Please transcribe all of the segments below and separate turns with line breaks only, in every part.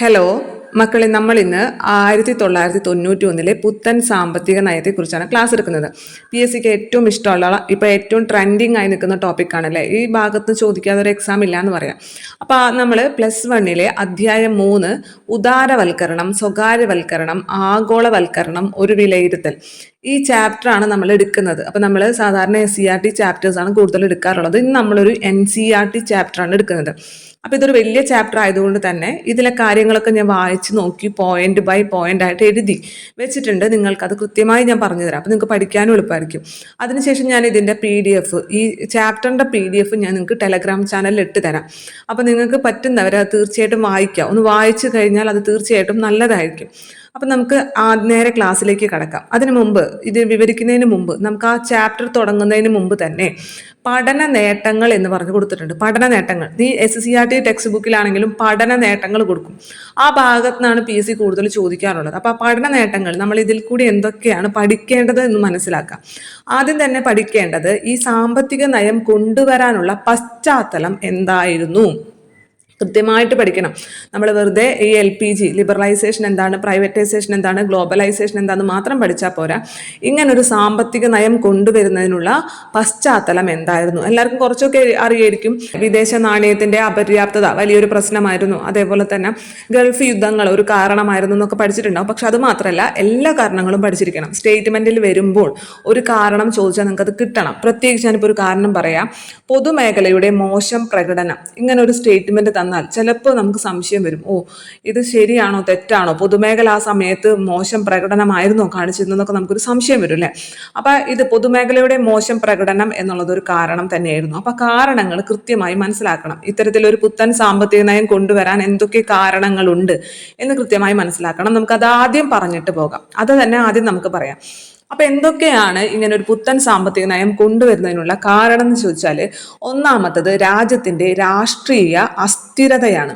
Hello മക്കളെ, നമ്മൾ ഇന്ന് 1991 പുത്തൻ സാമ്പത്തിക നയത്തെക്കുറിച്ചാണ് ക്ലാസ് എടുക്കുന്നത്. PSCക്ക് ഏറ്റവും ഇഷ്ടമുള്ള ഇപ്പോൾ ഏറ്റവും ട്രെൻഡിങ് ആയി നിൽക്കുന്ന ടോപ്പിക്കാണല്ലേ. ഈ ഭാഗത്ത് ചോദിക്കാതെ ഒരു എക്സാം ഇല്ല എന്ന് പറയാം. അപ്പോൾ നമ്മൾ +1 അധ്യായം 3 ഉദാരവൽക്കരണം, സ്വകാര്യവൽക്കരണം, ആഗോളവൽക്കരണം, ഒരു വിലയിരുത്തൽ, ഈ ചാപ്റ്ററാണ് നമ്മൾ എടുക്കുന്നത്. അപ്പോൾ നമ്മൾ സാധാരണ SCERT ചാപ്റ്റേഴ്സാണ് കൂടുതൽ എടുക്കാറുള്ളത്. ഇന്ന് നമ്മളൊരു NCERT ചാപ്റ്ററാണ് എടുക്കുന്നത്. അപ്പോൾ ഇതൊരു വലിയ ചാപ്റ്റർ ആയതുകൊണ്ട് തന്നെ ഇതിലെ കാര്യങ്ങളൊക്കെ ഞാൻ വായിച്ച് നോക്കി പോയിന്റ് ബൈ പോയിന്റ് ആയിട്ട് എഴുതി വെച്ചിട്ടുണ്ട്. നിങ്ങൾക്കത് കൃത്യമായി ഞാൻ പറഞ്ഞു തരാം. അപ്പോൾ നിങ്ങൾക്ക് പഠിക്കാനും എളുപ്പമായിരിക്കും. അതിനുശേഷം ഞാൻ ഇതിൻ്റെ PDF, ഈ ചാപ്റ്ററിൻ്റെ PDF ഞാൻ നിങ്ങൾക്ക് ടെലഗ്രാം ചാനലിൽ ഇട്ട് തരാം. അപ്പോൾ നിങ്ങൾക്ക് പറ്റുന്നവർ അത് തീർച്ചയായിട്ടും വായിക്കുക. ഒന്ന് വായിച്ചു കഴിഞ്ഞാൽ അത് തീർച്ചയായിട്ടും നല്ലതായിരിക്കും. അപ്പം നമുക്ക് നേരെ ക്ലാസ്സിലേക്ക് കടക്കാം. അതിനു മുമ്പ്, ഇത് വിവരിക്കുന്നതിന് മുമ്പ്, നമുക്ക് ആ ചാപ്റ്റർ തുടങ്ങുന്നതിന് മുമ്പ് തന്നെ പഠന നേട്ടങ്ങൾ എന്ന് പറഞ്ഞു കൊടുത്തിട്ടുണ്ട്. പഠന നേട്ടങ്ങൾ ഈ SCERT ടെക്സ്റ്റ് ബുക്കിലാണെങ്കിലും പഠന നേട്ടങ്ങൾ കൊടുക്കും. ആ ഭാഗത്ത് നിന്നാണ് PSC കൂടുതൽ ചോദിക്കാറുള്ളത്. അപ്പോൾ ആ പഠന നേട്ടങ്ങൾ നമ്മൾ ഇതിൽ കൂടി എന്തൊക്കെയാണ് പഠിക്കേണ്ടത് എന്ന് മനസ്സിലാക്കാം. ആദ്യം തന്നെ പഠിക്കേണ്ടത് ഈ സാമ്പത്തിക നയം കൊണ്ടുവരാനുള്ള പശ്ചാത്തലം എന്തായിരുന്നു. കൃത്യമായിട്ട് പഠിക്കണം. നമ്മൾ വെറുതെ ഈ LPG, ലിബറലൈസേഷൻ എന്താണ്, പ്രൈവറ്റൈസേഷൻ എന്താണ്, ഗ്ലോബലൈസേഷൻ എന്താണെന്ന് മാത്രം പഠിച്ചാൽ പോരാ. ഇങ്ങനൊരു സാമ്പത്തിക നയം കൊണ്ടുവരുന്നതിനുള്ള പശ്ചാത്തലം എന്തായിരുന്നു. എല്ലാവർക്കും കുറച്ചൊക്കെ അറിയായിരിക്കും. വിദേശ നാണയത്തിൻ്റെ അപര്യാപ്തത വലിയൊരു പ്രശ്നമായിരുന്നു. അതേപോലെ തന്നെ ഗൾഫ് യുദ്ധങ്ങൾ ഒരു കാരണമായിരുന്നു എന്നൊക്കെ പഠിച്ചിട്ടുണ്ടാവും. പക്ഷെ അത് മാത്രമല്ല, എല്ലാ കാരണങ്ങളും പഠിച്ചിരിക്കണം. സ്റ്റേറ്റ്മെൻറ്റിൽ വരുമ്പോൾ ഒരു കാരണം ചോദിച്ചാൽ നിങ്ങൾക്കത് കിട്ടണം. പ്രത്യേകിച്ച് ഞാനിപ്പോൾ ഒരു കാരണം പറയാം. പൊതുമേഖലയുടെ മോശം പ്രകടനം, ഇങ്ങനെ ഒരു സ്റ്റേറ്റ്മെൻറ്റ് തന്നാൽ ചിലപ്പോൾ നമുക്ക് സംശയം വരും. ഇത് ശരിയാണോ തെറ്റാണോ, പൊതുമേഖല ആ സമയത്ത് മോശം പ്രകടനമായിരുന്നോ കാണിച്ചിരുന്നതൊക്കെ നമുക്കൊരു സംശയം വരും അല്ലേ. അപ്പം ഇത് പൊതുമേഖലയുടെ മോശം പ്രകടനം എന്നുള്ളത് ഒരു കാരണം തന്നെയായിരുന്നു. അപ്പം കാരണങ്ങൾ കൃത്യമായി മനസ്സിലാക്കണം. ഇത്തരത്തിലൊരു പുത്തൻ സാമ്പത്തിക നയം കൊണ്ടുവരാൻ എന്തൊക്കെ കാരണങ്ങളുണ്ട് എന്ന് കൃത്യമായി മനസ്സിലാക്കണം. നമുക്കത് ആദ്യം പറഞ്ഞിട്ട് പോകാം. അത് തന്നെ ആദ്യം നമുക്ക് പറയാം. അപ്പൊ എന്തൊക്കെയാണ് ഇങ്ങനെ ഒരു പുത്തൻ സാമ്പത്തിക നയം കൊണ്ടുവരുന്നതിനുള്ള കാരണം എന്ന് ചോദിച്ചാൽ, ഒന്നാമത്തത് രാജ്യത്തിന്റെ രാഷ്ട്രീയ അസ്ഥിരതയാണ്.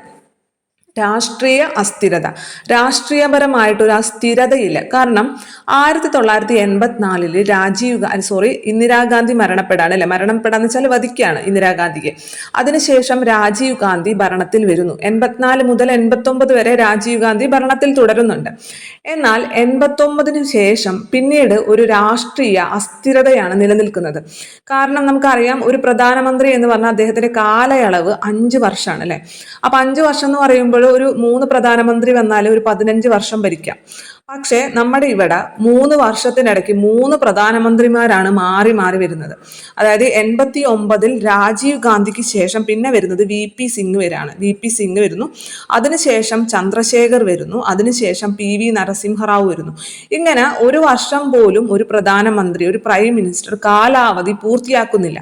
രാഷ്ട്രീയ അസ്ഥിരത, രാഷ്ട്രീയപരമായിട്ടൊരു അസ്ഥിരതയില്ല. കാരണം 1984 ഇന്ദിരാഗാന്ധി മരണപ്പെടാണ് അല്ലെ. മരണപ്പെടാന്ന് വെച്ചാൽ വധിക്കുകയാണ് ഇന്ദിരാഗാന്ധിക്ക്. അതിനുശേഷം രാജീവ് ഗാന്ധി ഭരണത്തിൽ വരുന്നു. 84 മുതൽ 89 വരെ രാജീവ് ഗാന്ധി ഭരണത്തിൽ തുടരുന്നുണ്ട്. എന്നാൽ 89 ശേഷം പിന്നീട് ഒരു രാഷ്ട്രീയ അസ്ഥിരതയാണ് നിലനിൽക്കുന്നത്. കാരണം നമുക്കറിയാം, ഒരു പ്രധാനമന്ത്രി എന്ന് പറഞ്ഞാൽ അദ്ദേഹത്തിന്റെ കാലയളവ് 5 വർഷമാണ് അല്ലെ. അപ്പൊ 5 വർഷം എന്ന് പറയുമ്പോൾ ഒരു 3 പ്രധാനമന്ത്രി വന്നാൽ ഒരു 15 വർഷം ഭരിക്കാം. പക്ഷെ നമ്മുടെ ഇവിടെ 3 വർഷത്തിനിടയ്ക്ക് 3 പ്രധാനമന്ത്രിമാരാണ് മാറി മാറി വരുന്നത്. അതായത് 89 രാജീവ് ഗാന്ധിക്ക് ശേഷം പിന്നെ വരുന്നത് VP സിംഗ് വരുന്നു. അതിനുശേഷം ചന്ദ്രശേഖർ വരുന്നു. അതിനുശേഷം PV നരസിംഹറാവു വരുന്നു. ഇങ്ങനെ ഒരു വർഷം പോലും ഒരു പ്രധാനമന്ത്രി, ഒരു പ്രൈം മിനിസ്റ്റർ കാലാവധി പൂർത്തിയാക്കുന്നില്ല.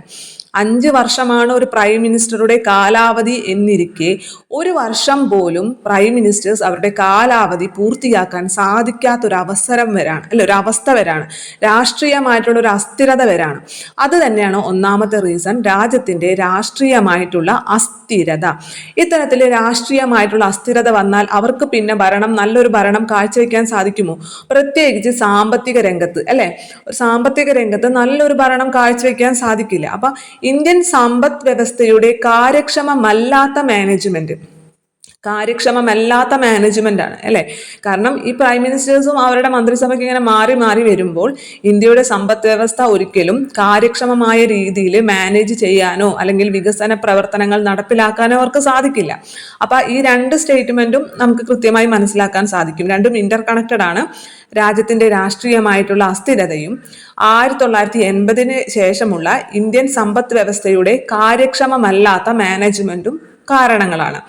5 വർഷമാണ് ഒരു പ്രൈം മിനിസ്റ്ററുടെ കാലാവധി എന്നിരിക്കെ ഒരു വർഷം പോലും പ്രൈം മിനിസ്റ്റേഴ്സ് അവരുടെ കാലാവധി പൂർത്തിയാക്കാൻ ഒരു അവസ്ഥ വരാണ്. രാഷ്ട്രീയമായിട്ടുള്ള ഒരു അസ്ഥിരത വരാണ്. അത് തന്നെയാണ് ഒന്നാമത്തെ റീസൺ, രാജ്യത്തിന്റെ രാഷ്ട്രീയമായിട്ടുള്ള അസ്ഥിരത. ഇത്തരത്തിൽ രാഷ്ട്രീയമായിട്ടുള്ള അസ്ഥിരത വന്നാൽ അവർക്ക് പിന്നെ നല്ലൊരു ഭരണം കാഴ്ചവെക്കാൻ സാധിക്കുമോ? പ്രത്യേകിച്ച് സാമ്പത്തിക രംഗത്ത് അല്ലെ. സാമ്പത്തിക രംഗത്ത് നല്ലൊരു ഭരണം കാഴ്ചവെക്കാൻ സാധിക്കില്ല. അപ്പൊ ഇന്ത്യൻ സമ്പദ് വ്യവസ്ഥയുടെ കാര്യക്ഷമമല്ലാത്ത മാനേജ്മെന്റ് ആണ് അല്ലെ. കാരണം ഈ പ്രൈം മിനിസ്റ്റേഴ്സും അവരുടെ മന്ത്രിസഭയ്ക്ക് ഇങ്ങനെ മാറി മാറി വരുമ്പോൾ ഇന്ത്യയുടെ സമ്പദ് വ്യവസ്ഥ ഒരിക്കലും കാര്യക്ഷമമായ രീതിയിൽ മാനേജ് ചെയ്യാനോ അല്ലെങ്കിൽ വികസന പ്രവർത്തനങ്ങൾ നടപ്പിലാക്കാനോ അവർക്ക് സാധിക്കില്ല. അപ്പൊ ഈ 2 സ്റ്റേറ്റ്മെന്റും നമുക്ക് കൃത്യമായി മനസ്സിലാക്കാൻ സാധിക്കും. രണ്ടും ഇന്റർ കണക്റ്റഡ് ആണ്. രാജ്യത്തിന്റെ രാഷ്ട്രീയമായിട്ടുള്ള അസ്ഥിരതയും 1980 ശേഷമുള്ള ഇന്ത്യൻ സമ്പദ് വ്യവസ്ഥയുടെ കാര്യക്ഷമമല്ലാത്ത മാനേജ്മെന്റും കാരണങ്ങളാണ്.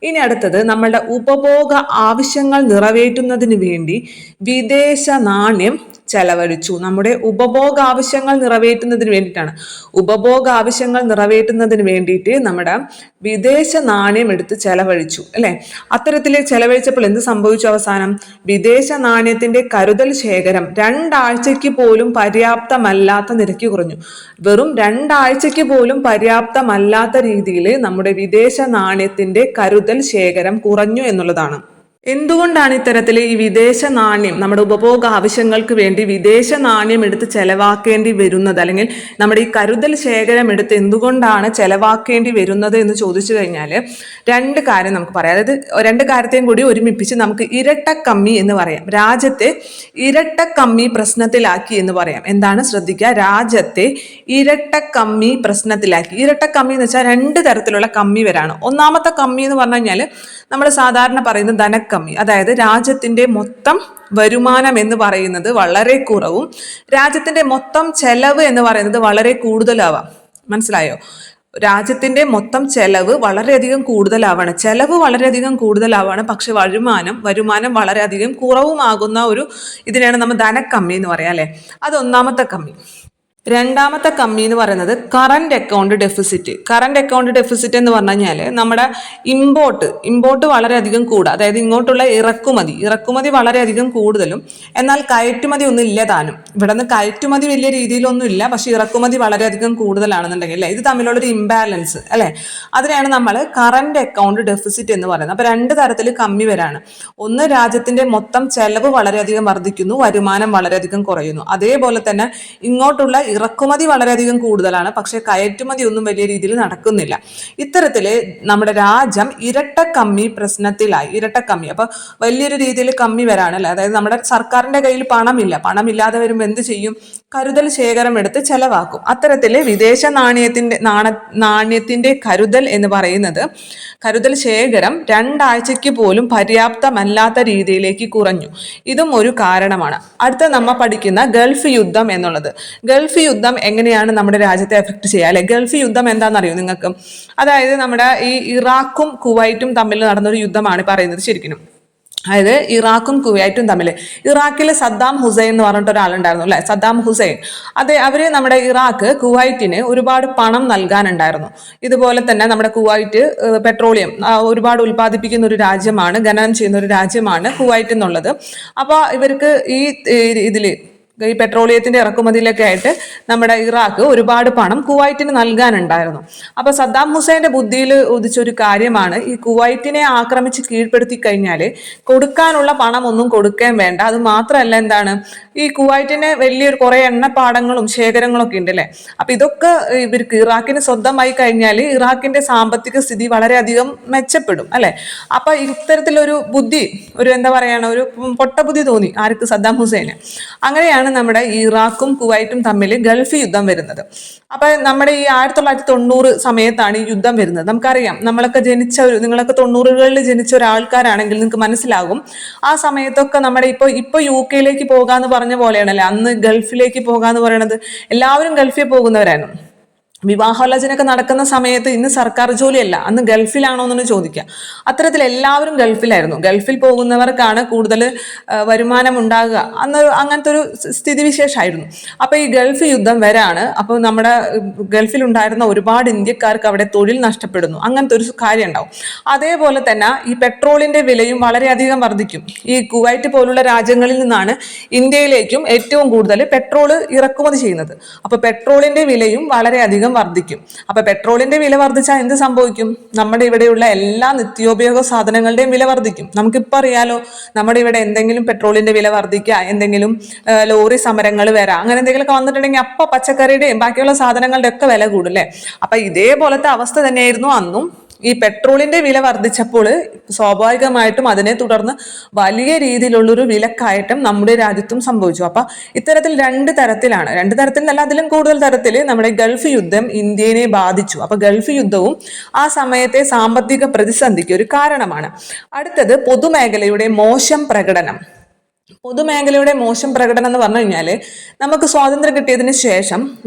ഇനി അടുത്തത്, നമ്മളുടെ ഉപഭോഗ ആവശ്യങ്ങൾ നിറവേറ്റുന്നതിന് വേണ്ടി വിദേശ നാണ്യം ചെലവഴിച്ചു. നമ്മുടെ ഉപഭോഗ ആവശ്യങ്ങൾ നിറവേറ്റുന്നതിന് വേണ്ടിയിട്ടാണ്. ഉപഭോഗ ആവശ്യങ്ങൾ നിറവേറ്റുന്നതിന് വേണ്ടിയിട്ട് നമ്മുടെ വിദേശ നാണ്യം എടുത്ത് ചെലവഴിച്ചു അല്ലെ. അത്തരത്തിൽ ചെലവഴിച്ചപ്പോൾ എന്ത് സംഭവിച്ചു? അവസാനം വിദേശ നാണ്യത്തിന്റെ കരുതൽ ശേഖരം 2 ആഴ്ചയ്ക്ക് പോലും പര്യാപ്തമല്ലാത്ത നിരക്ക് കുറഞ്ഞു. വെറും 2 ആഴ്ചയ്ക്ക് പോലും പര്യാപ്തമല്ലാത്ത രീതിയിൽ നമ്മുടെ വിദേശ നാണ്യത്തിന്റെ കരുതൽ ശേഖരം കുറഞ്ഞു എന്നുള്ളതാണ്. എന്തുകൊണ്ടാണ് ഇത്തരത്തിൽ ഈ വിദേശ നാണ്യം നമ്മുടെ ഉപഭോഗ ആവശ്യങ്ങൾക്ക് വേണ്ടി വിദേശ നാണ്യം എടുത്ത് ചെലവാക്കേണ്ടി വരുന്നത്, അല്ലെങ്കിൽ നമ്മുടെ ഈ കരുതൽ ശേഖരം എടുത്ത് എന്തുകൊണ്ടാണ് ചെലവാക്കേണ്ടി വരുന്നത് എന്ന് ചോദിച്ചു കഴിഞ്ഞാൽ രണ്ട് കാര്യം നമുക്ക് പറയാം. അതായത് രണ്ട് കാര്യത്തെയും കൂടി ഒരുമിപ്പിച്ച് നമുക്ക് ഇരട്ടക്കമ്മി എന്ന് പറയാം. രാജ്യത്തെ ഇരട്ടക്കമ്മി പ്രശ്നത്തിലാക്കി എന്ന് പറയാം. എന്താണ് ശ്രദ്ധിക്കുക, രാജ്യത്തെ ഇരട്ടക്കമ്മി പ്രശ്നത്തിലാക്കി. ഇരട്ടക്കമ്മി എന്ന് വെച്ചാൽ രണ്ട് തരത്തിലുള്ള കമ്മി വരാണ്. ഒന്നാമത്തെ കമ്മി എന്ന് പറഞ്ഞു കഴിഞ്ഞാൽ നമ്മൾ സാധാരണ പറയുന്നത് ധനക്കമ്മി, അതായത് രാജ്യത്തിൻ്റെ മൊത്തം വരുമാനം എന്ന് പറയുന്നത് വളരെ കുറവും രാജ്യത്തിൻ്റെ മൊത്തം ചെലവ് എന്ന് പറയുന്നത് വളരെ കൂടുതലാവാം. മനസ്സിലായോ? രാജ്യത്തിൻ്റെ മൊത്തം ചെലവ് വളരെയധികം കൂടുതലാവാണ്, ചെലവ് വളരെയധികം കൂടുതലാവാണ്, പക്ഷെ വരുമാനം വളരെയധികം കുറവുമാകുന്ന ഒരു ഇതിനെയാണ് നമ്മൾ ധനക്കമ്മി എന്ന് പറയാം അല്ലേ. അത് ഒന്നാമത്തെ കമ്മി. രണ്ടാമത്തെ കമ്മി എന്ന് പറയുന്നത് current account deficit. Current account deficit എന്ന് പറഞ്ഞു കഴിഞ്ഞാൽ നമ്മുടെ ഇമ്പോർട്ട് വളരെയധികം കൂടുക, അതായത് ഇങ്ങോട്ടുള്ള ഇറക്കുമതി വളരെയധികം കൂടുതലും എന്നാൽ കയറ്റുമതി ഒന്നും ഇല്ല താനും. ഇവിടെ നിന്ന് കയറ്റുമതി വലിയ രീതിയിലൊന്നും ഇല്ല, പക്ഷെ ഇറക്കുമതി വളരെയധികം കൂടുതലാണെന്നുണ്ടെങ്കിൽ ഇത് തമ്മിലുള്ളൊരു ഇംബാലൻസ് അല്ലേ, അതിനെയാണ് നമ്മൾ കറണ്ട് അക്കൗണ്ട് ഡെഫിസിറ്റ് എന്ന് പറയുന്നത്. അപ്പോൾ രണ്ട് തരത്തിൽ കമ്മി വരാണ്. ഒന്ന്, രാജ്യത്തിന്റെ മൊത്തം ചെലവ് വളരെയധികം വർദ്ധിക്കുന്നു, വരുമാനം വളരെയധികം കുറയുന്നു. അതേപോലെ തന്നെ ഇങ്ങോട്ടുള്ള ഇറക്കുമതി വളരെയധികം കൂടുതലാണ്, പക്ഷെ കയറ്റുമതി ഒന്നും വലിയ രീതിയിൽ നടക്കുന്നില്ല. ഇത്തരത്തില് നമ്മുടെ രാജ്യം ഇരട്ടക്കമ്മി പ്രശ്നത്തിലായി. ഇരട്ടക്കമ്മി, അപ്പൊ വലിയൊരു രീതിയിൽ കമ്മി വരാണല്ലേ. അതായത് നമ്മുടെ സർക്കാരിന്റെ കയ്യിൽ പണമില്ലാതെ വരുമ്പോൾ എന്ത് ചെയ്യും? കരുതൽ ശേഖരം എടുത്ത് ചെലവാക്കും. അത്തരത്തില് വിദേശ നാണ്യത്തിന്റെ കരുതൽ എന്ന് പറയുന്നത്, കരുതൽ ശേഖരം 2 ആഴ്ചയ്ക്ക് പോലും പര്യാപ്തമല്ലാത്ത രീതിയിലേക്ക് കുറഞ്ഞു. ഇതും ഒരു കാരണമാണ്. അടുത്ത നമ്മൾ പഠിക്കുന്ന ഗൾഫ് യുദ്ധം എന്നുള്ളത്. ഗൾഫ് യുദ്ധം എങ്ങനെയാണ് നമ്മുടെ രാജ്യത്തെ എഫക്ട് ചെയ്യുക അല്ലെ. ഗൾഫ് യുദ്ധം എന്താണെന്നറിയോ നിങ്ങൾക്ക്? അതായത് നമ്മുടെ ഈ ഇറാഖും കുവൈറ്റും തമ്മിൽ നടന്നൊരു യുദ്ധമാണ് പറയുന്നത് ശരിക്കും. അതായത് ഇറാഖും കുവൈറ്റും തമ്മിൽ. ഇറാഖിൽ സദ്ദാം ഹുസൈൻ എന്ന് പറഞ്ഞിട്ട് ഒരാളുണ്ടായിരുന്നു അല്ലെ, സദ്ദാം ഹുസൈൻ. അവര് നമ്മുടെ ഇറാഖ് കുവൈറ്റിന് ഒരുപാട് പണം നൽകാനുണ്ടായിരുന്നു. ഇതുപോലെ തന്നെ നമ്മുടെ കുവൈറ്റ് പെട്രോളിയം ഒരുപാട് ഉൽപ്പാദിപ്പിക്കുന്ന ഒരു രാജ്യമാണ്, ഖനനം ചെയ്യുന്ന ഒരു രാജ്യമാണ് കുവൈറ്റ് എന്നുള്ളത്. അപ്പോൾ ഇവർക്ക് ഈ പെട്രോളിയത്തിന്റെ ഇറക്കുമതിയിലൊക്കെ ആയിട്ട് നമ്മുടെ ഇറാഖ് ഒരുപാട് പണം കുവൈറ്റിന് നൽകാനുണ്ടായിരുന്നു. അപ്പൊ സദ്ദാം ഹുസൈന്റെ ബുദ്ധിയിൽ ഉദിച്ചൊരു കാര്യമാണ്, ഈ കുവൈറ്റിനെ ആക്രമിച്ച് കീഴ്പ്പെടുത്തി കഴിഞ്ഞാൽ കൊടുക്കാനുള്ള പണം ഒന്നും കൊടുക്കാൻ വേണ്ട, അത് മാത്രമല്ല എന്താണ്, ഈ കുവൈറ്റിന് വലിയൊരു കുറെ എണ്ണപ്പാടങ്ങളും ശേഖരങ്ങളൊക്കെ ഉണ്ട് അല്ലേ. അപ്പൊ ഇതൊക്കെ ഇവർക്ക് ഇറാഖിന് സ്വന്തമായി കഴിഞ്ഞാൽ ഇറാഖിന്റെ സാമ്പത്തിക സ്ഥിതി വളരെയധികം മെച്ചപ്പെടും അല്ലെ. അപ്പൊ ഇത്തരത്തിലൊരു ബുദ്ധി, എന്താ പറയാണ്, ഒരു പൊട്ടബുദ്ധി തോന്നി ആർക്ക്? സദ്ദാം ഹുസൈന്. അങ്ങനെയാണ് നമ്മുടെ ഇറാഖും കുവൈറ്റും തമ്മിൽ ഗൾഫ് യുദ്ധം വരുന്നത്. അപ്പൊ നമ്മുടെ ഈ 1990 സമയത്താണ് ഈ യുദ്ധം വരുന്നത്. നമുക്കറിയാം, നിങ്ങളൊക്കെ 90കളിൽ ജനിച്ച ഒരാൾക്കാരാണെങ്കിൽ നിങ്ങൾക്ക് മനസ്സിലാകും, ആ സമയത്തൊക്കെ നമ്മുടെ ഇപ്പൊ UK പോകാന്ന് പറഞ്ഞ പോലെയാണല്ലേ അന്ന് ഗൾഫിലേക്ക് പോകാന്ന് പറയണത്. എല്ലാവരും ഗൾഫിൽ പോകുന്നവരായിരുന്നു. വിവാഹാലോചനയൊക്കെ നടക്കുന്ന സമയത്ത് ഇന്ന് സർക്കാർ ജോലിയല്ല, അന്ന് ഗൾഫിലാണോ എന്ന് ചോദിക്കുക. അത്തരത്തിൽ എല്ലാവരും ഗൾഫിലായിരുന്നു. ഗൾഫിൽ പോകുന്നവർക്കാണ് കൂടുതൽ വരുമാനം ഉണ്ടാകുക, അങ്ങനത്തെ ഒരു സ്ഥിതിവിശേഷമായിരുന്നു. അപ്പൊ ഈ ഗൾഫ് യുദ്ധം വരാണ്. അപ്പൊ നമ്മുടെ ഗൾഫിലുണ്ടായിരുന്ന ഒരുപാട് ഇന്ത്യക്കാർക്ക് അവിടെ തൊഴിൽ നഷ്ടപ്പെടുന്നു, അങ്ങനത്തെ ഒരു കാര്യം ഉണ്ടാവും. അതേപോലെ തന്നെ ഈ പെട്രോളിന്റെ വിലയും വളരെയധികം വർദ്ധിക്കും. ഈ കുവൈറ്റ് പോലുള്ള രാജ്യങ്ങളിൽ നിന്നാണ് ഇന്ത്യയിലേക്കും ഏറ്റവും കൂടുതൽ പെട്രോൾ ഇറക്കുമതി ചെയ്യുന്നത്. അപ്പൊ പെട്രോളിന്റെ വിലയും വളരെയധികം വർദ്ധിക്കും. അപ്പൊ പെട്രോളിന്റെ വില വർദ്ധിച്ചാൽ എന്ത് സംഭവിക്കും? നമ്മുടെ ഇവിടെയുള്ള എല്ലാ നിത്യോപയോഗ സാധനങ്ങളുടെയും വില വർദ്ധിക്കും. നമുക്കിപ്പോൾ അറിയാലോ, നമ്മുടെ ഇവിടെ എന്തെങ്കിലും പെട്രോളിന്റെ വില വർദ്ധിക്കുക, എന്തെങ്കിലും ലോറി സമരങ്ങൾ വരാം, അങ്ങനെ എന്തെങ്കിലുമൊക്കെ വന്നിട്ടുണ്ടെങ്കിൽ അപ്പൊ പച്ചക്കറിയുടെയും ബാക്കിയുള്ള സാധനങ്ങളുടെ ഒക്കെ വില കൂടും അല്ലേ. അപ്പൊ ഇതേപോലത്തെ അവസ്ഥ തന്നെയായിരുന്നു അന്നും. ഈ പെട്രോളിന്റെ വില വർദ്ധിച്ചപ്പോൾ സ്വാഭാവികമായിട്ടും അതിനെ തുടർന്ന് വലിയ രീതിയിലുള്ളൊരു വിലക്കയറ്റം നമ്മുടെ രാജ്യത്തും സംഭവിച്ചു. അപ്പൊ ഇത്തരത്തിൽ രണ്ട് തരത്തിലല്ല, അതിലും കൂടുതൽ തരത്തിൽ നമ്മുടെ ഗൾഫ് യുദ്ധം ഇന്ത്യയെ ബാധിച്ചു. അപ്പൊ ഗൾഫ് യുദ്ധവും ആ സമയത്തെ സാമ്പത്തിക പ്രതിസന്ധിക്ക് ഒരു കാരണമാണ്. അടുത്തത് പൊതുമേഖലയുടെ മോശം പ്രകടനം. പൊതുമേഖലയുടെ മോശം പ്രകടനം എന്ന് പറഞ്ഞു കഴിഞ്ഞാൽ, നമുക്ക് സ്വാതന്ത്ര്യം കിട്ടിയതിന് ശേഷം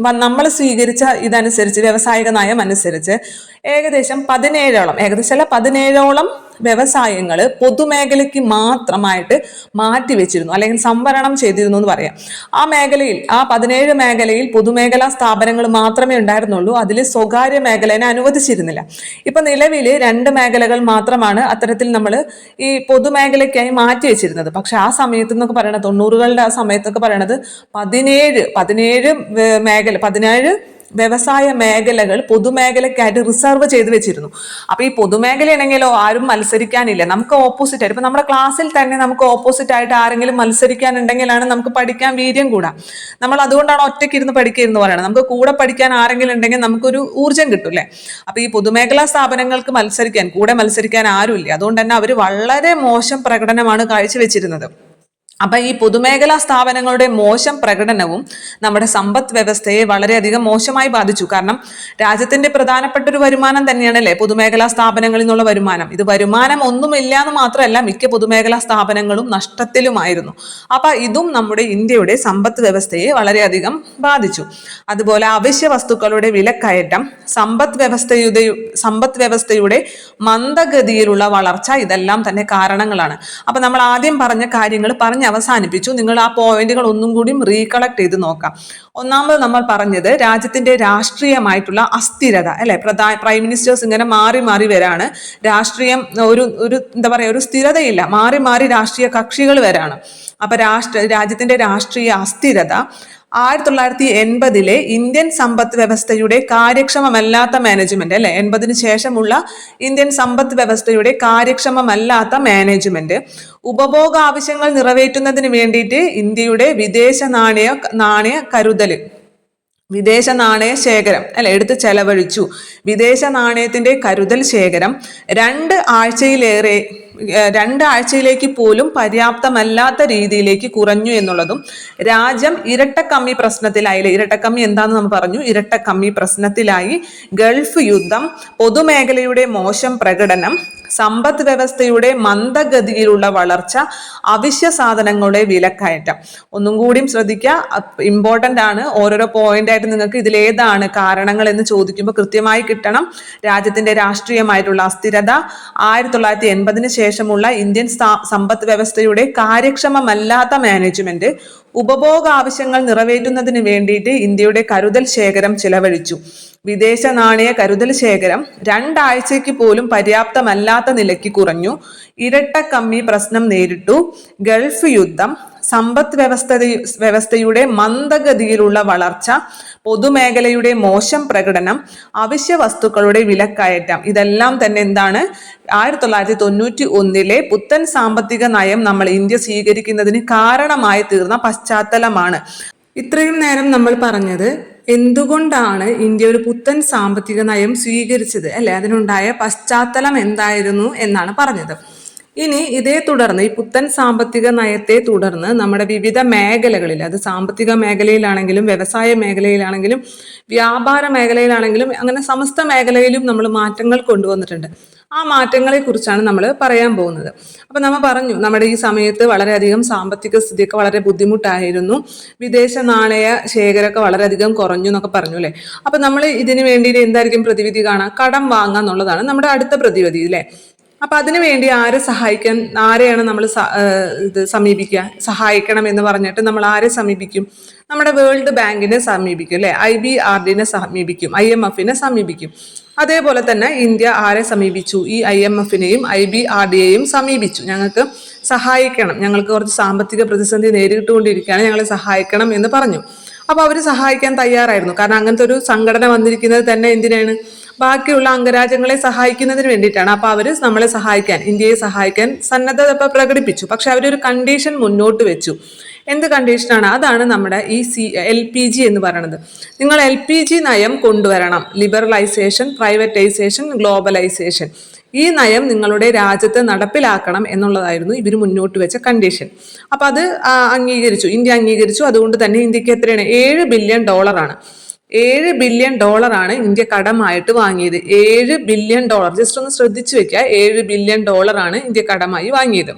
നമ്മൾ സ്വീകരിച്ച ഇതനുസരിച്ച്, വ്യവസായിക നയം അനുസരിച്ച് ഏകദേശം 17ഓളം വ്യവസായങ്ങൾ പൊതുമേഖലയ്ക്ക് മാത്രമായിട്ട് മാറ്റിവെച്ചിരുന്നു, അല്ലെങ്കിൽ സംവരണം ചെയ്തിരുന്നു എന്ന് പറയാം. ആ 17 മേഖലയിൽ പൊതുമേഖലാ സ്ഥാപനങ്ങൾ മാത്രമേ ഉണ്ടായിരുന്നുള്ളൂ, അതിൽ സ്വകാര്യ മേഖലനെ അനുവദിച്ചിരുന്നില്ല. ഇപ്പൊ നിലവിൽ 2 മേഖലകൾ മാത്രമാണ് അത്തരത്തിൽ നമ്മൾ ഈ പൊതുമേഖലയ്ക്കായി മാറ്റി വെച്ചിരുന്നത്. പക്ഷെ ആ സമയത്ത് എന്നൊക്കെ പറയണത്, 90കളുടെ ആ സമയത്തൊക്കെ പറയണത് 17 വ്യവസായ മേഖലകൾ പൊതുമേഖലയ്ക്കായിട്ട് റിസർവ് ചെയ്ത് വെച്ചിരുന്നു. അപ്പൊ ഈ പൊതുമേഖലയാണെങ്കിലോ ആരും മത്സരിക്കാനില്ല, നമുക്ക് ഓപ്പോസിറ്റ് ആയിട്ട്. ഇപ്പൊ നമ്മുടെ ക്ലാസ്സിൽ തന്നെ നമുക്ക് ഓപ്പോസിറ്റ് ആയിട്ട് ആരെങ്കിലും മത്സരിക്കാനുണ്ടെങ്കിലാണ് നമുക്ക് പഠിക്കാൻ വീര്യം കൂടാം. നമ്മൾ അതുകൊണ്ടാണ് ഒറ്റയ്ക്ക് ഇരുന്ന് പഠിക്കരുന്ന് പറയുന്നത്. നമുക്ക് കൂടെ പഠിക്കാൻ ആരെങ്കിലും ഉണ്ടെങ്കിൽ നമുക്കൊരു ഊർജ്ജം കിട്ടും അല്ലേ. അപ്പൊ ഈ പൊതുമേഖലാ സ്ഥാപനങ്ങൾക്ക് കൂടെ മത്സരിക്കാൻ ആരുമില്ല. അതുകൊണ്ട് തന്നെ അവർ വളരെ മോശം പ്രകടനമാണ് കാഴ്ചവെച്ചിരുന്നത്. അപ്പൊ ഈ പൊതുമേഖലാ സ്ഥാപനങ്ങളുടെ മോശം പ്രകടനവും നമ്മുടെ സമ്പദ് വ്യവസ്ഥയെ വളരെയധികം മോശമായി ബാധിച്ചു. കാരണം രാജ്യത്തിന്റെ പ്രധാനപ്പെട്ട ഒരു വരുമാനം തന്നെയാണല്ലേ പൊതുമേഖലാ സ്ഥാപനങ്ങളിൽ നിന്നുള്ള വരുമാനം. ഇത് വരുമാനം ഒന്നുമില്ല എന്ന് മാത്രമല്ല, മിക്ക പൊതുമേഖലാ സ്ഥാപനങ്ങളും നഷ്ടത്തിലുമായിരുന്നു. അപ്പൊ ഇതും നമ്മുടെ ഇന്ത്യയുടെ സമ്പദ് വ്യവസ്ഥയെ വളരെയധികം ബാധിച്ചു. അതുപോലെ അവശ്യ വസ്തുക്കളുടെ വിലക്കയറ്റം, സമ്പദ് വ്യവസ്ഥയുടെ മന്ദഗതിയിലുള്ള വളർച്ച, ഇതെല്ലാം തന്നെ കാരണങ്ങളാണ്. അപ്പൊ നമ്മൾ ആദ്യം പറഞ്ഞ കാര്യങ്ങൾ അവസാനിപ്പിച്ചു. നിങ്ങൾ ആ പോയിന്റുകൾ ഒന്നും കൂടി റീകളക്ട് ചെയ്ത് നോക്കാം. ഒന്നാമത് നമ്മൾ പറഞ്ഞത് രാജ്യത്തിന്റെ രാഷ്ട്രീയമായിട്ടുള്ള അസ്ഥിരത അല്ലെ. പ്രൈം മിനിസ്റ്റേഴ്സ് ഇങ്ങനെ മാറി മാറി വരാണ്. രാഷ്ട്രീയം ഒരു എന്താ പറയാ, ഒരു സ്ഥിരതയില്ല, മാറി മാറി രാഷ്ട്രീയ കക്ഷികൾ വരാണ്. അപ്പൊ രാജ്യത്തിന്റെ രാഷ്ട്രീയ അസ്ഥിരത 1980 ഇന്ത്യൻ സമ്പദ് വ്യവസ്ഥയുടെ കാര്യക്ഷമമല്ലാത്ത മാനേജ്മെന്റ് അല്ലെ, 80 ശേഷമുള്ള ഇന്ത്യൻ സമ്പദ് വ്യവസ്ഥയുടെ കാര്യക്ഷമമല്ലാത്ത മാനേജ്മെന്റ്, ഉപഭോഗ ആവശ്യങ്ങൾ നിറവേറ്റുന്നതിന് വേണ്ടിയിട്ട് ഇന്ത്യയുടെ വിദേശ നാണയ ശേഖരം അല്ലെ എടുത്ത് ചെലവഴിച്ചു. വിദേശ നാണയത്തിന്റെ കരുതൽ ശേഖരം 2 ആഴ്ചയിലേക്ക് പോലും പര്യാപ്തമല്ലാത്ത രീതിയിലേക്ക് കുറഞ്ഞു എന്നുള്ളതും, രാജ്യം ഇരട്ടക്കമ്മി പ്രശ്നത്തിലായില്ലേ. ഇരട്ടക്കമ്മി എന്താണെന്ന് നമ്മൾ പറഞ്ഞു. ഇരട്ടക്കമ്മി പ്രശ്നത്തിലായി. ഗൾഫ് യുദ്ധം, പൊതുമേഖലയുടെ മോശം പ്രകടനം, സമ്പദ് വ്യവസ്ഥയുടെ മന്ദഗതിയിലുള്ള വളർച്ച, അവശ്യ സാധനങ്ങളുടെ വിലക്കയറ്റം. ഒന്നും കൂടിയും ശ്രദ്ധിക്കുക, ഇമ്പോർട്ടൻ്റ് ആണ്. ഓരോരോ പോയിന്റ് ആയിട്ട് നിങ്ങൾക്ക് ഇതിലേതാണ് കാരണങ്ങൾ എന്ന് ചോദിക്കുമ്പോൾ കൃത്യമായി കിട്ടണം. രാജ്യത്തിന്റെ രാഷ്ട്രീയമായിട്ടുള്ള അസ്ഥിരത, 1980 ശേഷമുള്ള ഇന്ത്യൻ സമ്പദ് വ്യവസ്ഥയുടെ കാര്യക്ഷമമല്ലാത്ത മാനേജ്മെന്റ്, ഉപഭോഗ ആവശ്യങ്ങൾ നിറവേറ്റുന്നതിന് വേണ്ടിയിട്ട് ഇന്ത്യയുടെ കരുതൽ ശേഖരം ചിലവഴിച്ചു. വിദേശ നാണയ കരുതൽ ശേഖരം 2 ആഴ്ചയ്ക്ക് പോലും പര്യാപ്തമല്ലാത്ത നിലയ്ക്ക് കുറഞ്ഞു. ഇരട്ടക്കമ്മി പ്രശ്നം നേരിട്ടു. ഗൾഫ് യുദ്ധം, സമ്പദ് വ്യവസ്ഥയുടെ മന്ദഗതിയിലുള്ള വളർച്ച, പൊതുമേഖലയുടെ മോശം പ്രകടനം, അവശ്യ വസ്തുക്കളുടെ വിലക്കയറ്റം, ഇതെല്ലാം തന്നെ എന്താണ് 1991 പുത്തൻ സാമ്പത്തിക നയം നമ്മൾ ഇന്ത്യ സ്വീകരിക്കുന്നതിന് കാരണമായി തീർന്ന പശ്ചാത്തലമാണ്. ഇത്രയും നേരം നമ്മൾ പറഞ്ഞത് എന്തുകൊണ്ടാണ് ഇന്ത്യ ഒരു പുത്തൻ സാമ്പത്തിക നയം സ്വീകരിച്ചത് അല്ലെ, അതിനുണ്ടായ പശ്ചാത്തലം എന്തായിരുന്നു എന്നാണ് പറഞ്ഞത്. ഇനി ഇതേ തുടർന്ന് ഈ പുത്തൻ സാമ്പത്തിക നയത്തെ തുടർന്ന് നമ്മുടെ വിവിധ മേഖലകളിൽ, അത് സാമ്പത്തിക മേഖലയിലാണെങ്കിലും വ്യവസായ മേഖലയിലാണെങ്കിലും വ്യാപാര മേഖലയിലാണെങ്കിലും അങ്ങനെ സമസ്ത മേഖലയിലും നമ്മൾ മാറ്റങ്ങൾ കൊണ്ടുവന്നിട്ടുണ്ട്. ആ മാറ്റങ്ങളെ കുറിച്ചാണ് നമ്മൾ പറയാൻ പോകുന്നത്. അപ്പൊ നമ്മൾ പറഞ്ഞു നമ്മുടെ ഈ സമയത്ത് വളരെയധികം സാമ്പത്തിക സ്ഥിതിയൊക്കെ വളരെ ബുദ്ധിമുട്ടായിരുന്നു, വിദേശ നാണയ ശേഖരമൊക്കെ വളരെയധികം കുറഞ്ഞു എന്നൊക്കെ പറഞ്ഞു അല്ലെ. അപ്പൊ നമ്മൾ ഇതിന് വേണ്ടി എന്തായിരിക്കും പ്രതിവിധി കാണാം? കടം വാങ്ങുക എന്നുള്ളതാണ് നമ്മുടെ അടുത്ത പ്രതിവിധി അല്ലെ. അപ്പൊ അതിനുവേണ്ടി ആരെയാണ് നമ്മൾ സമീപിക്കുക? സഹായിക്കണം എന്ന് പറഞ്ഞിട്ട് നമ്മൾ ആരെ സമീപിക്കും? നമ്മുടെ വേൾഡ് ബാങ്കിനെ സമീപിക്കും അല്ലെ, IBRDനെ സമീപിക്കും, IMFനെ സമീപിക്കും. അതേപോലെ തന്നെ ഇന്ത്യ ആരെ സമീപിച്ചു? ഈ IMFനെയും IBRDയെയും സമീപിച്ചു. ഞങ്ങൾക്ക് സഹായിക്കണം, ഞങ്ങൾക്ക് കുറച്ച് സാമ്പത്തിക പ്രതിസന്ധി നേരിട്ടുകൊണ്ടിരിക്കുകയാണ്, ഞങ്ങളെ സഹായിക്കണം എന്ന് പറഞ്ഞു. അപ്പൊ അവർ സഹായിക്കാൻ തയ്യാറായിരുന്നു. കാരണം അങ്ങനത്തെ ഒരു സംഘടന വന്നിരിക്കുന്നത് തന്നെ എന്തിനാണ്? ബാക്കിയുള്ള അംഗരാജ്യങ്ങളെ സഹായിക്കുന്നതിന് വേണ്ടിയിട്ടാണ്. അപ്പൊ അവര് നമ്മളെ സഹായിക്കാൻ, ഇന്ത്യയെ സഹായിക്കാൻ സന്നദ്ധത പ്രകടിപ്പിച്ചു. പക്ഷെ അവരൊരു കണ്ടീഷൻ മുന്നോട്ട് വെച്ചു. എന്ത് കണ്ടീഷനാണ്? അതാണ് നമ്മുടെ ഈ LPG എന്ന് പറയുന്നത്. നിങ്ങൾ LPG നയം കൊണ്ടുവരണം. Liberalisation, privatisation, globalisation. ഈ നയം നിങ്ങളുടെ രാജ്യത്ത് നടപ്പിലാക്കണം എന്നുള്ളതായിരുന്നു ഇവർ മുന്നോട്ട് വെച്ച കണ്ടീഷൻ. അപ്പൊ അത് ഇന്ത്യ അംഗീകരിച്ചു. അതുകൊണ്ട് തന്നെ ഇന്ത്യക്ക് എത്രയാണ്? $7 ബില്യൺ. $7 ബില്യൺ ഇന്ത്യ കടമായിട്ട് വാങ്ങിയത്. $7 ബില്യൺ. ജസ്റ്റ് ഒന്ന് ശ്രദ്ധിച്ചു വെക്കുക, $7 ബില്യൺ ഇന്ത്യ കടമായി വാങ്ങിയത്.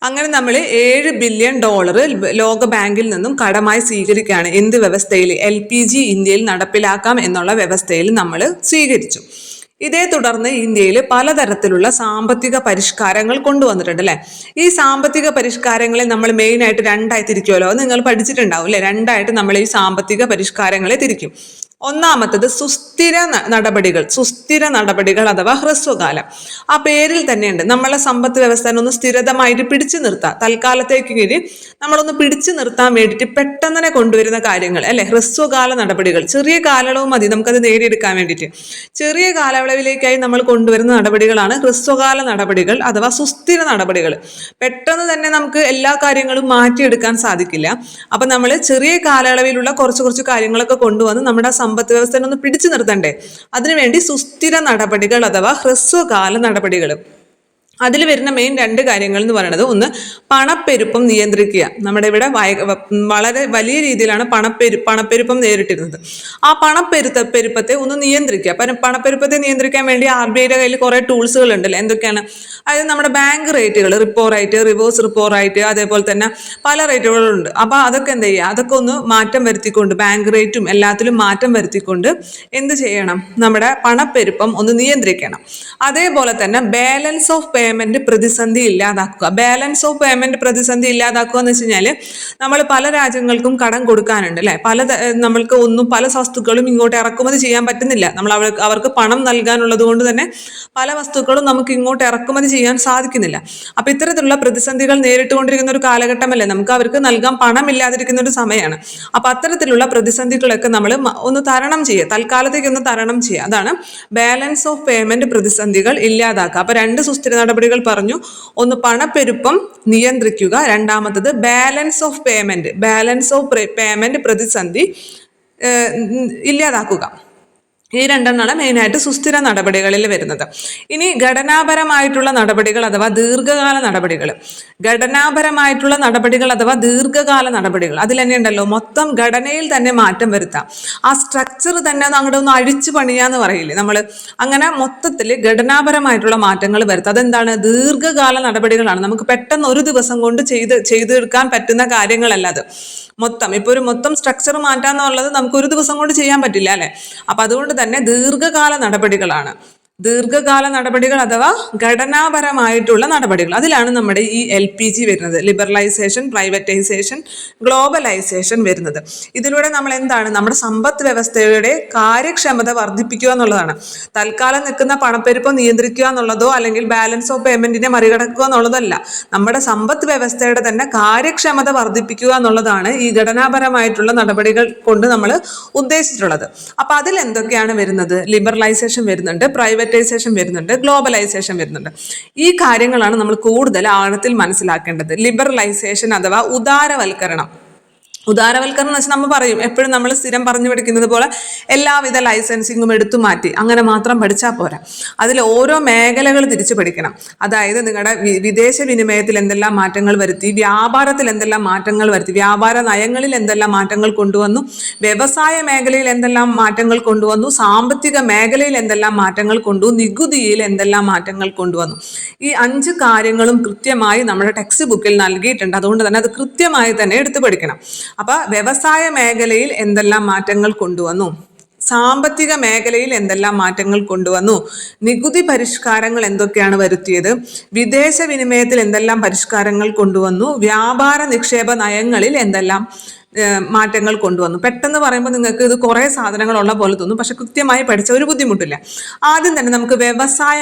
അങ്ങനെ നമ്മൾ $7 ബില്യൺ ലോക ബാങ്കിൽ നിന്നും കടമായി സ്വീകരിക്കുകയാണ്. എന്ത് വ്യവസ്ഥയിൽ? LPG ഇന്ത്യയിൽ നടപ്പിലാക്കാം എന്നുള്ള വ്യവസ്ഥയിൽ നമ്മൾ സ്വീകരിച്ചു. ഇതേ തുടർന്ന് ഇന്ത്യയിൽ പലതരത്തിലുള്ള സാമ്പത്തിക പരിഷ്കാരങ്ങൾ കൊണ്ടുവന്നിട്ടുണ്ട് അല്ലെ. ഈ സാമ്പത്തിക പരിഷ്കാരങ്ങളെ നമ്മൾ മെയിൻ ആയിട്ട് രണ്ടായി തിരിക്കുമല്ലോ, നിങ്ങൾ പഠിച്ചിട്ടുണ്ടാവും അല്ലെ. രണ്ടായിട്ട് നമ്മൾ ഈ സാമ്പത്തിക പരിഷ്കാരങ്ങളെ തിരിക്കും. ഒന്നാമത്തത് സുസ്ഥിര നടപടികൾ അഥവാ ഹ്രസ്വകാലം. ആ പേരിൽ തന്നെയുണ്ട്, നമ്മളെ സമ്പദ് വ്യവസ്ഥ ഒന്ന് സ്ഥിരതമായിട്ട് പിടിച്ചു നിർത്താം, തൽക്കാലത്തേക്ക് കീഴിൽ നമ്മളൊന്ന് പിടിച്ചു നിർത്താൻ വേണ്ടിയിട്ട് പെട്ടെന്ന് തന്നെ കൊണ്ടുവരുന്ന കാര്യങ്ങൾ അല്ലെ, ഹ്രസ്വകാല നടപടികൾ. ചെറിയ കാലയളവ് മതി നമുക്കത് നേടിയെടുക്കാൻ വേണ്ടിയിട്ട്. ചെറിയ കാലയളവിലേക്കായി നമ്മൾ കൊണ്ടുവരുന്ന നടപടികളാണ് ഹ്രസ്വകാല നടപടികൾ അഥവാ സുസ്ഥിര നടപടികൾ. പെട്ടെന്ന് തന്നെ നമുക്ക് എല്ലാ കാര്യങ്ങളും മാറ്റിയെടുക്കാൻ സാധിക്കില്ല. അപ്പൊ നമ്മൾ ചെറിയ കാലയളവിലുള്ള കുറച്ച് കാര്യങ്ങളൊക്കെ കൊണ്ടുവന്ന് നമ്മുടെ സമ്പദ് വ്യവസ്ഥ ഒന്ന് പിടിച്ചു നിർത്തണ്ടേ. അതിനുവേണ്ടി സുസ്ഥിര നടപടികൾ അഥവാ ഹ്രസ്വകാല നടപടികൾ. അതിൽ വരുന്ന മെയിൻ രണ്ട് കാര്യങ്ങൾ എന്ന് പറയുന്നത്, ഒന്ന് പണപ്പെരുപ്പം നിയന്ത്രിക്കുക. നമ്മുടെ ഇവിടെ വളരെ വലിയ രീതിയിലാണ് പണപ്പെരുപ്പം നേരിട്ടിരുന്നത്. ആ പെരുപ്പത്തെ ഒന്ന് നിയന്ത്രിക്കുക. പണപ്പെരുപ്പത്തെ നിയന്ത്രിക്കാൻ വേണ്ടി RBIയുടെ കയ്യിൽ കുറെ ടൂൾസുകൾ ഉണ്ടല്ലോ. എന്തൊക്കെയാണ്? അതായത് നമ്മുടെ ബാങ്ക് റേറ്റുകൾ, repo rate, reverse repo rate, അതേപോലെ തന്നെ പല റേറ്റുകളുണ്ട്. അപ്പൊ അതൊക്കെ എന്ത് ചെയ്യുക, അതൊക്കെ ഒന്ന് മാറ്റം വരുത്തിക്കൊണ്ട്, ബാങ്ക് റേറ്റും എല്ലാത്തിലും മാറ്റം വരുത്തിക്കൊണ്ട് എന്ത് ചെയ്യണം, നമ്മുടെ പണപ്പെരുപ്പം ഒന്ന് നിയന്ത്രിക്കണം. അതേപോലെ തന്നെ ബാലൻസ് ഓഫ് പേയ്മെന്റ് പ്രതിസന്ധി ഇല്ലാതാക്കുക. ബാലൻസ് ഓഫ് പേയ്മെന്റ് പ്രതിസന്ധി ഇല്ലാതാക്കുക എന്ന് വെച്ച് കഴിഞ്ഞാൽ, നമ്മൾ പല രാജ്യങ്ങൾക്കും കടം കൊടുക്കാനുണ്ട് അല്ലെ. നമ്മൾക്ക് പല വസ്തുക്കളും ഇങ്ങോട്ട് ഇറക്കുമതി ചെയ്യാൻ പറ്റുന്നില്ല. നമ്മൾ അവർക്ക് പണം നൽകാനുള്ളത് കൊണ്ട് തന്നെ പല വസ്തുക്കളും നമുക്ക് ഇങ്ങോട്ട് ഇറക്കുമതി ചെയ്യാൻ സാധിക്കുന്നില്ല. അപ്പൊ ഇത്തരത്തിലുള്ള പ്രതിസന്ധികൾ നേരിട്ടുകൊണ്ടിരിക്കുന്ന ഒരു കാലഘട്ടമല്ലേ, നമുക്ക് അവർക്ക് നൽകാൻ പണം ഇല്ലാതിരിക്കുന്ന ഒരു സമയമാണ്. അപ്പൊ അത്തരത്തിലുള്ള പ്രതിസന്ധികളൊക്കെ നമ്മൾ ഒന്ന് തരണം ചെയ്യുക, തൽക്കാലത്തേക്ക് ഒന്ന് തരണം ചെയ്യുക. അതാണ് ബാലൻസ് ഓഫ് പേയ്മെന്റ് പ്രതിസന്ധികൾ ഇല്ലാതാക്കുക. അപ്പൊ രണ്ട് സുസ്ഥിര നടപടികൾ പറഞ്ഞു. ഒന്ന് പണപ്പെരുപ്പം നിയന്ത്രിക്കുക, രണ്ടാമത്തത് ബാലൻസ് ഓഫ് പേയ്മെന്റ് പ്രതിസന്ധി ഇല്ലാതാക്കുക. ഈ രണ്ടെണ്ണമാണ് മെയിനായിട്ട് സുസ്ഥിര നടപടികളിൽ വരുന്നത്. ഇനി ഘടനാപരമായിട്ടുള്ള നടപടികൾ അഥവാ ദീർഘകാല നടപടികൾ. അതിൽ തന്നെ ഉണ്ടല്ലോ, മൊത്തം ഘടനയിൽ തന്നെ മാറ്റം വരുത്താം. ആ സ്ട്രക്ചർ തന്നെ അങ്ങോട്ട് ഒന്ന് അഴിച്ചു പണിയാന്ന് പറയില്ലേ നമ്മൾ, അങ്ങനെ മൊത്തത്തിൽ ഘടനാപരമായിട്ടുള്ള മാറ്റങ്ങൾ വരുത്താം. അതെന്താണ്? ദീർഘകാല നടപടികളാണ്. നമുക്ക് പെട്ടെന്ന് ഒരു ദിവസം കൊണ്ട് ചെയ്തെടുക്കാൻ പറ്റുന്ന കാര്യങ്ങളല്ല അത്. ഇപ്പൊ ഒരു മൊത്തം സ്ട്രക്ചർ മാറ്റാന്നുള്ളത് നമുക്ക് ഒരു ദിവസം കൊണ്ട് ചെയ്യാൻ പറ്റില്ല അല്ലെ. അപ്പൊ അതുകൊണ്ട് തന്നെ ദീർഘകാല നടപടികൾ അഥവാ ഘടനാപരമായിട്ടുള്ള നടപടികൾ. അതിലാണ് നമ്മുടെ ഈ LPG വരുന്നത്, ലിബറലൈസേഷൻ, പ്രൈവറ്റൈസേഷൻ, ഗ്ലോബലൈസേഷൻ വരുന്നത്. ഇതിലൂടെ നമ്മൾ എന്താണ്, നമ്മുടെ സമ്പദ് വ്യവസ്ഥയുടെ കാര്യക്ഷമത വർദ്ധിപ്പിക്കുക എന്നുള്ളതാണ്. തൽക്കാലം നിൽക്കുന്ന പണപ്പെരുപ്പം നിയന്ത്രിക്കുക എന്നുള്ളതോ അല്ലെങ്കിൽ ബാലൻസ് ഓഫ് പേയ്മെന്റിനെ മറികടക്കുക എന്നുള്ളതല്ല. നമ്മുടെ സമ്പദ് വ്യവസ്ഥയുടെ തന്നെ കാര്യക്ഷമത വർദ്ധിപ്പിക്കുക എന്നുള്ളതാണ് ഈ ഘടനാപരമായിട്ടുള്ള നടപടികൾ കൊണ്ട് നമ്മൾ ഉദ്ദേശിച്ചിട്ടുള്ളത്. അപ്പൊ അതിൽ എന്തൊക്കെയാണ് വരുന്നത്? ലിബറലൈസേഷൻ വരുന്നുണ്ട്, പ്രൈവറ്റൈസേഷൻ വരുന്നുണ്ട്, ഗ്ലോബലൈസേഷൻ വരുന്നുണ്ട്. ഈ കാര്യങ്ങളാണ് നമ്മൾ കൂടുതൽ ആഴത്തിൽ മനസ്സിലാക്കേണ്ടത്. ലിബറലൈസേഷൻ അഥവാ ഉദാരവൽക്കരണം എന്ന് വെച്ചാൽ നമ്മൾ പറയും, എപ്പോഴും നമ്മൾ സ്ഥിരം പറഞ്ഞു പഠിക്കുന്നത് പോലെ എല്ലാവിധ ലൈസൻസിങ്ങും എടുത്തു മാറ്റി അങ്ങനെ മാത്രം പഠിച്ചാൽ പോരാ. അതിൽ ഓരോ മേഖലകൾ തിരിച്ചു പഠിക്കണം. അതായത് നിങ്ങളുടെ വിദേശ വിനിമയത്തിൽ എന്തെല്ലാം മാറ്റങ്ങൾ വരുത്തി, വ്യാപാരത്തിൽ എന്തെല്ലാം മാറ്റങ്ങൾ വരുത്തി, വ്യാപാര നയങ്ങളിൽ എന്തെല്ലാം മാറ്റങ്ങൾ കൊണ്ടുവന്നു, വ്യവസായ മേഖലയിൽ എന്തെല്ലാം മാറ്റങ്ങൾ കൊണ്ടുവന്നു, സാമ്പത്തിക മേഖലയിൽ എന്തെല്ലാം മാറ്റങ്ങൾ കൊണ്ടുവന്നു, നികുതിയിൽ എന്തെല്ലാം മാറ്റങ്ങൾ കൊണ്ടുവന്നു. ഈ 5 കാര്യങ്ങളും കൃത്യമായി നമ്മുടെ ടെക്സ്റ്റ് ബുക്കിൽ നൽകിയിട്ടുണ്ട്. അതുകൊണ്ട് തന്നെ അത് കൃത്യമായി തന്നെ എടുത്തു പഠിക്കണം. അപ്പൊ വ്യവസായ മേഖലയിൽ എന്തെല്ലാം മാറ്റങ്ങൾ കൊണ്ടുവന്നു, സാമ്പത്തിക മേഖലയിൽ എന്തെല്ലാം മാറ്റങ്ങൾ കൊണ്ടുവന്നു, നികുതി പരിഷ്കാരങ്ങൾ എന്തൊക്കെയാണ് വരുത്തിയത്, വിദേശ വിനിമയത്തിൽ എന്തെല്ലാം പരിഷ്കാരങ്ങൾ കൊണ്ടുവന്നു, വ്യാപാര നിക്ഷേപ നയങ്ങളിൽ എന്തെല്ലാം മാറ്റങ്ങൾ കൊണ്ടുവന്നു. പെട്ടെന്ന് പറയുമ്പോൾ നിങ്ങൾക്ക് ഇത് കുറേ സാധനങ്ങളുള്ള പോലെ തോന്നും, പക്ഷെ കൃത്യമായി പഠിച്ച ഒരു ബുദ്ധിമുട്ടില്ല. ആദ്യം തന്നെ നമുക്ക് വ്യവസായ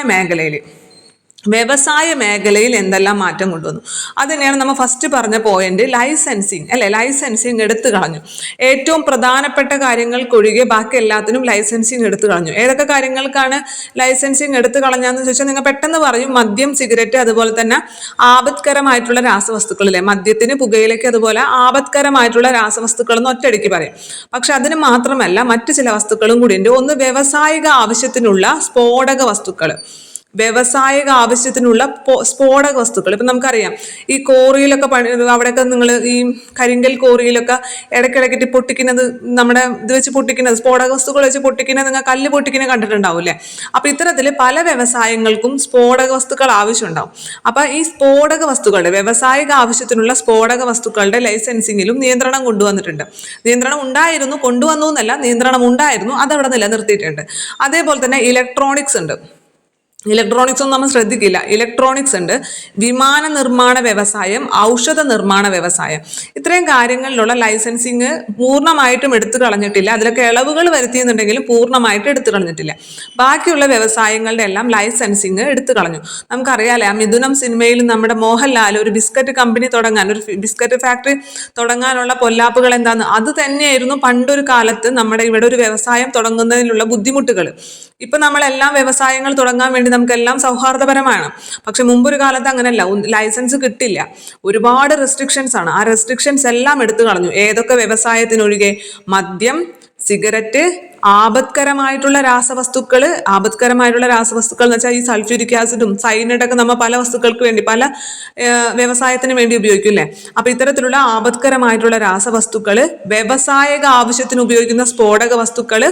മേഖലയിൽ എന്തെല്ലാം മാറ്റം കൊണ്ടുവന്നു. അത് തന്നെയാണ് നമ്മൾ ഫസ്റ്റ് പറഞ്ഞ പോയിന്റ്, ലൈസൻസിങ് അല്ലെ. ലൈസൻസിങ് എടുത്തു കളഞ്ഞു. ഏറ്റവും പ്രധാനപ്പെട്ട കാര്യങ്ങൾക്കൊഴികെ ബാക്കി എല്ലാത്തിനും ലൈസൻസിങ് എടുത്തു കളഞ്ഞു. ഏതൊക്കെ കാര്യങ്ങൾക്കാണ് ലൈസൻസിങ് എടുത്തു കളഞ്ഞാന്ന് ചോദിച്ചാൽ നിങ്ങൾ പെട്ടെന്ന് പറയും, മദ്യം, സിഗരറ്റ്, അതുപോലെ തന്നെ ആപത്കരമായിട്ടുള്ള രാസവസ്തുക്കളിലെ മദ്യത്തിന്, പുകയിലേക്ക്, അതുപോലെ ആപത്കരമായിട്ടുള്ള രാസവസ്തുക്കൾ എന്ന് ഒറ്റയടിക്ക് പറയും. പക്ഷെ അതിന് മാത്രമല്ല, മറ്റു ചില വസ്തുക്കളും കൂടി ഉണ്ട്. ഒന്ന്, വ്യവസായിക ആവശ്യത്തിനുള്ള സ്ഫോടക വസ്തുക്കൾ. വ്യവസായിക ആവശ്യത്തിനുള്ള സ്ഫോടക വസ്തുക്കൾ. ഇപ്പം നമുക്കറിയാം ഈ കോറിയിലൊക്കെ അവിടെയൊക്കെ നിങ്ങൾ ഈ കരിങ്കൽ കോറിയിലൊക്കെ ഇടയ്ക്കിടയ്ക്കിട്ട് പൊട്ടിക്കുന്നത്, നമ്മുടെ ഇത് വെച്ച് പൊട്ടിക്കുന്നത്, സ്ഫോടക വസ്തുക്കൾ വെച്ച് പൊട്ടിക്കുന്നത്, നിങ്ങൾ കല്ല് പൊട്ടിക്കുന്നത് കണ്ടിട്ടുണ്ടാവില്ലേ? അപ്പം ഇത്തരത്തിൽ പല വ്യവസായങ്ങൾക്കും സ്ഫോടക വസ്തുക്കൾ ആവശ്യമുണ്ടാവും. അപ്പം ഈ സ്ഫോടക വസ്തുക്കളുടെ വ്യവസായിക ആവശ്യത്തിനുള്ള സ്ഫോടക വസ്തുക്കളുടെ ലൈസൻസിങ്ങിലും നിയന്ത്രണം കൊണ്ടുവന്നിട്ടുണ്ട്. നിയന്ത്രണം ഉണ്ടായിരുന്നു, കൊണ്ടുവന്നു എന്നല്ല, നിയന്ത്രണം ഉണ്ടായിരുന്നു, അതവിടെ നിലനിർത്തിയിട്ടുണ്ട്. അതേപോലെ തന്നെ ഇലക്ട്രോണിക്സ് ഉണ്ട്. ഇലക്ട്രോണിക്സ് ഒന്നും നമ്മൾ ശ്രദ്ധിക്കില്ല. ഇലക്ട്രോണിക്സ് ഉണ്ട്, വിമാന നിർമ്മാണ വ്യവസായം, ഔഷധ നിർമ്മാണ വ്യവസായം. ഇത്രയും കാര്യങ്ങളിലുള്ള ലൈസൻസിങ് പൂർണ്ണമായിട്ടും എടുത്തു കളഞ്ഞിട്ടില്ല. അതിലൊക്കെ ഇളവുകൾ വരുത്തിയെന്നുണ്ടെങ്കിലും പൂർണ്ണമായിട്ട് എടുത്തു കളഞ്ഞിട്ടില്ല. ബാക്കിയുള്ള വ്യവസായങ്ങളുടെ എല്ലാം ലൈസൻസിങ് എടുത്തു കളഞ്ഞു. നമുക്കറിയാലേ, ആ മിഥുനം സിനിമയിൽ നമ്മുടെ മോഹൻലാൽ ഒരു ബിസ്ക്കറ്റ് കമ്പനി തുടങ്ങാൻ, ഒരു ബിസ്ക്കറ്റ് ഫാക്ടറി തുടങ്ങാനുള്ള പൊല്ലാപ്പുകൾ എന്താന്ന്, അത് തന്നെയായിരുന്നു പണ്ടൊരു കാലത്ത് നമ്മുടെ ഇവിടെ ഒരു വ്യവസായം തുടങ്ങുന്നതിനുള്ള ബുദ്ധിമുട്ടുകൾ. ഇപ്പൊ നമ്മളെല്ലാം വ്യവസായങ്ങൾ തുടങ്ങാൻ വേണ്ടി നമുക്കെല്ലാം സൗഹാർദ്ദപരമാണ്. പക്ഷെ മുമ്പൊരു കാലത്ത് അങ്ങനെയല്ല, ലൈസൻസ് കിട്ടില്ല, ഒരുപാട് റെസ്ട്രിക്ഷൻസ് ആണ്. ആ റെസ്ട്രിക്ഷൻസ് എല്ലാം എടുത്തു കളഞ്ഞു. ഏതൊക്കെ വ്യവസായത്തിനൊഴികെ? മദ്യം, സിഗരറ്റ്, ആപത്കരമായിട്ടുള്ള രാസവസ്തുക്കൾ എന്ന് വെച്ചാൽ ഈ സൾഫ്യൂരിക് ആസിഡും സൈനൈഡൊക്കെ നമ്മൾ പല വസ്തുക്കൾക്ക് വേണ്ടി, പല വ്യവസായത്തിന് വേണ്ടി ഉപയോഗിക്കില്ലേ? അപ്പൊ ഇത്തരത്തിലുള്ള ആപത്കരമായിട്ടുള്ള രാസവസ്തുക്കൾ, വ്യവസായിക ആവശ്യത്തിന് ഉപയോഗിക്കുന്ന സ്ഫോടക വസ്തുക്കൾ,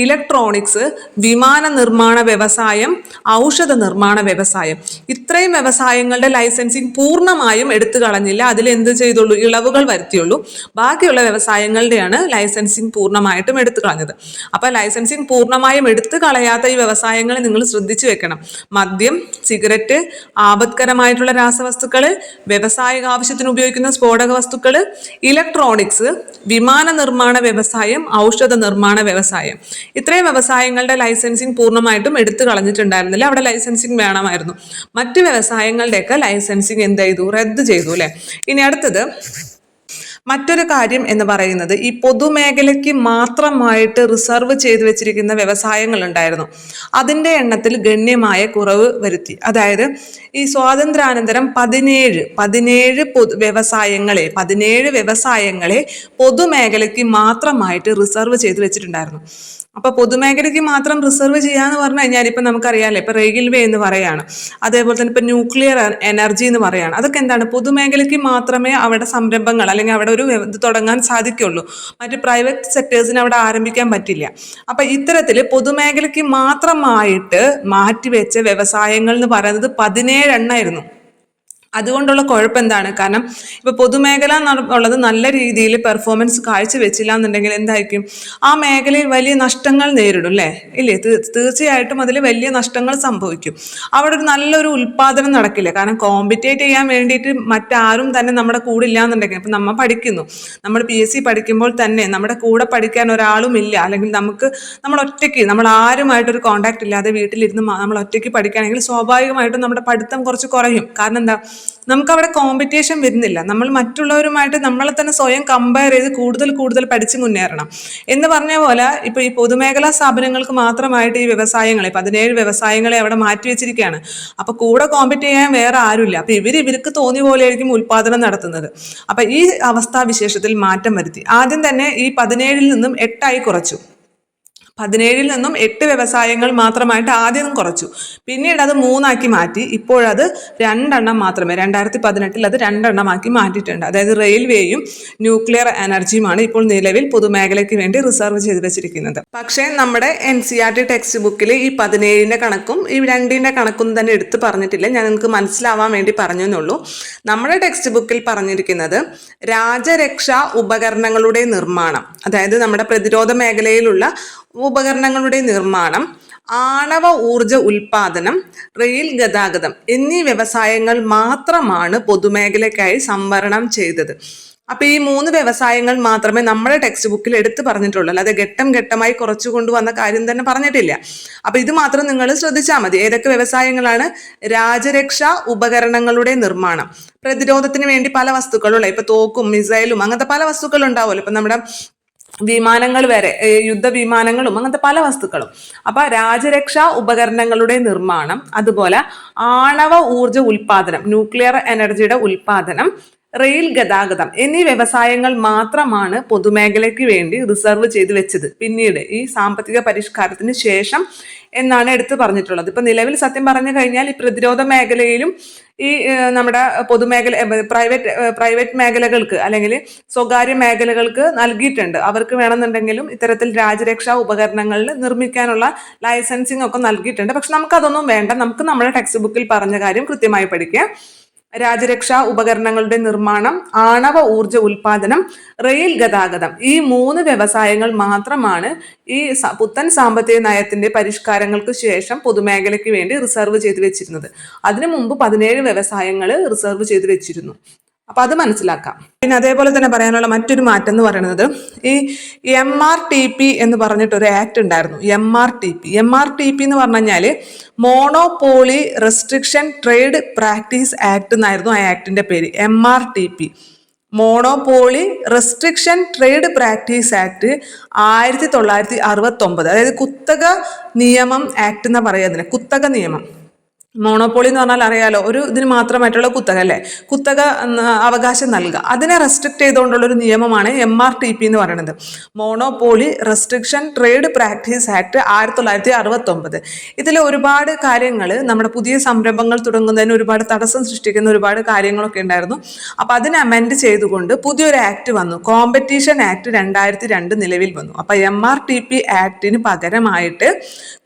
ഇലക്ട്രോണിക്സ്, വിമാന നിർമ്മാണ വ്യവസായം, ഔഷധ നിർമ്മാണ വ്യവസായം, ഇത്രയും വ്യവസായങ്ങളുടെ ലൈസൻസിങ് പൂർണ്ണമായും എടുത്തു കളഞ്ഞില്ല. അതിൽ എന്ത് ചെയ്തുള്ളൂ? ഇളവുകൾ വരുത്തിയുള്ളൂ. ബാക്കിയുള്ള വ്യവസായങ്ങളുടെയാണ് ലൈസൻസിങ് പൂർണ്ണമായിട്ടും എടുത്തു കളഞ്ഞത്. അപ്പൊ ലൈസൻസിങ് പൂർണ്ണമായും എടുത്തു കളയാത്ത ഈ വ്യവസായങ്ങൾ നിങ്ങൾ ശ്രദ്ധിച്ചു വെക്കണം. മദ്യം, സിഗരറ്റ്, ആപത്കരമായിട്ടുള്ള രാസവസ്തുക്കൾ, വ്യവസായിക ആവശ്യത്തിന് ഉപയോഗിക്കുന്ന സ്ഫോടക വസ്തുക്കൾ, ഇലക്ട്രോണിക്സ്, വിമാന നിർമ്മാണ വ്യവസായം, ഔഷധ നിർമ്മാണ വ്യവസായം. ഇത്രയും വ്യവസായങ്ങളുടെ ലൈസൻസിങ് പൂർണ്ണമായിട്ടും എടുത്തു കളഞ്ഞിട്ടുണ്ടായിരുന്നില്ല. അവിടെ ലൈസൻസിങ് വേണമായിരുന്നു. മറ്റു വ്യവസായങ്ങളുടെയൊക്കെ ലൈസൻസിങ് എന്ത് ചെയ്തു? റദ്ദ് ചെയ്തു അല്ലെ. ഇനി അടുത്തത് മറ്റൊരു കാര്യം എന്ന് പറയുന്നത്, ഈ പൊതുമേഖലയ്ക്ക് മാത്രമായിട്ട് റിസർവ് ചെയ്തു വെച്ചിരിക്കുന്ന വ്യവസായങ്ങൾ ഉണ്ടായിരുന്നു. അതിൻ്റെ എണ്ണത്തിൽ ഗണ്യമായ കുറവ് വരുത്തി. അതായത് ഈ സ്വാതന്ത്ര്യാനന്തരം 17 വ്യവസായങ്ങളെ പൊതുമേഖലയ്ക്ക് മാത്രമായിട്ട് റിസർവ് ചെയ്തു വെച്ചിട്ടുണ്ടായിരുന്നു. അപ്പൊ പൊതുമേഖലയ്ക്ക് മാത്രം റിസർവ് ചെയ്യാന്ന് പറഞ്ഞു കഴിഞ്ഞാൽ ഇപ്പൊ നമുക്കറിയാലോ, ഇപ്പൊ റെയിൽവേ എന്ന് പറയാണ്, അതേപോലെ തന്നെ ഇപ്പൊ ന്യൂക്ലിയർ എനർജി എന്ന് പറയാണ്. അതൊക്കെ എന്താണ്? പൊതുമേഖലയ്ക്ക് മാത്രമേ അവിടെ സംരംഭങ്ങൾ അല്ലെങ്കിൽ അവിടെ ഒരു ഇത് തുടങ്ങാൻ സാധിക്കുള്ളൂ. മറ്റ് പ്രൈവറ്റ് സെക്ടേഴ്സിന് അവിടെ ആരംഭിക്കാൻ പറ്റില്ല. അപ്പൊ ഇത്തരത്തിൽ പൊതുമേഖലയ്ക്ക് മാത്രമായിട്ട് മാറ്റിവെച്ച വ്യവസായങ്ങൾ എന്ന് പറയുന്നത് 17 എണ്ണമായിരുന്നു. അതുകൊണ്ടുള്ള കുഴപ്പം എന്താണ്? കാരണം ഇപ്പൊ പൊതുമേഖല എന്നുള്ളത് നല്ല രീതിയിൽ പെർഫോമൻസ് കാഴ്ചവെച്ചില്ല എന്നുണ്ടെങ്കിൽ എന്തായിരിക്കും? ആ മേഖലയിൽ വലിയ നഷ്ടങ്ങൾ നേരിടും അല്ലേ? ഇല്ലേ? തീർച്ചയായിട്ടും അതിൽ വലിയ നഷ്ടങ്ങൾ സംഭവിക്കും. അവിടെ ഒരു നല്ലൊരു ഉൽപാദനം നടക്കില്ല. കാരണം കോമ്പറ്റേറ്റ് ചെയ്യാൻ വേണ്ടിയിട്ട് മറ്റാരും തന്നെ നമ്മുടെ കൂടെ ഇല്ല എന്നുണ്ടെങ്കിൽ, ഇപ്പം നമ്മൾ പഠിക്കുന്നു, നമ്മൾ PSC പഠിക്കുമ്പോൾ തന്നെ നമ്മുടെ കൂടെ പഠിക്കാൻ ഒരാളും ഇല്ല, അല്ലെങ്കിൽ നമ്മൾ ഒറ്റയ്ക്ക്, നമ്മൾ ആരുമായിട്ടൊരു കോണ്ടാക്ട് ഇല്ലാതെ വീട്ടിലിരുന്ന് നമ്മൾ ഒറ്റയ്ക്ക് പഠിക്കുകയാണെങ്കിൽ സ്വാഭാവികമായിട്ടും നമ്മുടെ പഠിത്തം കുറച്ച് കുറയും. കാരണം എന്താ? നമുക്കവിടെ കോമ്പറ്റീഷൻ വരുന്നില്ല. നമ്മൾ മറ്റുള്ളവരുമായിട്ട് നമ്മളെ തന്നെ സ്വയം കമ്പയർ ചെയ്ത് കൂടുതൽ പഠിച്ച് മുന്നേറണം എന്ന് പറഞ്ഞ പോലെ ഇപ്പൊ ഈ പൊതുമേഖലാ സ്ഥാപനങ്ങൾക്ക് മാത്രമായിട്ട് ഈ വ്യവസായങ്ങളെ 17 വ്യവസായങ്ങളെ അവിടെ മാറ്റി വെച്ചിരിക്കുകയാണ്. അപ്പൊ കൂടെ കോമ്പറ്റ് ചെയ്യാൻ വേറെ ആരുമില്ല. അപ്പൊ ഇവർക്ക് തോന്നിയ പോലെയായിരിക്കും ഉൽപാദനം നടത്തുന്നത്. അപ്പൊ ഈ അവസ്ഥാവിശേഷത്തിൽ മാറ്റം വരുത്തി. ആദ്യം തന്നെ ഈ 17 നിന്നും 8 കുറച്ചു. 17 നിന്നും 8 വ്യവസായങ്ങൾ മാത്രമായിട്ട് ആദ്യം കുറച്ചു. പിന്നീട് അത് 3 മാറ്റി. ഇപ്പോഴത് 2 മാത്രമേ, 2018 അത് 2 മാറ്റിയിട്ടുണ്ട്. അതായത് റെയിൽവേയും ന്യൂക്ലിയർ എനർജിയുമാണ് ഇപ്പോൾ നിലവിൽ പൊതുമേഖലയ്ക്ക് വേണ്ടി റിസർവ് ചെയ്ത് വെച്ചിരിക്കുന്നത്. പക്ഷേ നമ്മുടെ NCERT ടെക്സ്റ്റ് ബുക്കിൽ ഈ 17 കണക്കും ഈ 2 കണക്കും തന്നെ എടുത്ത് പറഞ്ഞിട്ടില്ല. ഞാൻ നിങ്ങൾക്ക് മനസ്സിലാവാൻ വേണ്ടി പറഞ്ഞു എന്നുള്ളൂ. നമ്മുടെ ടെക്സ്റ്റ് ബുക്കിൽ പറഞ്ഞിരിക്കുന്നത് രാജരക്ഷാ ഉപകരണങ്ങളുടെ നിർമ്മാണം, അതായത് നമ്മുടെ പ്രതിരോധ മേഖലയിലുള്ള ഉപകരണങ്ങളുടെ നിർമ്മാണം, ആണവ ഊർജ ഉൽപാദനം, റെയിൽ ഗതാഗതം എന്നീ വ്യവസായങ്ങൾ മാത്രമാണ് പൊതുമേഖലയ്ക്കായി സംവരണം ചെയ്തത്. അപ്പൊ ഈ 3 വ്യവസായങ്ങൾ മാത്രമേ നമ്മുടെ ടെക്സ്റ്റ് ബുക്കിൽ എടുത്ത് പറഞ്ഞിട്ടുള്ളൂ. അല്ലാതെ ഘട്ടമായി കുറച്ചു കൊണ്ടുവന്ന കാര്യം തന്നെ പറഞ്ഞിട്ടില്ല. അപ്പൊ ഇത് മാത്രം നിങ്ങൾ ശ്രദ്ധിച്ചാൽ മതി. ഏതൊക്കെ വ്യവസായങ്ങളാണ്? രാജരക്ഷാ ഉപകരണങ്ങളുടെ നിർമ്മാണം, പ്രതിരോധത്തിന് വേണ്ടി പല വസ്തുക്കളുള്ള, ഇപ്പൊ തോക്കും മിസൈലും അങ്ങനത്തെ പല വസ്തുക്കളും ഉണ്ടാവുമല്ലോ. ഇപ്പൊ നമ്മുടെ വിമാനങ്ങൾ വരെ, യുദ്ധവിമാനങ്ങളും അങ്ങനത്തെ പല വസ്തുക്കളും. അപ്പൊ രാജരക്ഷാ ഉപകരണങ്ങളുടെ നിർമ്മാണം, അതുപോലെ ആണവ ഊർജ ഉൽപാദനം, ന്യൂക്ലിയർ എനർജിയുടെ ഉൽപാദനം, റെയിൽ ഗതാഗതം എന്നീ വ്യവസായങ്ങൾ മാത്രമാണ് പൊതുമേഖലയ്ക്ക് വേണ്ടി റിസർവ് ചെയ്ത് വെച്ചത് പിന്നീട് ഈ സാമ്പത്തിക പരിഷ്കാരത്തിന് ശേഷം എന്നാണ് എടുത്തു പറഞ്ഞിട്ടുള്ളത്. ഇപ്പൊ നിലവിൽ സത്യം പറഞ്ഞു കഴിഞ്ഞാൽ ഈ പ്രതിരോധ മേഖലയിലും ഈ നമ്മുടെ പൊതുമേഖല പ്രൈവറ്റ് മേഖലകൾക്ക് അല്ലെങ്കിൽ സ്വകാര്യ മേഖലകൾക്ക് നൽകിയിട്ടുണ്ട്. അവർക്ക് വേണമെന്നുണ്ടെങ്കിലും ഇത്തരത്തിൽ രാജ്യരക്ഷാ ഉപകരണങ്ങളിൽ നിർമ്മിക്കാനുള്ള ലൈസൻസിങ് ഒക്കെ നൽകിയിട്ടുണ്ട്. പക്ഷെ നമുക്കതൊന്നും വേണ്ട. നമുക്ക് നമ്മുടെ ടെക്സ്റ്റ് ബുക്കിൽ പറഞ്ഞ കാര്യം കൃത്യമായി പഠിക്കുക. രാജ്യരക്ഷാ ഉപകരണങ്ങളുടെ നിർമ്മാണം, ആണവ ഊർജ ഉൽപാദനം, റെയിൽ ഗതാഗതം, ഈ 3 വ്യവസായങ്ങൾ മാത്രമാണ് ഈ പുത്തൻ സാമ്പത്തിക നയത്തിന്റെ പരിഷ്കാരങ്ങൾക്ക് ശേഷം പൊതുമേഖലയ്ക്ക് വേണ്ടി റിസർവ് ചെയ്ത് വെച്ചിരുന്നത്. അതിനു മുമ്പ് 17 വ്യവസായങ്ങൾ റിസർവ് ചെയ്ത് വെച്ചിരുന്നു. അപ്പൊ അത് മനസ്സിലാക്കാം. പിന്നെ അതേപോലെ തന്നെ പറയാനുള്ള മറ്റൊരു മാറ്റം എന്ന് പറയുന്നത് ഈ MRTP എന്ന് പറഞ്ഞിട്ടൊരു ആക്ട് ഉണ്ടായിരുന്നു. MRTP എന്ന് പറഞ്ഞു കഴിഞ്ഞാൽ monopoly restriction trade practice act എന്നായിരുന്നു ആ ആക്ടിന്റെ പേര്. MRTP, monopoly restriction trade practice act 1969. അതായത് കുത്തക നിയമം ആക്ട് എന്നാ പറയുക അതിനെ, കുത്തക നിയമം. മോണോപോളി എന്ന് പറഞ്ഞാൽ അറിയാലോ, ഒരു ഇതിന് മാത്രമായിട്ടുള്ള കുത്തക അല്ലേ, കുത്തക അവകാശം നൽകുക. അതിനെ റെസ്ട്രിക്ട് ചെയ്തുകൊണ്ടുള്ള ഒരു നിയമമാണ് MRTP എന്ന് പറയുന്നത്. Monopoly restriction trade practice act 1969. ഇതിൽ ഒരുപാട് കാര്യങ്ങൾ, നമ്മുടെ പുതിയ സംരംഭങ്ങൾ തുടങ്ങുന്നതിന് ഒരുപാട് തടസ്സം സൃഷ്ടിക്കുന്ന ഒരുപാട് കാര്യങ്ങളൊക്കെ ഉണ്ടായിരുന്നു. അപ്പൊ അതിനെ അമെൻഡ് ചെയ്തുകൊണ്ട് പുതിയൊരു ആക്ട് വന്നു. കോമ്പറ്റീഷൻ ആക്ട് 2002 നിലവിൽ വന്നു. അപ്പൊ MRTP ആക്ടിന് പകരമായിട്ട്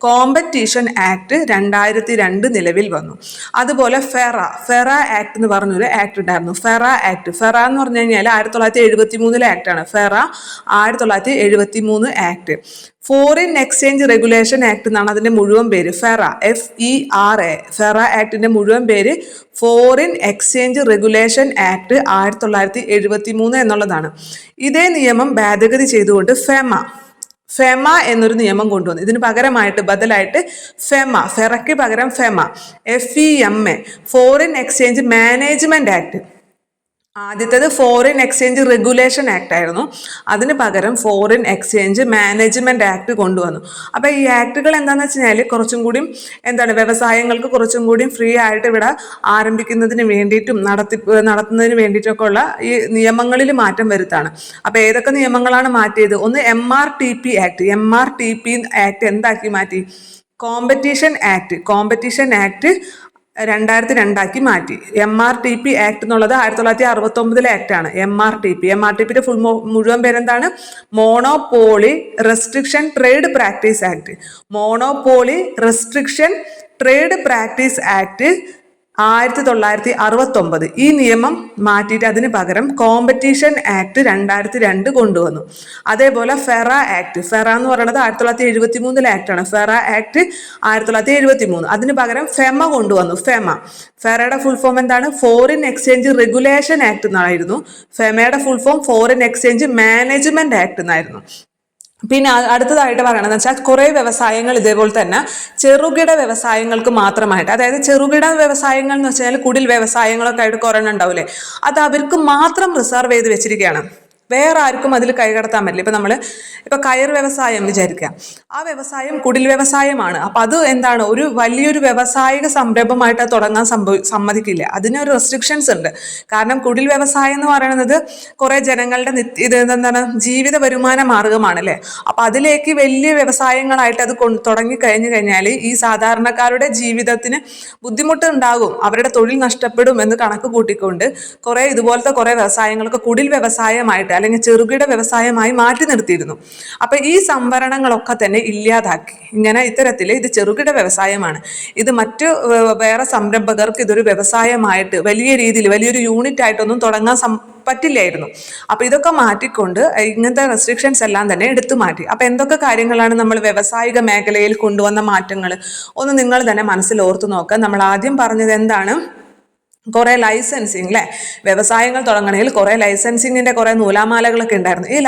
കോമ്പറ്റീഷൻ ആക്ട് 2002 നിലവിൽ വന്നു. അതുപോലെ ഫെറ ആക്ട് എന്ന് പറഞ്ഞൊരു ആക്ട് ഉണ്ടായിരുന്നു. ഫെറ എന്ന് പറഞ്ഞു കഴിഞ്ഞാൽ 1973 ആക്ടാണ്. FERA 1973 act. Foreign exchange regulation act എന്നാണ് അതിന്റെ മുഴുവൻ പേര്. FERA. ഫെറ ആക്ടിന്റെ മുഴുവൻ പേര് ഫോറിൻ എക്സ്ചേഞ്ച് റെഗുലേഷൻ ആക്ട് 1973 എന്നുള്ളതാണ്. ഇതേ നിയമം ഭേദഗതി ചെയ്തുകൊണ്ട് ഫെമ എന്നൊരു നിയമം കൊണ്ടുവന്നു. ഇതിന് പകരമായിട്ട് ബദലായിട്ട് ഫെറയ്ക്ക് പകരം FEMA, foreign exchange management act. ആദ്യത്തേത് ഫോറിൻ എക്സ്ചേഞ്ച് റെഗുലേഷൻ ആക്ട് ആയിരുന്നു. അതിന് പകരം ഫോറിൻ എക്സ്ചേഞ്ച് മാനേജ്മെന്റ് ആക്ട് കൊണ്ടുവന്നു. അപ്പൊ ഈ ആക്ടുകൾ എന്താണെന്ന് വെച്ച് കഴിഞ്ഞാൽ കുറച്ചും കൂടി വ്യവസായങ്ങൾക്ക് കുറച്ചും കൂടി ഫ്രീ ആയിട്ട് ഇവിടെ ആരംഭിക്കുന്നതിന് വേണ്ടിയിട്ടും നടത്തുന്നതിന് വേണ്ടിയിട്ടൊക്കെ ഉള്ള ഈ നിയമങ്ങളിൽ മാറ്റം വരുത്താണ്. അപ്പൊ ഏതൊക്കെ നിയമങ്ങളാണ് മാറ്റിയത്? ഒന്ന് MRTP ആക്ട് എന്താക്കി മാറ്റി? കോമ്പറ്റീഷൻ ആക്ട് 2002 മാറ്റി. MRTP ആക്ട് എന്നുള്ളത് 1969 ആക്ടാണ്. MRTPയുടെ മുഴുവൻ പേരെന്താണ്? Monopoly restriction trade practice act. Monopoly restriction trade practice act 1969. ഈ നിയമം മാറ്റിയിട്ട് അതിന് പകരം കോമ്പറ്റീഷൻ ആക്ട് 2002 കൊണ്ടുവന്നു. അതേപോലെ ഫെറ എന്ന് പറയുന്നത് 1973 ആക്ടാണ്. FERA act 1973. അതിന് പകരം ഫെമ കൊണ്ടുവന്നു. ഫെറയുടെ ഫുൾ ഫോം എന്താണ്? ഫോറിൻ എക്സ്ചേഞ്ച് റെഗുലേഷൻ ആക്ട് എന്നായിരുന്നു. ഫെമയുടെ full form foreign exchange management act എന്നായിരുന്നു. പിന്നെ അടുത്തതായിട്ട് പറയണമെന്ന് വെച്ചാൽ കുറെ വ്യവസായങ്ങൾ ഇതേപോലെ തന്നെ ചെറുകിട വ്യവസായങ്ങൾക്ക് മാത്രമായിട്ട്, അതായത് ചെറുകിട വ്യവസായങ്ങൾ എന്ന് വെച്ചാൽ കുടിൽ വ്യവസായങ്ങളൊക്കെ ആയിട്ട് കുറെ ഉണ്ടാവില്ലേ, അത് അവർക്ക് മാത്രം റിസർവ് ചെയ്ത് വെച്ചിരിക്കുകയാണ്. വേറെ ആർക്കും അതിൽ കൈകടത്താൻ പറ്റില്ല. ഇപ്പൊ കയർ വ്യവസായം വിചാരിക്കുക, ആ വ്യവസായം കുടിൽ വ്യവസായമാണ്. അപ്പൊ അത് എന്താണ്, ഒരു വലിയൊരു വ്യവസായിക സംരംഭമായിട്ട് തുടങ്ങാൻ സമ്മതിക്കില്ല. അതിനൊരു റെസ്ട്രിക്ഷൻസ് ഉണ്ട്. കാരണം കുടിൽ വ്യവസായം എന്ന് പറയുന്നത് കുറെ ജനങ്ങളുടെ ജീവിത വരുമാന മാർഗമാണ് അല്ലെ. അപ്പൊ അതിലേക്ക് വലിയ വ്യവസായങ്ങളായിട്ട് അത് തുടങ്ങി കഴിഞ്ഞാൽ ഈ സാധാരണക്കാരുടെ ജീവിതത്തിന് ബുദ്ധിമുട്ട് ഉണ്ടാകും, അവരുടെ തൊഴിൽ നഷ്ടപ്പെടും എന്ന് കണക്ക് കൂട്ടിക്കൊണ്ട് ഇതുപോലത്തെ കുറെ വ്യവസായങ്ങൾക്ക് കുടിൽ വ്യവസായമായിട്ട് അല്ലെങ്കിൽ ചെറുകിട വ്യവസായമായി മാറ്റി നിർത്തിയിരുന്നു. അപ്പൊ ഈ സംവരണങ്ങളൊക്കെ തന്നെ ഇല്ലാതാക്കി. ഇത്തരത്തിൽ ഇത് ചെറുകിട വ്യവസായമാണ്, ഇത് വേറെ സംരംഭകർക്ക് ഇതൊരു വ്യവസായമായിട്ട് വലിയ രീതിയിൽ വലിയൊരു യൂണിറ്റ് ആയിട്ടൊന്നും തുടങ്ങാൻ പറ്റില്ലായിരുന്നു. അപ്പൊ ഇതൊക്കെ മാറ്റിക്കൊണ്ട് ഇങ്ങനത്തെ റെസ്ട്രിക്ഷൻസ് എല്ലാം തന്നെ എടുത്തു മാറ്റി. അപ്പൊ എന്തൊക്കെ കാര്യങ്ങളാണ് നമ്മൾ വ്യവസായിക മേഖലയിൽ കൊണ്ടുവന്ന മാറ്റങ്ങൾ ഒന്ന് നിങ്ങൾ തന്നെ മനസ്സിൽ ഓർത്തു നോക്കുക. നമ്മൾ ആദ്യം പറഞ്ഞത് എന്താണ്? കുറെ ലൈസൻസിങ് അല്ലെ, വ്യവസായങ്ങൾ തുടങ്ങണമെങ്കിൽ കുറെ ലൈസൻസിങ്ങിന്റെ കുറെ നൂലാമാലകളൊക്കെ ഉണ്ടായിരുന്നു. ഈ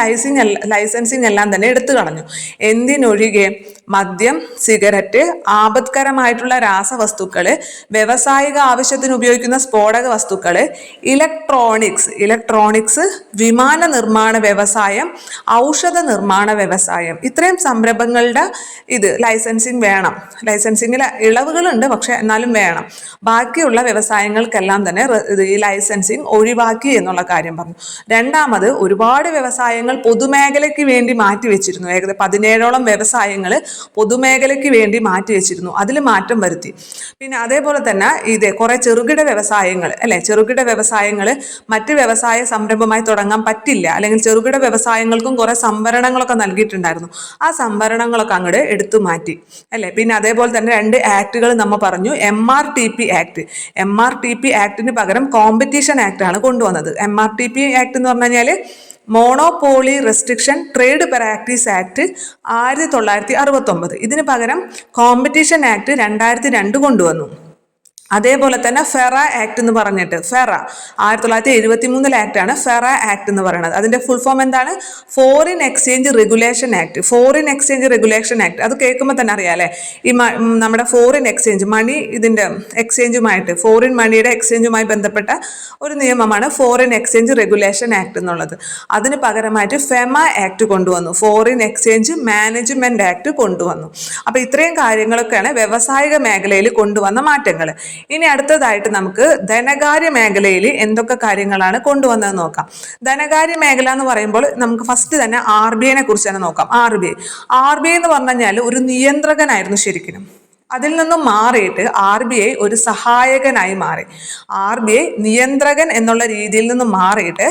ലൈസൻസിങ് എല്ലാം തന്നെ എടുത്തു കളഞ്ഞു. എന്തിനൊഴികെ മദ്യം, സിഗരറ്റ്, ആപത്കരമായിട്ടുള്ള രാസവസ്തുക്കള്, വ്യവസായിക ആവശ്യത്തിന് ഉപയോഗിക്കുന്ന സ്ഫോടക വസ്തുക്കള്, ഇലക്ട്രോണിക്സ്, വിമാന നിർമ്മാണ വ്യവസായം, ഔഷധ നിർമ്മാണ വ്യവസായം, ഇത്രയും സംരംഭങ്ങളുടെ ലൈസൻസിങ് വേണം. ലൈസൻസിങ്ങിൽ ഇളവുകളുണ്ട്, പക്ഷെ എന്നാലും വേണം. ബാക്കിയുള്ള വ്യവസായങ്ങൾക്കെല്ലാം വ്യവസായങ്ങൾക്കെല്ലാം തന്നെ ഈ ലൈസൻസിങ് ഒഴിവാക്കി എന്നുള്ള കാര്യം പറഞ്ഞു. രണ്ടാമത്, ഒരുപാട് വ്യവസായങ്ങൾ പൊതുമേഖലയ്ക്ക് വേണ്ടി മാറ്റിവെച്ചിരുന്നു. ഏകദേശം 17ഓളം വ്യവസായങ്ങൾ പൊതുമേഖലയ്ക്ക് വേണ്ടി മാറ്റിവെച്ചിരുന്നു. അതിൽ മാറ്റം വരുത്തി. പിന്നെ അതേപോലെ തന്നെ കുറെ ചെറുകിട വ്യവസായങ്ങൾ അല്ലെ, ചെറുകിട വ്യവസായങ്ങൾ മറ്റ് വ്യവസായ സംരംഭമായി തുടങ്ങാൻ പറ്റില്ല, അല്ലെങ്കിൽ ചെറുകിട വ്യവസായങ്ങൾക്കും കുറെ സംവരണങ്ങളൊക്കെ നൽകിയിട്ടുണ്ടായിരുന്നു. ആ സംവരണങ്ങളൊക്കെ അങ്ങോട്ട് എടുത്തു മാറ്റി അല്ലെ. പിന്നെ അതേപോലെ തന്നെ 2 ആക്ടുകൾ നമ്മൾ പറഞ്ഞു. MRTP act. MRTP ആക്ടിന് പകരം കോമ്പറ്റീഷൻ ആക്ട് ആണ് കൊണ്ടുവന്നത്. MRTP ആക്ട് എന്ന് പറഞ്ഞു കഴിഞ്ഞാൽ monopoly restriction trade practice act 1969. ഇതിന് പകരം കോമ്പറ്റീഷൻ ആക്ട് 2002 കൊണ്ടുവന്നു. അതേപോലെ തന്നെ ഫെറ ആക്ട് എന്ന് പറഞ്ഞിട്ട്, ഫെറ 1973 ആക്ടാണ് ഫെറ ആക്ട് എന്ന് പറയുന്നത്. അതിന്റെ ഫുൾ ഫോം എന്താണ്? Foreign exchange regulation act. Foreign exchange regulation act. അത് കേൾക്കുമ്പോൾ തന്നെ അറിയാം അല്ലെ, ഈ നമ്മുടെ ഫോറിൻ എക്സ്ചേഞ്ച് മണി, ഇതിന്റെ എക്സ്ചേഞ്ചുമായിട്ട്, ഫോറിൻ മണിയുടെ എക്സ്ചേഞ്ചുമായി ബന്ധപ്പെട്ട ഒരു നിയമമാണ് ഫോറിൻ എക്സ്ചേഞ്ച് റെഗുലേഷൻ ആക്ട് എന്നുള്ളത്. അതിന് പകരമായിട്ട് ഫെമ ആക്ട് കൊണ്ടുവന്നു, ഫോറിൻ എക്സ്ചേഞ്ച് മാനേജ്മെന്റ് ആക്ട് കൊണ്ടുവന്നു. അപ്പൊ ഇത്രയും കാര്യങ്ങളൊക്കെയാണ് വ്യവസായിക മേഖലയിൽ കൊണ്ടുവന്ന മാറ്റങ്ങൾ. ഇനി അടുത്തതായിട്ട് നമുക്ക് ധനകാര്യ മേഖലയിൽ എന്തൊക്കെ കാര്യങ്ങളാണ് കൊണ്ടുവന്നത് നോക്കാം. ധനകാര്യ മേഖല എന്ന് പറയുമ്പോൾ നമുക്ക് ഫസ്റ്റ് തന്നെ RBI കുറിച്ച് തന്നെ നോക്കാം. RBI എന്ന് പറഞ്ഞു കഴിഞ്ഞാൽ ഒരു നിയന്ത്രകനായിരുന്നു ശരിക്കും. അതിൽ നിന്നും മാറിയിട്ട് RBI ഒരു സഹായകനായി മാറി. RBI നിയന്ത്രകൻ എന്നുള്ള രീതിയിൽ നിന്നും മാറിയിട്ട്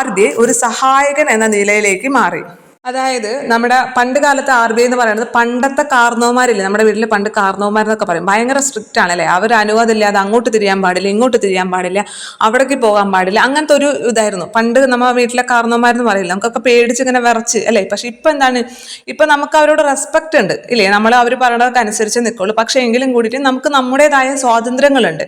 RBI ഒരു സഹായകൻ എന്ന നിലയിലേക്ക് മാറി. അതായത് നമ്മുടെ പണ്ട് കാലത്ത് RBI എന്ന് പറയുന്നത് പണ്ടത്തെ കാർന്നോമാരില്ലേ, നമ്മുടെ വീട്ടിൽ പണ്ട് കാർന്നോമാരെന്നൊക്കെ പറയും, ഭയങ്കര സ്ട്രിക്റ്റ് ആണ് അല്ലേ. അവർ അനുവാദമില്ലാതെ അങ്ങോട്ട് തിരിയാൻ പാടില്ല, ഇങ്ങോട്ട് തിരിയാൻ പാടില്ല, അവിടേക്ക് പോകാൻ പാടില്ല, അങ്ങനത്തെ ഒരു ഇതായിരുന്നു പണ്ട് നമ്മുടെ വീട്ടിലെ കാർന്നോമാരെന്ന് പറയില്ല. നമുക്കൊക്കെ പേടിച്ച് ഇങ്ങനെ വിറച്ച് അല്ലേ. പക്ഷെ ഇപ്പം എന്താണ്, ഇപ്പം നമുക്ക് അവരോട് റെസ്പെക്റ്റ് ഉണ്ട് ഇല്ലേ, നമ്മൾ അവർ പറയുന്നതൊക്കെ അനുസരിച്ച് നിൽക്കുള്ളൂ. പക്ഷെ എങ്കിലും കൂടിയിട്ട് നമുക്ക് നമ്മുടേതായ സ്വാതന്ത്ര്യങ്ങളുണ്ട്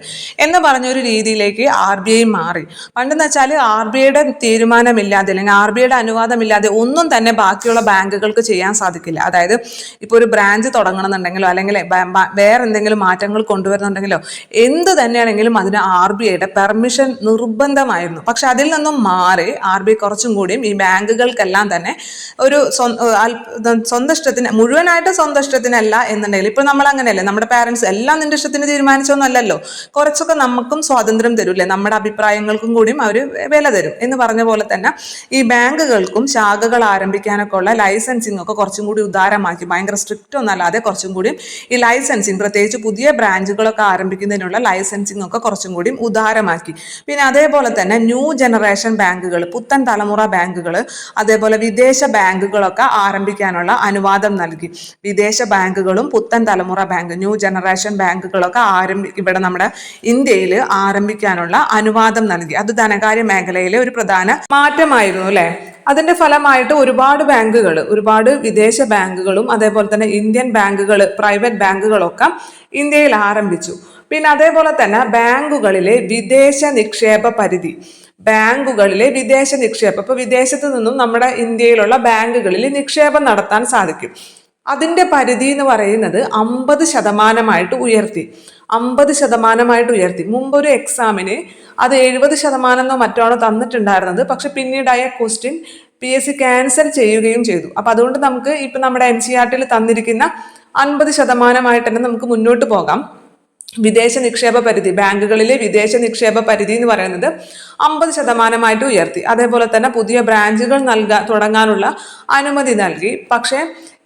എന്ന് പറഞ്ഞൊരു രീതിയിലേക്ക് RBI മാറി. പണ്ടെന്ന് വെച്ചാൽ RBIയുടെ തീരുമാനമില്ലാതെ അല്ലെങ്കിൽ RBIയുടെ അനുവാദമില്ലാതെ ഒന്നും തന്നെ ബാക്കിയുള്ള ബാങ്കുകൾക്ക് ചെയ്യാൻ സാധിക്കില്ല. അതായത് ഇപ്പോൾ ഒരു ബ്രാഞ്ച് തുടങ്ങണമെന്നുണ്ടെങ്കിലോ അല്ലെങ്കിൽ വേറെ എന്തെങ്കിലും മാറ്റങ്ങൾ കൊണ്ടുവരുന്നുണ്ടെങ്കിലോ എന്ത് തന്നെയാണെങ്കിലും അതിന് RBIയുടെ പെർമിഷൻ നിർബന്ധമായിരുന്നു. പക്ഷെ അതിൽ നിന്നും മാറി RBI കുറച്ചും കൂടിയും ഈ ബാങ്കുകൾക്കെല്ലാം തന്നെ ഒരു സ്വന്തം ഇഷ്ടത്തിന്, മുഴുവനായിട്ട് സ്വന്തം ഇഷ്ടത്തിനല്ല എന്നുണ്ടെങ്കിൽ, ഇപ്പൊ നമ്മൾ അങ്ങനെയല്ലേ, നമ്മുടെ പാരന്റ്സ് എല്ലാം നിന്റെ ഇഷ്ടത്തിന് തീരുമാനിച്ചൊന്നല്ലല്ലോ, കുറച്ചൊക്കെ നമുക്കും സ്വാതന്ത്ര്യം തരൂല്ലേ, നമ്മുടെ അഭിപ്രായങ്ങൾക്കും കൂടിയും അവർ വില തരും എന്ന് പറഞ്ഞ പോലെ തന്നെ ഈ ബാങ്കുകൾക്കും ശാഖകൾ ആരംഭിക്കാനൊക്കെ ഉള്ള ലൈസൻസിങ് ഒക്കെ കുറച്ചും കൂടി ഉദാരമാക്കി. ഭയങ്കര സ്ട്രിക്റ്റ് ഒന്നല്ലാതെ കുറച്ചും കൂടി ഈ ലൈസൻസിങ്, പ്രത്യേകിച്ച് പുതിയ ബ്രാഞ്ചുകളൊക്കെ ആരംഭിക്കുന്നതിനുള്ള ലൈസൻസിങ് ഒക്കെ കുറച്ചും കൂടി ഉദാരമാക്കി. പിന്നെ അതേപോലെ തന്നെ ന്യൂ ജനറേഷൻ ബാങ്കുകൾ, പുത്തൻ തലമുറ ബാങ്കുകൾ, അതേപോലെ വിദേശ ബാങ്കുകളൊക്കെ ആരംഭിക്കാനുള്ള അനുവാദം നൽകി. വിദേശ ബാങ്കുകളും പുത്തൻ തലമുറ ബാങ്ക്, ന്യൂ ജനറേഷൻ ബാങ്കുകളൊക്കെ ഇവിടെ നമ്മുടെ ഇന്ത്യയിൽ ആരംഭിക്കാനുള്ള അനുവാദം നൽകി. അത് ധനകാര്യ മേഖലയിലെ ഒരു പ്രധാന മാറ്റമായിരുന്നു അല്ലെ. അതിന്റെ ഫലമായിട്ട് ഒരുപാട് ബാങ്കുകൾ, ഒരുപാട് വിദേശ ബാങ്കുകളും അതേപോലെ തന്നെ ഇന്ത്യൻ ബാങ്കുകൾ, പ്രൈവറ്റ് ബാങ്കുകളൊക്കെ ഇന്ത്യയിൽ ആരംഭിച്ചു. പിന്നെ അതേപോലെ തന്നെ ബാങ്കുകളിലെ വിദേശ നിക്ഷേപ പരിധി, ബാങ്കുകളിലെ വിദേശ നിക്ഷേപം, ഇപ്പൊ വിദേശത്ത് നിന്നും നമ്മുടെ ഇന്ത്യയിലുള്ള ബാങ്കുകളിൽ നിക്ഷേപം നടത്താൻ സാധിക്കും. അതിന്റെ പരിധി എന്ന് പറയുന്നത് 50% ഉയർത്തി. 50% ഉയർത്തി. മുമ്പ് ഒരു എക്സാമിന് അത് 70% മറ്റാണ് തന്നിട്ടുണ്ടായിരുന്നത്. പക്ഷെ പിന്നീടായ ക്വസ്റ്റ്യൻ PSC ക്യാൻസൽ ചെയ്യുകയും ചെയ്തു. അപ്പൊ അതുകൊണ്ട് നമുക്ക് ഇപ്പൊ നമ്മുടെ NCERT തന്നിരിക്കുന്ന 50% തന്നെ നമുക്ക് മുന്നോട്ട് പോകാം. വിദേശ നിക്ഷേപ പരിധി, ബാങ്കുകളിലെ വിദേശ നിക്ഷേപ പരിധി എന്ന് പറയുന്നത് 50% ഉയർത്തി. അതേപോലെ തന്നെ പുതിയ ബ്രാഞ്ചുകൾ തുടങ്ങാനുള്ള അനുമതി നൽകി. പക്ഷേ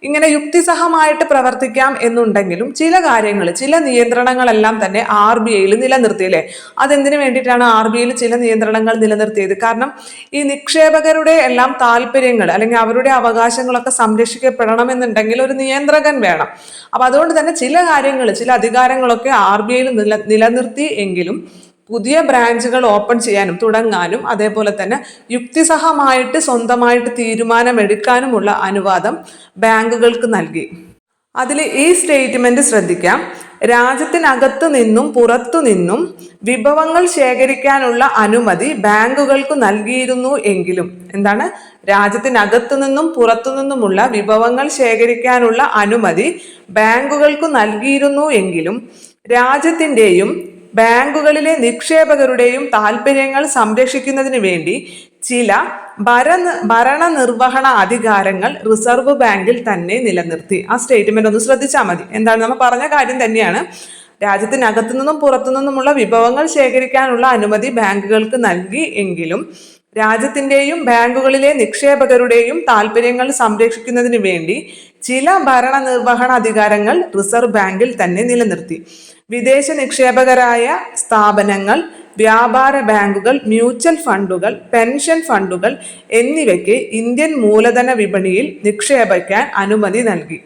ഇങ്ങനെ യുക്തിസഹമായിട്ട് പ്രവർത്തിക്കാം എന്നുണ്ടെങ്കിലും ചില കാര്യങ്ങൾ, ചില നിയന്ത്രണങ്ങളെല്ലാം തന്നെ RBIയിൽ നിലനിർത്തിയല്ലേ. അതെന്തിനു വേണ്ടിയിട്ടാണ് RBIയിൽ ചില നിയന്ത്രണങ്ങൾ നിലനിർത്തിയത്? കാരണം ഈ നിക്ഷേപകരുടെ എല്ലാം താല്പര്യങ്ങൾ അല്ലെങ്കിൽ അവരുടെ അവകാശങ്ങളൊക്കെ സംരക്ഷിക്കപ്പെടണമെന്നുണ്ടെങ്കിൽ ഒരു നിയന്ത്രകൻ വേണം. അപ്പൊ അതുകൊണ്ട് തന്നെ ചില കാര്യങ്ങൾ, ചില അധികാരങ്ങളൊക്കെ RBIയിൽ നിലനിർത്തി എങ്കിലും പുതിയ ബ്രാഞ്ചുകൾ ഓപ്പൺ ചെയ്യാനും തുടങ്ങാനും അതേപോലെ തന്നെ യുക്തിസഹമായിട്ട് സ്വന്തമായിട്ട് തീരുമാനമെടുക്കാനുമുള്ള അനുവാദം ബാങ്കുകൾക്ക് നൽകി. അതിൽ ഈ സ്റ്റേറ്റ്മെന്റ് ശ്രദ്ധിക്കാം. രാജ്യത്തിനകത്തു നിന്നും പുറത്തു നിന്നും വിഭവങ്ങൾ ശേഖരിക്കാനുള്ള അനുമതി ബാങ്കുകൾക്ക് നൽകിയിരുന്നു എങ്കിലും, എന്താണ്, രാജ്യത്തിനകത്തു നിന്നും പുറത്തു നിന്നുമുള്ള വിഭവങ്ങൾ ശേഖരിക്കാനുള്ള അനുമതി ബാങ്കുകൾക്ക് നൽകിയിരുന്നു എങ്കിലും രാജ്യത്തിൻ്റെയും ബാങ്കുകളിലെ നിക്ഷേപകരുടെയും താല്പര്യങ്ങൾ സംരക്ഷിക്കുന്നതിന് വേണ്ടി ചില ഭരണനിർവഹണ അധികാരങ്ങൾ റിസർവ് ബാങ്കിൽ തന്നെ നിലനിർത്തി. ആ സ്റ്റേറ്റ്മെന്റ് ഒന്ന് ശ്രദ്ധിച്ചാൽ മതി. എന്താണ്, നമ്മൾ പറഞ്ഞ കാര്യം തന്നെയാണ്. രാജ്യത്തിനകത്തു നിന്നും പുറത്തു നിന്നുമുള്ള വിഭവങ്ങൾ ശേഖരിക്കാനുള്ള അനുമതി ബാങ്കുകൾക്ക് നൽകി എങ്കിലും രാജ്യത്തിന്റെയും ബാങ്കുകളിലെ നിക്ഷേപകരുടെയും താൽപ്പര്യങ്ങൾ സംരക്ഷിക്കുന്നതിന് വേണ്ടി ചില ഭരണനിർവഹണ അധികാരങ്ങൾ റിസർവ് ബാങ്കിൽ തന്നെ നിലനിർത്തി. വിദേശ നിക്ഷേപകരായ സ്ഥാപനങ്ങൾ, വ്യാപാര ബാങ്കുകൾ, മ്യൂച്വൽ ഫണ്ടുകൾ, പെൻഷൻ ഫണ്ടുകൾ എന്നിവയ്ക്ക് ഇന്ത്യൻ മൂലധന വിപണിയിൽ നിക്ഷേപിക്കാൻ അനുമതി നൽകി.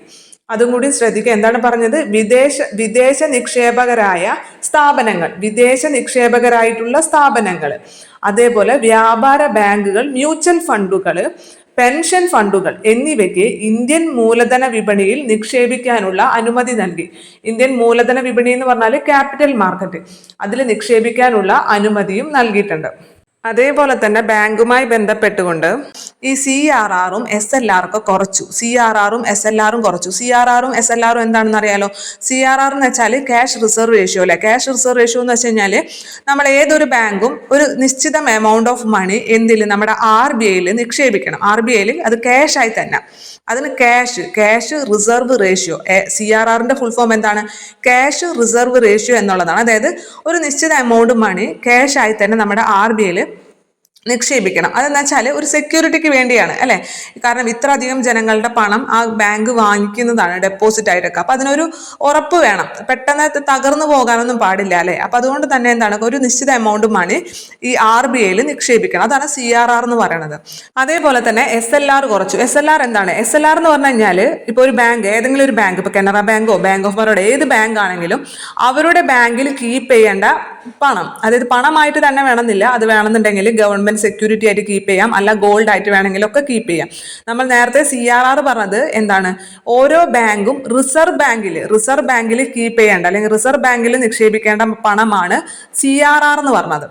അതും കൂടി ശ്രദ്ധിക്കുക. എന്താണ് പറഞ്ഞത്? വിദേശ നിക്ഷേപകരായ സ്ഥാപനങ്ങൾ, വിദേശ നിക്ഷേപകരായിട്ടുള്ള സ്ഥാപനങ്ങൾ, അതേപോലെ വ്യാപാര ബാങ്കുകൾ, മ്യൂച്വൽ ഫണ്ടുകൾ, പെൻഷൻ ഫണ്ടുകൾ എന്നിവയ്ക്ക് ഇന്ത്യൻ മൂലധന വിപണിയിൽ നിക്ഷേപിക്കാനുള്ള അനുമതി നൽകി. ഇന്ത്യൻ മൂലധന വിപണി എന്ന് പറഞ്ഞാൽ ക്യാപിറ്റൽ മാർക്കറ്റ്, അതിൽ നിക്ഷേപിക്കാനുള്ള അനുമതിയും നൽകിയിട്ടുണ്ട്. അതേപോലെ തന്നെ ബാങ്കുമായി ബന്ധപ്പെട്ടുകൊണ്ട് ഈ CRRഉം SLR ഒക്കെ കുറച്ചു. CRRഉം SLRഉം കുറച്ചു. CRRഉം SLRഉം എന്താണെന്ന് അറിയാലോ? CRR എന്ന് വെച്ചാൽ ക്യാഷ് റിസർവ് റേഷ്യോ അല്ലെ. ക്യാഷ് റിസർവ് റേഷ്യോ എന്ന് വെച്ച് കഴിഞ്ഞാൽ നമ്മൾ ഏതൊരു ബാങ്കും ഒരു നിശ്ചിത എമൗണ്ട് ഓഫ് മണി നമ്മുടെ RBIയിൽ നിക്ഷേപിക്കണം. RBIയിൽ അത് ക്യാഷ് ആയി തന്നെ. അതിന് ക്യാഷ് റിസർവ് റേഷ്യോ, CRRന്റെ ഫുൾ ഫോം എന്താണ്? ക്യാഷ് റിസർവ് റേഷ്യോ എന്നുള്ളതാണ്. അതായത് ഒരു നിശ്ചിത എമൗണ്ട് മണി ക്യാഷ് ആയി തന്നെ നമ്മുടെ RBIയിൽ നിക്ഷേപിക്കണം. അതെന്ന് വെച്ചാൽ ഒരു സെക്യൂരിറ്റിക്ക് വേണ്ടിയാണ് അല്ലെ. കാരണം ഇത്ര അധികം ജനങ്ങളുടെ പണം ആ ബാങ്ക് വാങ്ങിക്കുന്നതാണ് ഡെപ്പോസിറ്റ് ആയിട്ടൊക്കെ. അപ്പൊ അതിനൊരു ഉറപ്പ് വേണം, പെട്ടെന്ന് തകർന്നു പോകാനൊന്നും പാടില്ല അല്ലെ. അപ്പൊ അതുകൊണ്ട് തന്നെ എന്താണ്, ഒരു നിശ്ചിത എമൗണ്ട് മണി ഈ RBIയിൽ നിക്ഷേപിക്കണം. അതാണ് CRR എന്ന് പറയുന്നത്. അതേപോലെ തന്നെ SLR കുറച്ചു. SLR എന്താണ്? SLR എന്ന് പറഞ്ഞു കഴിഞ്ഞാൽ ഇപ്പൊ ഒരു ബാങ്ക്, ഏതെങ്കിലും ഒരു ബാങ്ക്, ഇപ്പൊ കനറ ബാങ്കോ ബാങ്ക് ഓഫ് ബറോഡ, ഏത് ബാങ്ക് ആണെങ്കിലും അവരുടെ ബാങ്കിൽ കീപ്പ് ചെയ്യേണ്ട പണം, അതായത് പണമായിട്ട് തന്നെ വേണമെന്നില്ല, അത് വേണമെന്നുണ്ടെങ്കിൽ ഗവൺമെന്റ് സെക്യൂരിറ്റി ആയിട്ട് കീപ്പ് ചെയ്യാം, അല്ല ഗോൾഡ് ആയിട്ട് വേണമെങ്കിലും ഒക്കെ കീപ്പ് ചെയ്യാം. നമ്മൾ നേരത്തെ CRR പറഞ്ഞത് എന്താണ്? ഓരോ ബാങ്കും റിസർവ് ബാങ്കിൽ കീപ്പ് ചെയ്യേണ്ട അല്ലെങ്കിൽ റിസർവ് ബാങ്കിൽ നിക്ഷേപിക്കേണ്ട പണമാണ് CRR എന്ന് പറഞ്ഞത്.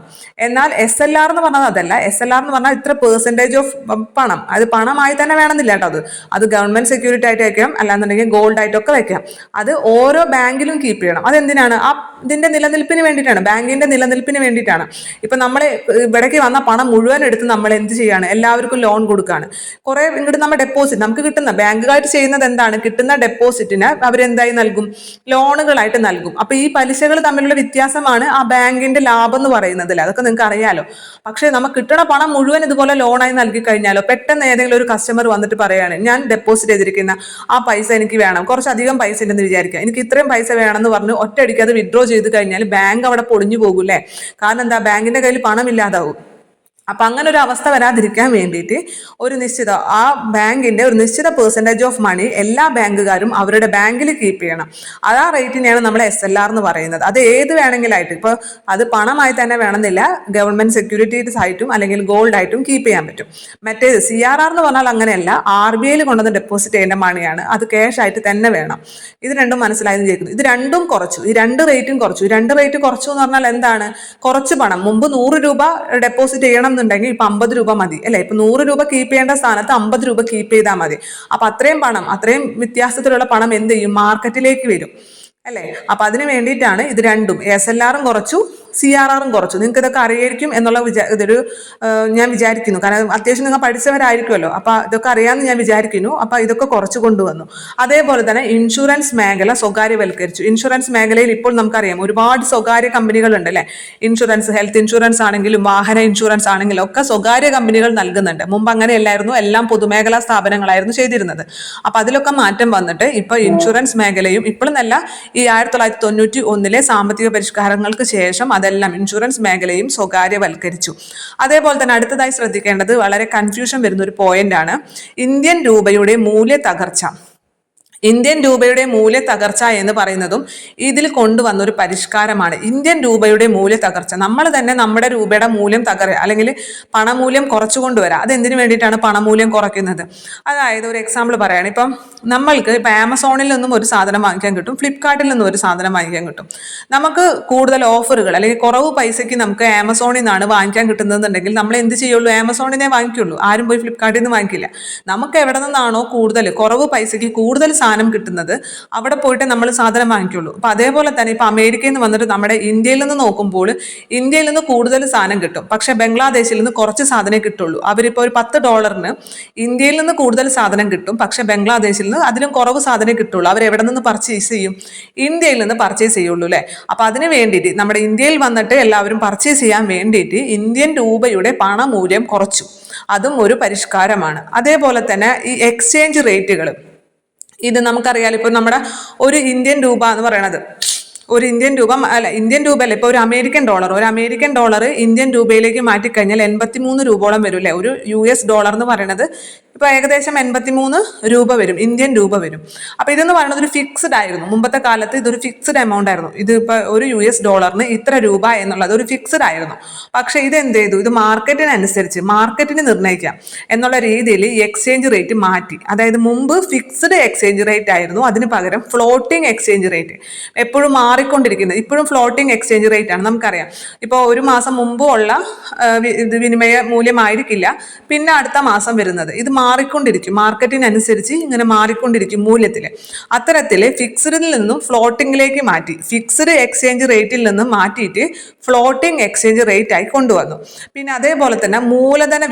എന്നാൽ SLR എന്ന് പറഞ്ഞത് അതല്ല. SLR എന്ന് പറഞ്ഞാൽ ഇത്ര പെർസെൻറ്റേജ് ഓഫ് പണം, അത് പണമായി തന്നെ വേണമെന്നില്ല കേട്ടോ. അത് ഗവൺമെന്റ് സെക്യൂരിറ്റി ആയിട്ട് വയ്ക്കാം, അല്ലാന്നുണ്ടെങ്കിൽ ഗോൾഡ് ആയിട്ടൊക്കെ വെക്കാം. അത് ഓരോ ബാങ്കിലും കീപ്പ് ചെയ്യണം. അതെന്തിനാണ്? ഇതിന്റെ നിലനിൽപ്പിന് വേണ്ടിയിട്ടാണ്, ബാങ്കിന്റെ നിലനിൽപ്പിന് വേണ്ടിയിട്ടാണ്. ഇപ്പൊ നമ്മൾ ഇവിടേക്ക് വന്ന പണം മുഴുവൻ എടുത്ത് നമ്മൾ എന്ത് ചെയ്യാണ്? എല്ലാവർക്കും ലോൺ കൊടുക്കുകയാണ്. കുറെ ഇങ്ങോട്ട് നമ്മൾ ഡെപ്പോസിറ്റ്, നമുക്ക് കിട്ടുന്ന ബാങ്കുകായിട്ട് ചെയ്യുന്നത് എന്താണ്? കിട്ടുന്ന ഡെപ്പോസിറ്റിന് അവരെന്തായി നൽകും? ലോണുകളായിട്ട് നൽകും. അപ്പൊ ഈ പലിശകൾ തമ്മിലുള്ള വ്യത്യാസമാണ് ആ ബാങ്കിന്റെ ലാഭം എന്ന് പറയുന്നത്. അതൊക്കെ നിങ്ങൾക്ക് അറിയാലോ. പക്ഷെ നമുക്ക് കിട്ടുന്ന പണം മുഴുവൻ ഇതുപോലെ ലോണായി നൽകി കഴിഞ്ഞാലോ, പെട്ടെന്ന് ഏതെങ്കിലും ഒരു കസ്റ്റമർ വന്നിട്ട് പറയാണ്, ഞാൻ ഡെപ്പോസിറ്റ് ചെയ്തിരിക്കുന്ന ആ പൈസ എനിക്ക് വേണം, കുറച്ചധികം പൈസ ഉണ്ടെന്ന് വിചാരിക്കുക, എനിക്ക് ഇത്രയും പൈസ വേണമെന്ന് പറഞ്ഞ് ഒറ്റയടിക്ക് അത് വിഡ്രോ ചെയ്ത് കഴിഞ്ഞാൽ ബാങ്ക് അവിടെ പൊളിഞ്ഞു പോകൂല്ലേ? കാരണം എന്താ? ബാങ്കിന്റെ കയ്യിൽ പണം ഇല്ലാതാവും. അപ്പൊ അങ്ങനെ ഒരു അവസ്ഥ വരാതിരിക്കാൻ വേണ്ടിയിട്ട് ഒരു നിശ്ചിത ബാങ്കിന്റെ ഒരു നിശ്ചിത പെർസെൻറ്റേജ് ഓഫ് മണി എല്ലാ ബാങ്കുകാരും അവരുടെ ബാങ്കിൽ കീപ്പ് ചെയ്യണം. ആ റേറ്റിനെയാണ് നമ്മൾ SLR എന്ന് പറയുന്നത്. അത് ഏത് വേണമെങ്കിലായിട്ട്, ഇപ്പൊ അത് പണമായി തന്നെ വേണമെന്നില്ല, ഗവൺമെന്റ് സെക്യൂരിറ്റീസ് ആയിട്ടും അല്ലെങ്കിൽ ഗോൾഡ് ആയിട്ടും കീപ്പ് ചെയ്യാൻ പറ്റും. മറ്റേത് CRR എന്ന് പറഞ്ഞാൽ അങ്ങനെയല്ല, RBIയിൽ കൊണ്ടുവന്ന് ഡെപ്പോസിറ്റ് ചെയ്യേണ്ട മണിയാണ്, അത് ക്യാഷ് ആയിട്ട് തന്നെ വേണം. ഇത് രണ്ടും മനസ്സിലായെന്ന് ചോദിക്കുന്നു. ഇത് രണ്ടും കുറച്ചു, ഈ രണ്ട് റേറ്റും കുറച്ചു. ഈ രണ്ട് റേറ്റ് കുറച്ചു എന്ന് പറഞ്ഞാൽ എന്താണ്? കുറച്ച് പണം, മുമ്പ് 100 രൂപ ഡെപ്പോസിറ്റ് ചെയ്യണം എന്നുണ്ടെങ്കിൽ ഇപ്പൊ 50 രൂപ മതി അല്ലെ. ഇപ്പൊ 100 രൂപ കീപ്പ് ചെയ്യേണ്ട സ്ഥാനത്ത് 50 രൂപ കീപ്പ് ചെയ്താൽ മതി. അപ്പൊ അത്രയും പണം, അത്രയും വ്യത്യാസത്തിലുള്ള പണം എന്ത് ചെയ്യും? മാർക്കറ്റിലേക്ക് വരും അല്ലെ. അപ്പൊ അതിന് വേണ്ടിയിട്ടാണ് ഇത് രണ്ടും, SLRഉം കുറച്ചു, CRRഉം കുറച്ചു. നിങ്ങൾക്ക് ഇതൊക്കെ അറിയായിരിക്കും എന്നുള്ള ഇതൊരു ഞാൻ വിചാരിക്കുന്നു. കാരണം അത്യാവശ്യം നിങ്ങൾ പഠിച്ചവരായിരിക്കുമല്ലോ, അപ്പൊ ഇതൊക്കെ അറിയാമെന്ന് ഞാൻ വിചാരിക്കുന്നു. അപ്പൊ ഇതൊക്കെ കുറച്ചു കൊണ്ടുവന്നു. അതേപോലെ തന്നെ ഇൻഷുറൻസ് മേഖല സ്വകാര്യവൽക്കരിച്ചു. ഇൻഷുറൻസ് മേഖലയിൽ ഇപ്പോൾ നമുക്കറിയാം ഒരുപാട് സ്വകാര്യ കമ്പനികളുണ്ട് അല്ലെ. ഇൻഷുറൻസ്, ഹെൽത്ത് ഇൻഷുറൻസ് ആണെങ്കിലും വാഹന ഇൻഷുറൻസ് ആണെങ്കിലും ഒക്കെ സ്വകാര്യ കമ്പനികൾ നൽകുന്നുണ്ട്. മുമ്പ് അങ്ങനെയല്ലായിരുന്നു, എല്ലാം പൊതുമേഖലാ സ്ഥാപനങ്ങളായിരുന്നു ചെയ്തിരുന്നത്. അപ്പൊ അതിലൊക്കെ മാറ്റം വന്നിട്ട് ഇപ്പൊ ഇൻഷുറൻസ് മേഖലയും ഇപ്പോഴെന്നല്ല, ഈ 1991 സാമ്പത്തിക പരിഷ്കാരങ്ങൾക്ക് ശേഷം അതെല്ലാം ഇൻഷുറൻസ് മേഖലയും സ്വകാര്യവൽക്കരിച്ചു. അതേപോലെ തന്നെ അടുത്തതായി ശ്രദ്ധിക്കേണ്ടത് വളരെ കൺഫ്യൂഷൻ വരുന്ന ഒരു പോയിന്റ് ആണ്, ഇന്ത്യൻ രൂപയുടെ മൂല്യ തകർച്ച. ഇന്ത്യൻ രൂപയുടെ മൂല്യ തകർച്ച എന്ന് പറയുന്നതും ഇതിൽ കൊണ്ടുവന്ന ഒരു പരിഷ്കാരമാണ്. ഇന്ത്യൻ രൂപയുടെ മൂല്യ തകർച്ച, നമ്മൾ തന്നെ നമ്മുടെ രൂപയുടെ മൂല്യം അല്ലെങ്കിൽ പണമൂല്യം കുറച്ചു കൊണ്ടുവരാം. അതെന്തിനു വേണ്ടിയിട്ടാണ് പണമൂല്യം കുറയ്ക്കുന്നത്? അതായത് ഒരു എക്സാമ്പിൾ പറയുകയാണ്, ഇപ്പം നമ്മൾക്ക് ഇപ്പം ആമസോണിൽ നിന്നും ഒരു സാധനം വാങ്ങിക്കാൻ കിട്ടും, ഫ്ലിപ്കാർട്ടിൽ നിന്നും ഒരു സാധനം വാങ്ങിക്കാൻ കിട്ടും. നമുക്ക് കൂടുതൽ ഓഫറുകൾ അല്ലെങ്കിൽ കുറവ് പൈസയ്ക്ക് നമുക്ക് ആമസോണിൽ നിന്നാണ് വാങ്ങിക്കാൻ കിട്ടുന്നതെന്നുണ്ടെങ്കിൽ നമ്മൾ എന്ത് ചെയ്യുള്ളൂ? ആമസോണിനെ വാങ്ങിക്കുള്ളൂ. ആരും പോയി ഫ്ലിപ്കാർട്ടിൽ നിന്ന് വാങ്ങിക്കില്ല. നമുക്ക് എവിടെ നിന്നാണോ കൂടുതൽ കുറവ് പൈസയ്ക്ക് കൂടുതൽ സാധനം കിട്ടുന്നത് അവിടെ പോയിട്ട് നമ്മൾ സാധനം വാങ്ങിക്കുള്ളൂ. അപ്പം അതേപോലെ തന്നെ ഇപ്പം അമേരിക്കയിൽ നിന്ന് വന്നിട്ട് നമ്മുടെ ഇന്ത്യയിൽ നിന്ന് നോക്കുമ്പോൾ ഇന്ത്യയിൽ നിന്ന് കൂടുതൽ സാധനം കിട്ടും, പക്ഷെ ബംഗ്ലാദേശിൽ നിന്ന് കുറച്ച് സാധനമേ കിട്ടുള്ളൂ. അവരിപ്പോൾ ഒരു $10 ഇന്ത്യയിൽ നിന്ന് കൂടുതൽ സാധനം കിട്ടും, പക്ഷെ ബംഗ്ലാദേശിൽ നിന്ന് അതിലും കുറവ് സാധനമേ കിട്ടുള്ളൂ. അവർ എവിടെ നിന്ന് പർച്ചേസ് ചെയ്യും? ഇന്ത്യയിൽ നിന്ന് പർച്ചേസ് ചെയ്യുള്ളൂ അല്ലേ? അപ്പം അതിന് വേണ്ടിയിട്ട് നമ്മുടെ ഇന്ത്യയിൽ വന്നിട്ട് എല്ലാവരും പർച്ചേസ് ചെയ്യാൻ വേണ്ടിയിട്ട് ഇന്ത്യൻ രൂപയുടെ പണമൂല്യം കുറച്ചു. അതും ഒരു പരിഷ്കാരമാണ്. അതേപോലെ തന്നെ ഈ എക്സ്ചേഞ്ച് റേറ്റുകൾ, ഇത് നമുക്കറിയാലോ. ഇപ്പോൾ നമ്മുടെ ഒരു ഇന്ത്യൻ രൂപ എന്ന് പറയണത്, ഒരു ഇന്ത്യൻ രൂപ അല്ല, ഇന്ത്യൻ രൂപ അല്ല, ഇപ്പോൾ ഒരു അമേരിക്കൻ ഡോളർ ഇന്ത്യൻ രൂപയിലേക്ക് മാറ്റിക്കഴിഞ്ഞാൽ 83 രൂപയോളം വരും അല്ലേ? ഒരു US$ എന്ന് പറയുന്നത് ഇപ്പോൾ ഏകദേശം 83 രൂപ വരും, ഇന്ത്യൻ രൂപ വരും. അപ്പോൾ ഇതെന്ന് പറയുന്നത് ഒരു ഫിക്സ്ഡ് ആയിരുന്നു. മുമ്പത്തെ കാലത്ത് ഇതൊരു ഫിക്സ്ഡ് എമൗണ്ട് ആയിരുന്നു. ഇത് ഇപ്പോൾ ഒരു US$ ഇത്ര രൂപ എന്നുള്ളത് ഒരു ഫിക്സ്ഡ് ആയിരുന്നു. പക്ഷേ ഇത് എന്ത് ചെയ്തു? ഇത് മാർക്കറ്റിന് നിർണ്ണയിക്കാം എന്നുള്ള രീതിയിൽ ഈ എക്സ്ചേഞ്ച് റേറ്റ് മാറ്റി. അതായത് മുമ്പ് ഫിക്സ്ഡ് എക്സ്ചേഞ്ച് റേറ്റ് ആയിരുന്നു, അതിന് പകരം ഫ്ലോട്ടിംഗ് എക്സ്ചേഞ്ച് റേറ്റ്. എപ്പോഴും മാറിക്കൊണ്ടിരിക്കുന്നത്, ഇപ്പോഴും ഫ്ലോട്ടിംഗ് എക്സ്ചേഞ്ച് റേറ്റ് ആണ്. നമുക്കറിയാം, ഇപ്പോൾ ഒരു മാസം മുമ്പ് ഉള്ള വിനിമയ മൂല്യമായിരിക്കില്ല പിന്നെ അടുത്ത മാസം വരുന്നത്. ഇത് മാറിക്കൊണ്ടിരിക്കും, മാർക്കറ്റിനനുസരിച്ച് ഇങ്ങനെ മാറിക്കൊണ്ടിരിക്കും മൂല്യത്തിൽ. അത്തരത്തിൽ ഫിക്സ്ഡിൽ നിന്നും ഫ്ലോട്ടിങ്ങിലേക്ക് മാറ്റി, ഫിക്സ്ഡ് എക്സ്ചേഞ്ച് റേറ്റിൽ നിന്നും മാറ്റിയിട്ട് ഫ്ലോട്ടിംഗ് എക്സ്ചേഞ്ച് റേറ്റ് ആയി കൊണ്ടുവന്നു. പിന്നെ അതേപോലെ തന്നെ മൂലധന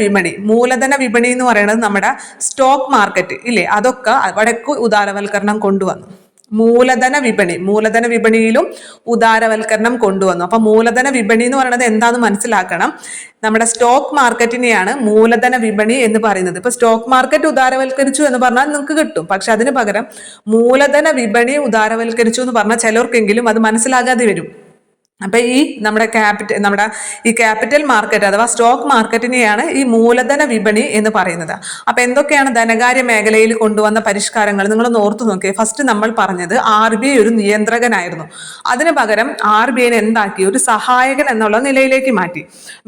വിപണി എന്ന് പറയുന്നത് നമ്മുടെ സ്റ്റോക്ക് മാർക്കറ്റ് ഇല്ലേ, അതൊക്കെ അവിടേക്ക് ഉദാരവൽക്കരണം കൊണ്ടുവന്നു. മൂലധന വിപണിയിലും ഉദാരവൽക്കരണം കൊണ്ടുവന്നു. അപ്പൊ മൂലധന വിപണി എന്ന് പറയുന്നത് എന്താണെന്ന് മനസ്സിലാക്കണം. നമ്മുടെ സ്റ്റോക്ക് മാർക്കറ്റിനെയാണ് മൂലധന വിപണി എന്ന് പറയുന്നത്. ഇപ്പൊ സ്റ്റോക്ക് മാർക്കറ്റ് ഉദാരവൽക്കരിച്ചു എന്ന് പറഞ്ഞാൽ നിങ്ങൾക്ക് കിട്ടും, പക്ഷെ അതിന് പകരം മൂലധന വിപണി ഉദാരവൽക്കരിച്ചു എന്ന് പറഞ്ഞാൽ ചിലർക്കെങ്കിലും അത് മനസ്സിലാകാതെ വരും. അപ്പൊ ഈ നമ്മുടെ ക്യാപിറ്റൽ മാർക്കറ്റ് അഥവാ സ്റ്റോക്ക് മാർക്കറ്റിനെയാണ് ഈ മൂലധന വിപണി എന്ന് പറയുന്നത്. അപ്പൊ എന്തൊക്കെയാണ് ധനകാര്യ മേഖലയിൽ കൊണ്ടുവന്ന പരിഷ്കാരങ്ങൾ നിങ്ങളൊന്ന് ഓർത്തു നോക്കിയേ. ഫസ്റ്റ് നമ്മൾ പറഞ്ഞത് RBI ഒരു നിയന്ത്രകനായിരുന്നു. അതിന് പകരം RBI എന്താക്കി? ഒരു സഹായകൻ എന്നുള്ള നിലയിലേക്ക് മാറ്റി.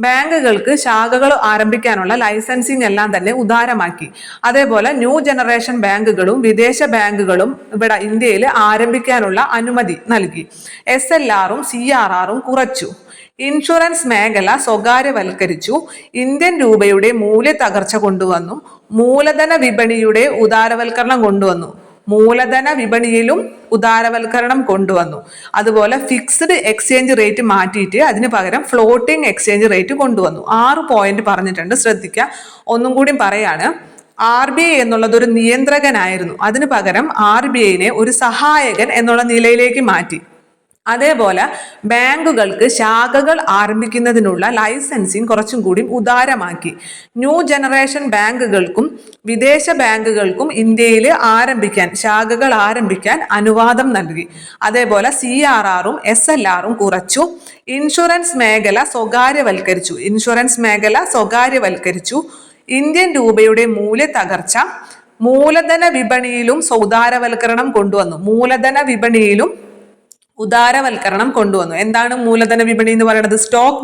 ബാങ്കുകൾക്ക് ശാഖകൾ ആരംഭിക്കാനുള്ള ലൈസൻസിങ് എല്ലാം തന്നെ ഉദാരമാക്കി. അതേപോലെ ന്യൂ ജനറേഷൻ ബാങ്കുകളും വിദേശ ബാങ്കുകളും ഇവിടെ ഇന്ത്യയിൽ ആരംഭിക്കാനുള്ള അനുമതി നൽകി. SLR-ഉം CRR കുറച്ചു. ഇൻഷുറൻസ് മേഖല സ്വകാര്യവൽക്കരിച്ചു. ഇന്ത്യൻ രൂപയുടെ മൂല്യത്തകർച്ച കൊണ്ടുവന്നു. മൂലധന വിപണിയുടെ ഉദാരവൽക്കരണം കൊണ്ടുവന്നു. മൂലധന വിപണിയിലും ഉദാരവൽക്കരണം കൊണ്ടുവന്നു. അതുപോലെ ഫിക്സ്ഡ് എക്സ്ചേഞ്ച് റേറ്റ് മാറ്റിയിട്ട് അതിന് പകരം ഫ്ലോട്ടിംഗ് എക്സ്ചേഞ്ച് റേറ്റ് കൊണ്ടുവന്നു. 6 പോയിന്റ് പറഞ്ഞിട്ടുണ്ട്, ശ്രദ്ധിക്കുക. ഒന്നും കൂടി പറയാണ്. RBI എന്നുള്ളത് ഒരു നിയന്ത്രകനായിരുന്നു, അതിന് പകരം RBI-നെ ഒരു സഹായകൻ എന്നുള്ള നിലയിലേക്ക് മാറ്റി. അതേപോലെ ബാങ്കുകൾക്ക് ശാഖകൾ ആരംഭിക്കുന്നതിനുള്ള ലൈസൻസിങ് കുറച്ചും കൂടി ഉദാരമാക്കി. ന്യൂ ജനറേഷൻ ബാങ്കുകൾക്കും വിദേശ ബാങ്കുകൾക്കും ഇന്ത്യയിൽ ശാഖകൾ ആരംഭിക്കാൻ അനുവാദം നൽകി. അതേപോലെ CRR-ഉം SLR-ഉം കുറച്ചു. ഇൻഷുറൻസ് മേഖല സ്വകാര്യവൽക്കരിച്ചു. ഇന്ത്യൻ രൂപയുടെ മൂല്യത്തകർച്ച. മൂലധന വിപണിയിലും ഉദാരവൽക്കരണം കൊണ്ടുവന്നു. എന്താണ് മൂലധന വിപണി എന്ന് പറയുന്നത്? സ്റ്റോക്ക്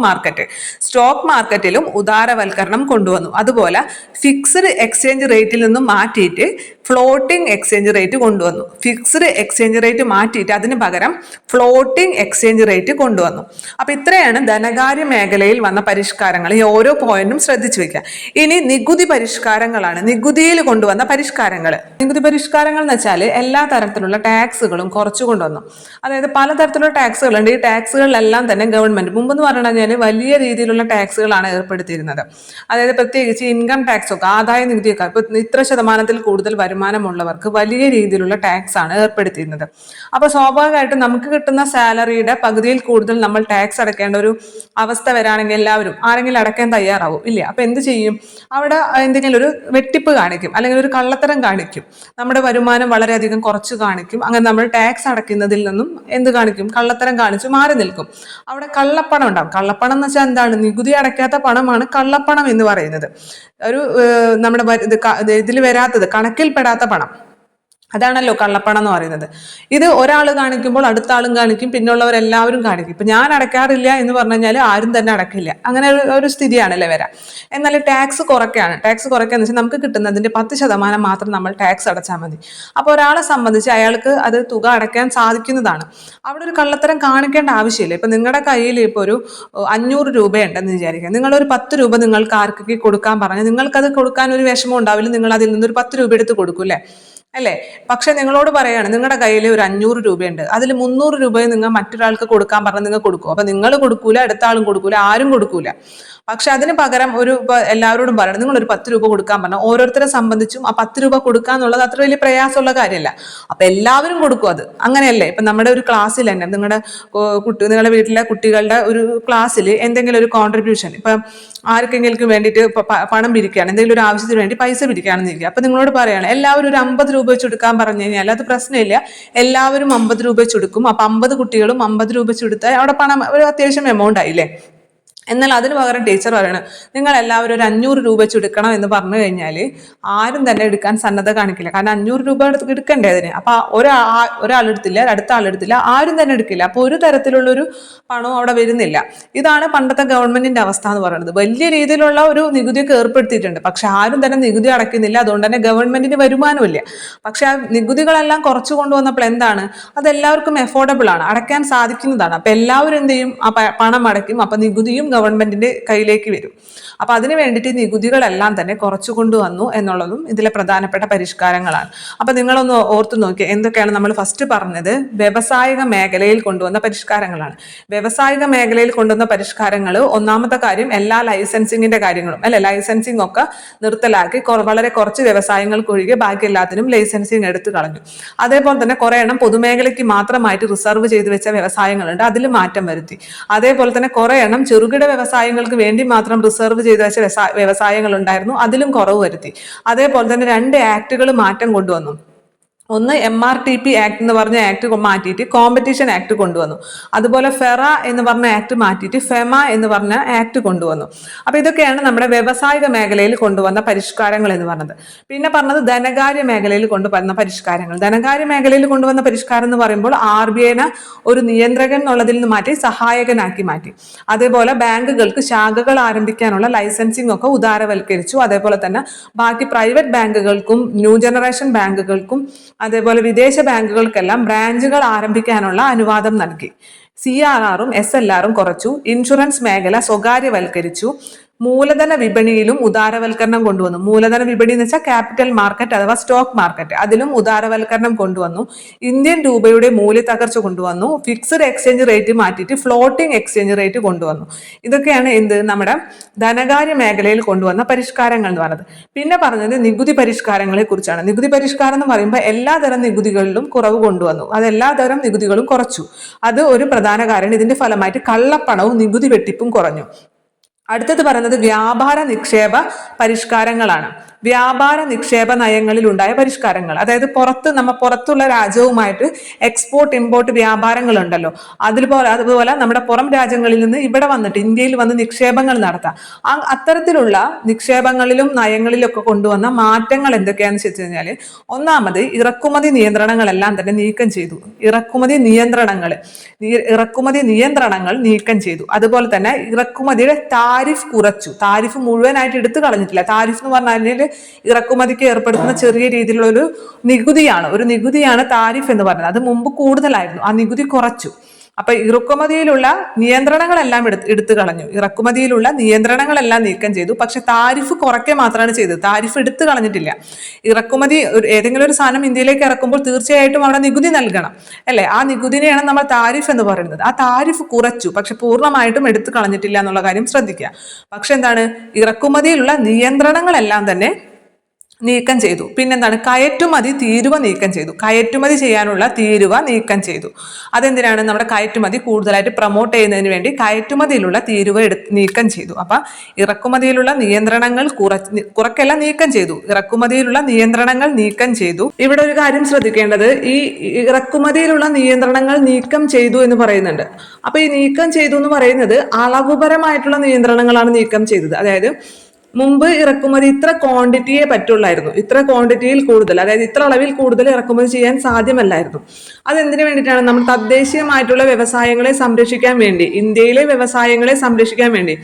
മാർക്കറ്റിലും ഉദാരവൽക്കരണം കൊണ്ടുവന്നു. അതുപോലെ ഫിക്സ്ഡ് എക്സ്ചേഞ്ച് റേറ്റിൽ നിന്നും മാറ്റിയിട്ട് ഫ്ലോട്ടിംഗ് എക്സ്ചേഞ്ച് റേറ്റ് കൊണ്ടുവന്നു. ഫിക്സ്ഡ് എക്സ്ചേഞ്ച് റേറ്റ് മാറ്റിയിട്ട് അതിന് പകരം ഫ്ലോട്ടിംഗ് എക്സ്ചേഞ്ച് റേറ്റ് കൊണ്ടുവന്നു. അപ്പൊ ഇത്രയാണ് ധനകാര്യ മേഖലയിൽ വന്ന പരിഷ്കാരങ്ങൾ. ഈ ഓരോ പോയിന്റും ശ്രദ്ധിച്ചു വെക്കുക. ഇനി നികുതി പരിഷ്കാരങ്ങളാണ്, നികുതിയിൽ കൊണ്ടുവന്ന പരിഷ്കാരങ്ങൾ. നികുതി പരിഷ്കാരങ്ങൾ എന്ന് വെച്ചാൽ എല്ലാ തരത്തിലുള്ള ടാക്സുകളും കുറച്ചു കൊണ്ടുവന്നു. അതായത് പലതരത്തിലുള്ള ടാക്സുകളുണ്ട്. ഈ ടാക്സുകളിലെല്ലാം തന്നെ ഗവൺമെന്റ് മുമ്പെന്ന് പറഞ്ഞു കഴിഞ്ഞാൽ വലിയ രീതിയിലുള്ള ടാക്സുകളാണ് ഏർപ്പെടുത്തിയിരുന്നത്. അതായത് പ്രത്യേകിച്ച് ഇൻകം ടാക്സ് ഒക്കെ, ആദായ നികുതിയൊക്കെ ഇപ്പൊ ഇത്ര ശതമാനത്തിൽ കൂടുതൽ വരുമാനമുള്ളവർക്ക് വലിയ രീതിയിലുള്ള ടാക്സ് ആണ് ഏർപ്പെടുത്തിയിരുന്നത്. അപ്പൊ സ്വാഭാവികമായിട്ടും നമുക്ക് കിട്ടുന്ന സാലറിയുടെ പകുതിയിൽ കൂടുതൽ നമ്മൾ ടാക്സ് അടയ്ക്കേണ്ട ഒരു അവസ്ഥ വരാണെങ്കിൽ എല്ലാവരും ആരെങ്കിലും അടയ്ക്കാൻ തയ്യാറാവും ഇല്ല. അപ്പൊ എന്ത് ചെയ്യും? അവിടെ എന്തെങ്കിലും ഒരു വെട്ടിപ്പ് കാണിക്കും, അല്ലെങ്കിൽ ഒരു കള്ളത്തരം കാണിക്കും, നമ്മുടെ വരുമാനം വളരെയധികം കുറച്ച് കാണിക്കും. അങ്ങനെ നമ്മൾ ടാക്സ് അടയ്ക്കുന്നതിൽ നിന്നും എന്ത് കാണിക്കും? കള്ളത്തരം കാണിച്ചു മാറി നിൽക്കും. അവിടെ കള്ളപ്പണം ഉണ്ടാവും. കള്ളപ്പണം എന്ന് വെച്ചാൽ എന്താണ്? നികുതി അടയ്ക്കാത്ത പണമാണ് കള്ളപ്പണം എന്ന് പറയുന്നത്. ഒരു നമ്മുടെ ഇതിൽ വരാത്തത്, കണക്കിൽപ്പെടാത്ത പണം, അതാണല്ലോ കള്ളപ്പണം എന്ന് പറയുന്നത്. ഇത് ഒരാൾ കാണിക്കുമ്പോൾ അടുത്ത ആളും കാണിക്കും, പിന്നുള്ളവരെല്ലാവരും കാണിക്കും. ഇപ്പൊ ഞാൻ അടയ്ക്കാറില്ല എന്ന് പറഞ്ഞു കഴിഞ്ഞാൽ ആരും തന്നെ അടക്കില്ല. അങ്ങനെ ഒരു സ്ഥിതിയാണല്ലേ വരാം. എന്നാൽ ടാക്സ് കുറയ്ക്കാന്ന് വെച്ചാൽ നമുക്ക് കിട്ടുന്നതിന്റെ 10% മാത്രം നമ്മൾ ടാക്സ് അടച്ചാൽ മതി. അപ്പോൾ ഒരാളെ സംബന്ധിച്ച് അയാൾക്ക് അത് തുക അടയ്ക്കാൻ സാധിക്കുന്നതാണ്. അവിടെ ഒരു കള്ളത്തരം കാണിക്കേണ്ട ആവശ്യമില്ല. ഇപ്പൊ നിങ്ങളുടെ കയ്യിൽ ഇപ്പോൾ ഒരു 500 രൂപയുണ്ടെന്ന് വിചാരിക്കാം. നിങ്ങളൊരു 10 രൂപ നിങ്ങൾക്ക് ആർക്കൊക്കെ കൊടുക്കാൻ പറഞ്ഞാൽ നിങ്ങൾക്കത് കൊടുക്കാൻ ഒരു വിഷമം ഉണ്ടാവില്ല. നിങ്ങൾ അതിൽ നിന്നൊരു 10 രൂപ എടുത്ത് കൊടുക്കും അല്ലേ? അല്ലേ? പക്ഷെ നിങ്ങളോട് പറയാണ് നിങ്ങളുടെ കയ്യിൽ ഒരു 500 രൂപയുണ്ട്, അതിൽ 300 രൂപയും നിങ്ങൾ മറ്റൊരാൾക്ക് കൊടുക്കാൻ പറഞ്ഞാൽ നിങ്ങൾ കൊടുക്കും. അപ്പൊ നിങ്ങൾ കൊടുക്കൂല, അടുത്ത ആളും കൊടുക്കൂല, ആരും കൊടുക്കൂല. പക്ഷെ അതിന് പകരം ഇപ്പൊ എല്ലാവരോടും പറയണം, നിങ്ങൾ ഒരു 10 രൂപ കൊടുക്കാൻ പറഞ്ഞാൽ ഓരോരുത്തരെ സംബന്ധിച്ചും ആ 10 രൂപ കൊടുക്കുക എന്നുള്ളത് അത്ര വലിയ പ്രയാസമുള്ള കാര്യമല്ല. അപ്പൊ എല്ലാവരും കൊടുക്കും അത്. അങ്ങനെയല്ലേ? ഇപ്പൊ നമ്മുടെ ഒരു ക്ലാസ്സിൽ തന്നെ നിങ്ങളുടെ വീട്ടിലെ കുട്ടികളുടെ ഒരു ക്ലാസ്സിൽ എന്തെങ്കിലും ഒരു കോൺട്രിബ്യൂഷൻ, ഇപ്പൊ ആർക്കെങ്കിലും വേണ്ടിയിട്ട് പണം പിരിക്കുകയാണ്, എന്തെങ്കിലും ഒരു ആവശ്യത്തിന് വേണ്ടി പൈസ പിരിക്കുകയാണെന്ന് ഇരിക്കുക. അപ്പൊ നിങ്ങളോട് പറയാണ് എല്ലാവരും ഒരു 50 രൂപ വെച്ച് എടുക്കാൻ പറഞ്ഞു കഴിഞ്ഞാൽ അത് പ്രശ്നമില്ല. എല്ലാവരും 50 രൂപ വെച്ച് എടുക്കും. അപ്പൊ 50 കുട്ടികളും 50 രൂപ വെച്ച് എടുത്താൽ അവിടെ പണം ഒരു അത്യാവശ്യം എമൗണ്ട് ആയില്ലേ? എന്നാൽ അതിന് പകരം ടീച്ചർ പറയണം നിങ്ങൾ എല്ലാവരും ഒരു 500 രൂപ വെച്ച് എടുക്കണം എന്ന് പറഞ്ഞു കഴിഞ്ഞാൽ ആരും തന്നെ എടുക്കാൻ സന്നദ്ധ കാണിക്കില്ല. കാരണം 500 രൂപ എടുക്കണ്ടേ അതിന്. അപ്പൊ ഒരാളെടുത്തില്ല, അടുത്ത ആളെടുത്തില്ല, ആരും തന്നെ എടുക്കില്ല. അപ്പൊ ഒരു തരത്തിലുള്ളൊരു പണവും അവിടെ വരുന്നില്ല. ഇതാണ് പണ്ടത്തെ ഗവൺമെന്റിന്റെ അവസ്ഥ എന്ന് പറയുന്നത്. വലിയ രീതിയിലുള്ള ഒരു നികുതിയൊക്കെ ഏർപ്പെടുത്തിയിട്ടുണ്ട്, പക്ഷെ ആരും തന്നെ നികുതി അടയ്ക്കുന്നില്ല. അതുകൊണ്ട് തന്നെ ഗവൺമെന്റിന് വരുമാനമില്ല. പക്ഷെ ആ നികുതികളെല്ലാം കുറച്ചു കൊണ്ടുവന്നപ്പോൾ എന്താണ്, അതെല്ലാവർക്കും എഫോർഡബിൾ ആണ്, അടയ്ക്കാൻ സാധിക്കുന്നതാണ്. അപ്പൊ എല്ലാവരും എന്ത് ചെയ്യും, ആ പണം അടയ്ക്കും. അപ്പൊ നികുതിയും ഗവൺമെന്റിന്റെ കയ്യിലേക്ക് വരും. അപ്പൊ അതിന് വേണ്ടിയിട്ട് നികുതികളെല്ലാം തന്നെ കുറച്ചു കൊണ്ടുവന്നു എന്നുള്ളതും ഇതിലെ പ്രധാനപ്പെട്ട പരിഷ്കാരങ്ങളാണ്. അപ്പൊ നിങ്ങളൊന്ന് ഓർത്തു നോക്കി എന്തൊക്കെയാണ് നമ്മൾ ഫസ്റ്റ് പറഞ്ഞത്. വ്യവസായിക മേഖലയിൽ കൊണ്ടുവന്ന പരിഷ്കാരങ്ങളാണ്. വ്യവസായിക മേഖലയിൽ കൊണ്ടുവന്ന പരിഷ്കാരങ്ങൾ, ഒന്നാമത്തെ കാര്യം എല്ലാ ലൈസൻസിങ്ങിന്റെ കാര്യങ്ങളും അല്ലെ, ലൈസൻസിങ് ഒക്കെ നിർത്തലാക്കി വളരെ കുറച്ച് വ്യവസായങ്ങൾക്ക് ഒഴികെ ബാക്കി എല്ലാത്തിനും ലൈസൻസിങ് എടുത്തു കളഞ്ഞു. അതേപോലെ തന്നെ കുറെ എണ്ണം പൊതുമേഖലയ്ക്ക് മാത്രമായിട്ട് റിസർവ് ചെയ്തു വെച്ച വ്യവസായങ്ങളുണ്ട്, അതിൽ മാറ്റം വരുത്തി. അതേപോലെ തന്നെ കുറെ എണ്ണം ചെറുകിട വ്യവസായങ്ങൾക്ക് വേണ്ടി മാത്രം റിസർവ് ചെയ്തു വെച്ച വ്യവസായങ്ങൾ ഉണ്ടായിരുന്നു, അതിലും കുറവ് വരുത്തി. അതേപോലെ തന്നെ 2 ആക്ടുകൾ മാറ്റം കൊണ്ടുവന്നു. ഒന്ന് MRTP ആക്ട് എന്ന് പറഞ്ഞ ആക്ട് മാറ്റിയിട്ട് കോമ്പറ്റീഷൻ ആക്ട് കൊണ്ടുവന്നു. അതുപോലെ ഫെറ എന്ന് പറഞ്ഞ ആക്ട് മാറ്റിയിട്ട് ഫെമ എന്ന് പറഞ്ഞ ആക്ട് കൊണ്ടുവന്നു. അപ്പൊ ഇതൊക്കെയാണ് നമ്മുടെ വ്യവസായിക മേഖലയിൽ കൊണ്ടുവന്ന പരിഷ്കാരങ്ങൾ എന്ന് പറഞ്ഞത്. പിന്നെ പറഞ്ഞത് ധനകാര്യ മേഖലയിൽ കൊണ്ടുവന്ന പരിഷ്കാരങ്ങൾ. ധനകാര്യ മേഖലയിൽ കൊണ്ടുവന്ന പരിഷ്കാരം എന്ന് പറയുമ്പോൾ RBIനെ ഒരു നിയന്ത്രകൻ എന്നുള്ളതിൽ നിന്ന് മാറ്റി സഹായകനാക്കി മാറ്റി. അതേപോലെ ബാങ്കുകൾക്ക് ശാഖകൾ ആരംഭിക്കാനുള്ള ലൈസൻസിങ് ഒക്കെ ഉദാരവൽക്കരിച്ചു. അതേപോലെ തന്നെ ബാക്കി പ്രൈവറ്റ് ബാങ്കുകൾക്കും ന്യൂ ജനറേഷൻ ബാങ്കുകൾക്കും അതേപോലെ വിദേശ ബാങ്കുകൾക്കെല്ലാം ബ്രാഞ്ചുകൾ ആരംഭിക്കാനുള്ള അനുവാദം നൽകി. CRRഉം SLRഉം കുറച്ചു. ഇൻഷുറൻസ് മേഖല സ്വകാര്യവൽക്കരിച്ചു. മൂലധന വിപണിയിലും ഉദാരവൽക്കരണം കൊണ്ടുവന്നു. മൂലധന വിപണി എന്ന് വെച്ചാൽ ക്യാപിറ്റൽ മാർക്കറ്റ് അഥവാ സ്റ്റോക്ക് മാർക്കറ്റ്, അതിലും ഉദാരവൽക്കരണം കൊണ്ടുവന്നു. ഇന്ത്യൻ രൂപയുടെ മൂല്യത്തകർച്ച കൊണ്ടുവന്നു. ഫിക്സഡ് എക്സ്ചേഞ്ച് റേറ്റ് മാറ്റിയിട്ട് ഫ്ലോട്ടിംഗ് എക്സ്ചേഞ്ച് റേറ്റ് കൊണ്ടുവന്നു. ഇതൊക്കെയാണ് നമ്മുടെ ധനകാര്യ മേഖലയിൽ കൊണ്ടുവന്ന പരിഷ്കാരങ്ങൾ എന്ന് പറയുന്നത്. പിന്നെ പറഞ്ഞത് നികുതി പരിഷ്കാരങ്ങളെ കുറിച്ചാണ്. നികുതി പരിഷ്കാരം എന്ന് പറയുമ്പോൾ എല്ലാതരം നികുതികളിലും കുറവ് കൊണ്ടുവന്നു. അത് എല്ലാതരം നികുതികളും കുറച്ചു. അത് ഒരു പ്രധാന കാരണം. ഇതിന്റെ ഫലമായിട്ട് കള്ളപ്പണവും നികുതി വെട്ടിപ്പും കുറഞ്ഞു. അടുത്തത് പറയുന്നത് വ്യാപാര നിക്ഷേപ പരിഷ്കാരങ്ങളാണ്. വ്യാപാര നിക്ഷേപ നയങ്ങളിൽ ഉണ്ടായ പരിഷ്കാരങ്ങൾ, അതായത് പുറത്തുള്ള രാജ്യവുമായിട്ട് എക്സ്പോർട്ട് ഇമ്പോർട്ട് വ്യാപാരങ്ങൾ ഉണ്ടല്ലോ, അതുപോലെ നമ്മുടെ പുറം രാജ്യങ്ങളിൽ നിന്ന് ഇവിടെ വന്നിട്ട് ഇന്ത്യയിൽ വന്ന് നിക്ഷേപങ്ങൾ നടത്താം. അത്തരത്തിലുള്ള നിക്ഷേപങ്ങളിലും നയങ്ങളിലും ഒക്കെ കൊണ്ടുവന്ന മാറ്റങ്ങൾ എന്തൊക്കെയാണെന്ന് വെച്ച് കഴിഞ്ഞാൽ, ഒന്നാമത് ഇറക്കുമതി നിയന്ത്രണങ്ങളെല്ലാം തന്നെ നീക്കം ചെയ്തു. ഇറക്കുമതി നിയന്ത്രണങ്ങൾ നീക്കം ചെയ്തു. അതുപോലെ തന്നെ ഇറക്കുമതിയുടെ താരിഫ് കുറച്ചു. താരിഫ് മുഴുവനായിട്ട് എടുത്തു കളഞ്ഞിട്ടില്ല. താരിഫ് എന്ന് പറഞ്ഞാൽ ഇറക്കുമതിക്ക് ഏർപ്പെടുത്തുന്ന ചെറിയ രീതിയിലുള്ള ഒരു നികുതിയാണ് താരിഫ് എന്ന് പറയുന്നത്. അത് മുമ്പ് കൂടുതലായിരുന്നു, ആ നികുതി കുറച്ചു. അപ്പൊ ഇറക്കുമതിയിലുള്ള നിയന്ത്രണങ്ങളെല്ലാം എടുത്തു കളഞ്ഞു. ഇറക്കുമതിയിലുള്ള നിയന്ത്രണങ്ങളെല്ലാം നീക്കം ചെയ്തു. പക്ഷെ താരിഫ് കുറയ്ക്കുക മാത്രമാണ് ചെയ്തത്, താരിഫ് എടുത്തു കളഞ്ഞിട്ടില്ല. ഇറക്കുമതി ഏതെങ്കിലും ഒരു സാധനം ഇന്ത്യയിലേക്ക് ഇറക്കുമ്പോൾ തീർച്ചയായിട്ടും അവിടെ നികുതി നൽകണം അല്ലെ, ആ നികുതിനെയാണ് നമ്മൾ താരിഫ് എന്ന് പറയുന്നത്. ആ താരിഫ് കുറച്ചു, പക്ഷെ പൂർണ്ണമായിട്ടും എടുത്തു കളഞ്ഞിട്ടില്ല എന്നുള്ള കാര്യം ശ്രദ്ധിക്കുക. പക്ഷെ എന്താണ്, ഇറക്കുമതിയിലുള്ള നിയന്ത്രണങ്ങളെല്ലാം തന്നെ നീക്കം ചെയ്തു. പിന്നെന്താണ്, കയറ്റുമതി തീരുവ നീക്കം ചെയ്തു. കയറ്റുമതി ചെയ്യാനുള്ള തീരുവ നീക്കം ചെയ്തു. അതെന്തിനാണ്, നമ്മുടെ കയറ്റുമതി കൂടുതലായിട്ട് പ്രൊമോട്ട് ചെയ്യുന്നതിന് വേണ്ടി കയറ്റുമതിയിലുള്ള തീരുവ നീക്കം ചെയ്തു. അപ്പൊ ഇറക്കുമതിയിലുള്ള നിയന്ത്രണങ്ങൾ കുറയ്ക്കല്ല, നീക്കം ചെയ്തു. ഇറക്കുമതിയിലുള്ള നിയന്ത്രണങ്ങൾ നീക്കം ചെയ്തു. ഇവിടെ ഒരു കാര്യം ശ്രദ്ധിക്കേണ്ടത്, ഈ ഇറക്കുമതിയിലുള്ള നിയന്ത്രണങ്ങൾ നീക്കം ചെയ്തു എന്ന് പറയുന്നുണ്ട്. അപ്പൊ ഈ നീക്കം ചെയ്തു എന്ന് പറയുന്നത് അളവുപരമായിട്ടുള്ള നിയന്ത്രണങ്ങളാണ് നീക്കം ചെയ്തത്. അതായത് മുമ്പ് ഇറക്കുമതി ഇത്ര ക്വാണ്ടിറ്റിയെ പറ്റുള്ളായിരുന്നു, ഇത്ര ക്വാണ്ടിറ്റിയിൽ കൂടുതൽ, അതായത് ഇത്ര അളവിൽ കൂടുതൽ ഇറക്കുമതി ചെയ്യാൻ സാധ്യമല്ലായിരുന്നു. അതെന്തിനു വേണ്ടിയിട്ടാണ്, നമ്മൾ തദ്ദേശീയമായിട്ടുള്ള വ്യവസായങ്ങളെ സംരക്ഷിക്കാൻ വേണ്ടി, ഇന്ത്യയിലെ വ്യവസായങ്ങളെ സംരക്ഷിക്കാൻ വേണ്ടി.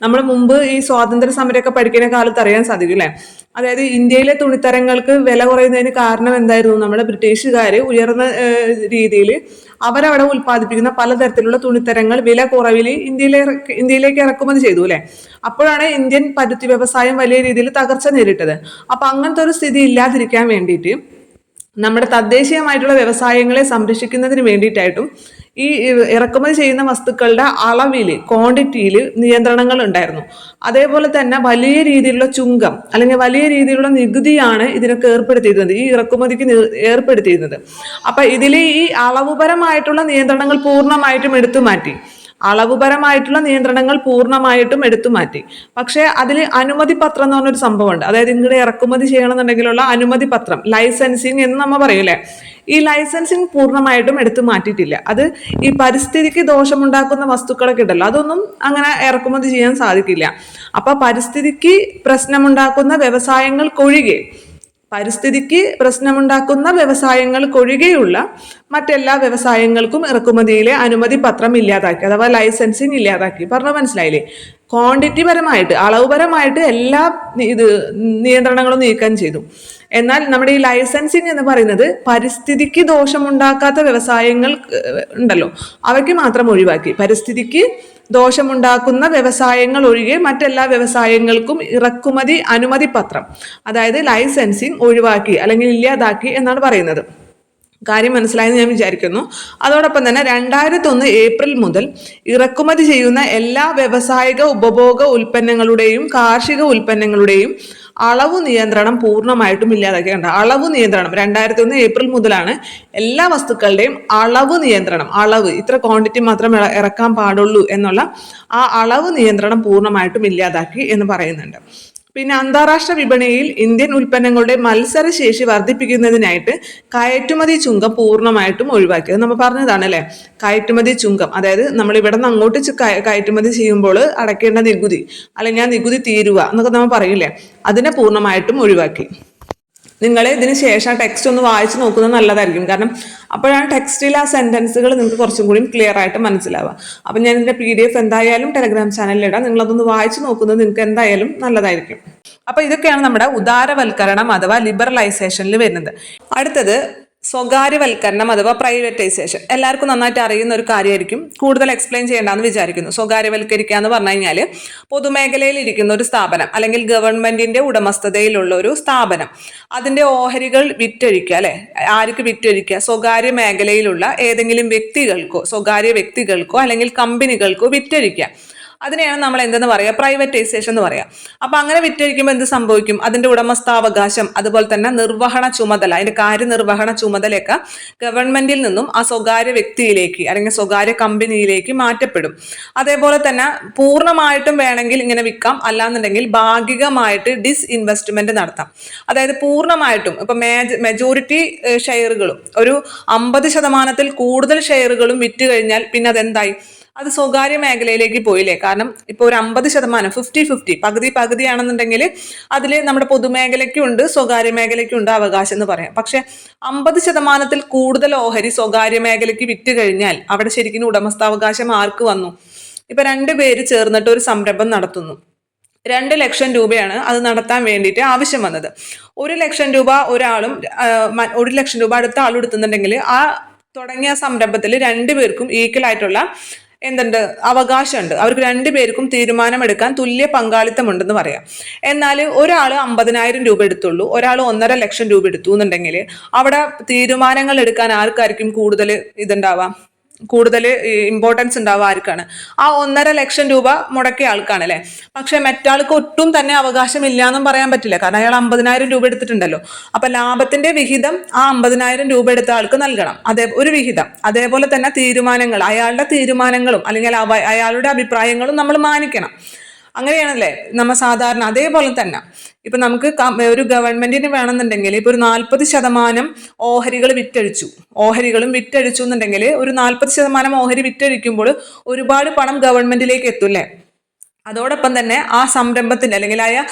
നമ്മൾ മുമ്പ് ഈ സ്വാതന്ത്ര്യ സമരമൊക്കെ പഠിക്കുന്ന കാലത്ത് അറിയാൻ സാധിക്കും അല്ലെ, അതായത് ഇന്ത്യയിലെ തുണിത്തരങ്ങൾക്ക് വില കുറയുന്നതിന് കാരണം എന്തായിരുന്നു, നമ്മുടെ ബ്രിട്ടീഷുകാര് ഉയർന്ന രീതിയിൽ അവരവിടെ ഉൽപ്പാദിപ്പിക്കുന്ന പലതരത്തിലുള്ള തുണിത്തരങ്ങൾ വില കുറവിൽ ഇന്ത്യയിലേക്ക് ഇറക്കുമതി ചെയ്തു അല്ലെ. അപ്പോഴാണ് ഇന്ത്യൻ പരുത്തി വ്യവസായം വലിയ രീതിയിൽ തകർച്ച നേരിട്ടത്. അപ്പൊ അങ്ങനത്തെ ഒരു സ്ഥിതി ഇല്ലാതിരിക്കാൻ വേണ്ടിയിട്ട് നമ്മുടെ തദ്ദേശീയമായിട്ടുള്ള വ്യവസായങ്ങളെ സംരക്ഷിക്കുന്നതിന് വേണ്ടിയിട്ടായിട്ടും ഈ ഇറക്കുമതി ചെയ്യുന്ന വസ്തുക്കളുടെ അളവിൽ, ക്വാണ്ടിറ്റിയിൽ നിയന്ത്രണങ്ങൾ ഉണ്ടായിരുന്നു. അതേപോലെ തന്നെ വലിയ രീതിയിലുള്ള ചുങ്കം അല്ലെങ്കിൽ വലിയ രീതിയിലുള്ള നികുതിയാണ് ഇതിനൊക്കെ ഏർപ്പെടുത്തിയിരുന്നത്, ഈ ഇറക്കുമതിക്ക് ഏർപ്പെടുത്തിയിരുന്നത്. അപ്പൊ ഇതിൽ ഈ അളവുപരമായിട്ടുള്ള നിയന്ത്രണങ്ങൾ പൂർണ്ണമായിട്ടും എടുത്തു മാറ്റി. അളവുപരമായിട്ടുള്ള നിയന്ത്രണങ്ങൾ പൂർണ്ണമായിട്ടും എടുത്തു മാറ്റി. പക്ഷേ അതിൽ അനുമതി പത്രം എന്ന് പറഞ്ഞൊരു സംഭവമുണ്ട്. അതായത് ഇങ്ങോട്ട് ഇറക്കുമതി ചെയ്യണമെന്നുണ്ടെങ്കിലുള്ള അനുമതി പത്രം, ലൈസൻസിങ് എന്ന് നമ്മൾ പറയൂലേ, ഈ ലൈസൻസിങ് പൂർണ്ണമായിട്ടും എടുത്തു മാറ്റിയിട്ടില്ല. അത് ഈ പരിസ്ഥിതിക്ക് ദോഷമുണ്ടാക്കുന്ന വസ്തുക്കളൊക്കെ ഉണ്ടല്ലോ, അതൊന്നും അങ്ങനെ ഇറക്കുമതി ചെയ്യാൻ സാധിക്കില്ല. അപ്പൊ പരിസ്ഥിതിക്ക് പ്രശ്നമുണ്ടാക്കുന്ന വ്യവസായങ്ങൾക്കൊഴികെ വ്യവസായങ്ങൾക്കൊഴികെയുള്ള മറ്റെല്ലാ വ്യവസായങ്ങൾക്കും ഇറക്കുമതിയിലെ അനുമതി പത്രം ഇല്ലാതാക്കി, അഥവാ ലൈസൻസിങ് ഇല്ലാതാക്കി. പറഞ്ഞാൽ മനസ്സിലായില്ലേ? ക്വാണ്ടിറ്റി പരമായിട്ട്, അളവുപരമായിട്ട് എല്ലാ നിയന്ത്രണങ്ങളും നീക്കം ചെയ്തു. എന്നാൽ നമ്മുടെ ഈ ലൈസൻസിങ് എന്ന് പറയുന്നത് പരിസ്ഥിതിക്ക് ദോഷമുണ്ടാക്കാത്ത വ്യവസായങ്ങൾ ഉണ്ടല്ലോ, അവയ്ക്ക് മാത്രം ഒഴിവാക്കി. പരിസ്ഥിതിക്ക് ദോഷമുണ്ടാക്കുന്ന വ്യവസായങ്ങൾ ഒഴികെ മറ്റെല്ലാ വ്യവസായങ്ങൾക്കും ഇറക്കുമതി അനുമതി പത്രം, അതായത് ലൈസൻസിങ് ഒഴിവാക്കി അല്ലെങ്കിൽ ഇല്ലാതാക്കി എന്നാണ് പറയുന്നത്. കാര്യം മനസ്സിലായെന്ന് ഞാൻ വിചാരിക്കുന്നു. അതോടൊപ്പം തന്നെ 2001 ഏപ്രിൽ മുതൽ ഇറക്കുമതി ചെയ്യുന്ന എല്ലാ വ്യവസായിക ഉപഭോഗ ഉൽപ്പന്നങ്ങളുടെയും കാർഷിക ഉൽപ്പന്നങ്ങളുടെയും അളവ് നിയന്ത്രണം പൂർണ്ണമായിട്ടും ഇല്ലാതാക്കി. കണ്ട, അളവ് നിയന്ത്രണം 2001 ഏപ്രിൽ മുതലാണ് എല്ലാ വസ്തുക്കളുടെയും അളവ് നിയന്ത്രണം, അളവ് ഇത്ര ക്വാണ്ടിറ്റി മാത്രം ഇറക്കാൻ പാടുള്ളൂ എന്നുള്ള ആ അളവ് നിയന്ത്രണം പൂർണ്ണമായിട്ടും ഇല്ലാതാക്കി എന്ന് പറയുന്നുണ്ട്. പിന്നെ അന്താരാഷ്ട്ര വിപണിയിൽ ഇന്ത്യൻ ഉൽപ്പന്നങ്ങളുടെ മത്സരശേഷി വർദ്ധിപ്പിക്കുന്നതിനായിട്ട് കയറ്റുമതി ചുങ്കം പൂർണ്ണമായിട്ടും ഒഴിവാക്കിയത് നമ്മൾ പറഞ്ഞതാണ് അല്ലേ. കയറ്റുമതി ചുങ്കം, അതായത് നമ്മൾ ഇവിടെ നിന്ന് അങ്ങോട്ട് കയറ്റുമതി ചെയ്യുമ്പോൾ അടയ്ക്കേണ്ട നികുതി, അല്ലെങ്കിൽ ആ നികുതി തീരുവ എന്നൊക്കെ നമ്മൾ പറയില്ലേ, അതിനെ പൂർണ്ണമായിട്ടും ഒഴിവാക്കി. നിങ്ങൾ ഇതിന് ശേഷം ടെക്സ്റ്റ് ഒന്ന് വായിച്ച് നോക്കുന്നത് നല്ലതായിരിക്കും. കാരണം അപ്പോഴാണ് ടെക്സ്റ്റിൽ ആ സെന്റൻസുകൾ നിങ്ങൾക്ക് കുറച്ചും കൂടി ക്ലിയർ ആയിട്ട് മനസ്സിലാവുക. അപ്പം ഞാൻ ഇതിന്റെ PDF എന്തായാലും ടെലഗ്രാം ചാനലിൽ ഇടാം. നിങ്ങളതൊന്ന് വായിച്ച് നോക്കുന്നത് നിങ്ങൾക്ക് എന്തായാലും നല്ലതായിരിക്കും. അപ്പൊ ഇതൊക്കെയാണ് നമ്മുടെ ഉദാരവൽക്കരണം അഥവാ ലിബറലൈസേഷനിൽ വരുന്നത്. അടുത്തത് സ്വകാര്യവൽക്കരണം അഥവാ പ്രൈവറ്റൈസേഷൻ. എല്ലാവർക്കും നന്നായിട്ട് അറിയുന്ന ഒരു കാര്യമായിരിക്കും, കൂടുതൽ എക്സ്പ്ലെയിൻ ചെയ്യേണ്ടെന്ന് വിചാരിക്കുന്നു. സ്വകാര്യവൽക്കരിക്കുക എന്ന് പറഞ്ഞു കഴിഞ്ഞാൽ പൊതുമേഖലയിൽ ഇരിക്കുന്ന ഒരു സ്ഥാപനം അല്ലെങ്കിൽ ഗവൺമെന്റിന്റെ ഉടമസ്ഥതയിലുള്ള ഒരു സ്ഥാപനം, അതിന്റെ ഓഹരികൾ വിറ്റഴിക്കുക അല്ലെ. ആർക്ക് വിറ്റഴിക്കുക? സ്വകാര്യ മേഖലയിലുള്ള ഏതെങ്കിലും വ്യക്തികൾക്കോ, സ്വകാര്യ വ്യക്തികൾക്കോ അല്ലെങ്കിൽ കമ്പനികൾക്കോ വിറ്റഴിക്കുക. അതിനെയാണ് നമ്മൾ എന്തെന്ന് പറയുക? പ്രൈവറ്റൈസേഷൻ എന്ന് പറയാം. അപ്പൊ അങ്ങനെ വിറ്റഴിക്കുമ്പോൾ എന്ത് സംഭവിക്കും? അതിന്റെ ഉടമസ്ഥാവകാശം, അതുപോലെ തന്നെ നിർവഹണ ചുമതല, അതിന്റെ കാര്യനിർവഹണ ചുമതലയൊക്കെ ഗവൺമെന്റിൽ നിന്നും ആ സ്വകാര്യ വ്യക്തിയിലേക്ക് അല്ലെങ്കിൽ സ്വകാര്യ കമ്പനിയിലേക്ക് മാറ്റപ്പെടും. അതേപോലെ തന്നെ പൂർണ്ണമായിട്ടും വേണമെങ്കിൽ ഇങ്ങനെ വിൽക്കാം, അല്ലാന്നുണ്ടെങ്കിൽ ഭാഗികമായിട്ട് ഡിസ്ഇൻവെസ്റ്റ്മെന്റ് നടത്താം. അതായത് പൂർണ്ണമായിട്ടും ഇപ്പൊ മെജോറിറ്റി ഷെയറുകളും ഒരു 50% കൂടുതൽ ഷെയറുകളും വിറ്റ് കഴിഞ്ഞാൽ പിന്നെ അതെന്തായി? അത് സ്വകാര്യ മേഖലയിലേക്ക് പോയില്ലേ. കാരണം ഇപ്പോൾ ഒരു 50%, 50-50, പകുതിയാണെന്നുണ്ടെങ്കിൽ അതിൽ നമ്മുടെ പൊതുമേഖലയ്ക്കും ഉണ്ട് സ്വകാര്യ മേഖലയ്ക്കും ഉണ്ട് അവകാശം എന്ന് പറയാം. പക്ഷെ 50% കൂടുതൽ ഓഹരി സ്വകാര്യ മേഖലയ്ക്ക് വിറ്റ് കഴിഞ്ഞാൽ അവിടെ ശരിക്കും ഉടമസ്ഥാവകാശം ആർക്ക് വന്നു? ഇപ്പൊ 2 പേര് ചേർന്നിട്ട് ഒരു സംരംഭം നടത്തുന്നു. 2 ലക്ഷം രൂപയാണ് അത് നടത്താൻ വേണ്ടിയിട്ട് ആവശ്യം വന്നത്. 1 ലക്ഷം രൂപ ഒരാളും 1 ലക്ഷം രൂപ അടുത്ത ആളും എടുത്തുന്നുണ്ടെങ്കിൽ ആ തുടങ്ങിയ സംരംഭത്തിൽ 2 പേർക്കും ഈക്വൽ ആയിട്ടുള്ള അവകാശമുണ്ട്. അവർക്ക് 2 പേർക്കും തീരുമാനമെടുക്കാൻ തുല്യ പങ്കാളിത്തമുണ്ടെന്ന് പറയാം. എന്നാൽ ഒരാൾ 50,000 രൂപ എടുത്തുള്ളൂ, ഒരാൾ 1.5 ലക്ഷം രൂപ എടുത്തു എന്നുണ്ടെങ്കിൽ അവിടെ തീരുമാനങ്ങൾ എടുക്കാൻ ആർക്കായിരിക്കും കൂടുതൽ ഇതുണ്ടാവാം? കൂടുതൽ ഇമ്പോർട്ടൻസ് ഉണ്ടാവുക ആർക്കാണ്? ആ 1.5 ലക്ഷം രൂപ മുടക്കിയ ആൾക്കാണ് അല്ലെ. പക്ഷെ മറ്റാൾക്ക് ഒട്ടും തന്നെ അവകാശം ഇല്ല എന്നും പറയാൻ പറ്റില്ല. കാരണം അയാൾ 50,000 രൂപ എടുത്തിട്ടുണ്ടല്ലോ. അപ്പൊ ലാഭത്തിന്റെ വിഹിതം ആ 50,000 രൂപ എടുത്ത ആൾക്ക് നൽകണം, ഒരു വിഹിതം. അതേപോലെ തന്നെ തീരുമാനങ്ങൾ, അയാളുടെ തീരുമാനങ്ങളും അല്ലെങ്കിൽ അയാളുടെ അഭിപ്രായങ്ങളും നമ്മൾ മാനിക്കണം. അങ്ങനെയാണല്ലേ നമ്മൾ സാധാരണ. അതേപോലെ തന്നെ ഇപ്പൊ നമുക്ക് ഒരു ഗവൺമെന്റിന് വേണമെന്നുണ്ടെങ്കിൽ ഇപ്പൊ ഒരു 40% ഓഹരികളും വിറ്റഴിച്ചു എന്നുണ്ടെങ്കിൽ ഒരു 40% ഓഹരി വിറ്റഴിക്കുമ്പോൾ ഒരുപാട് പണം ഗവൺമെന്റിലേക്ക് എത്തൂല്ലേ. അതോടൊപ്പം തന്നെ ആ സംരംഭത്തിന്റെ അല്ലെങ്കിൽ ആ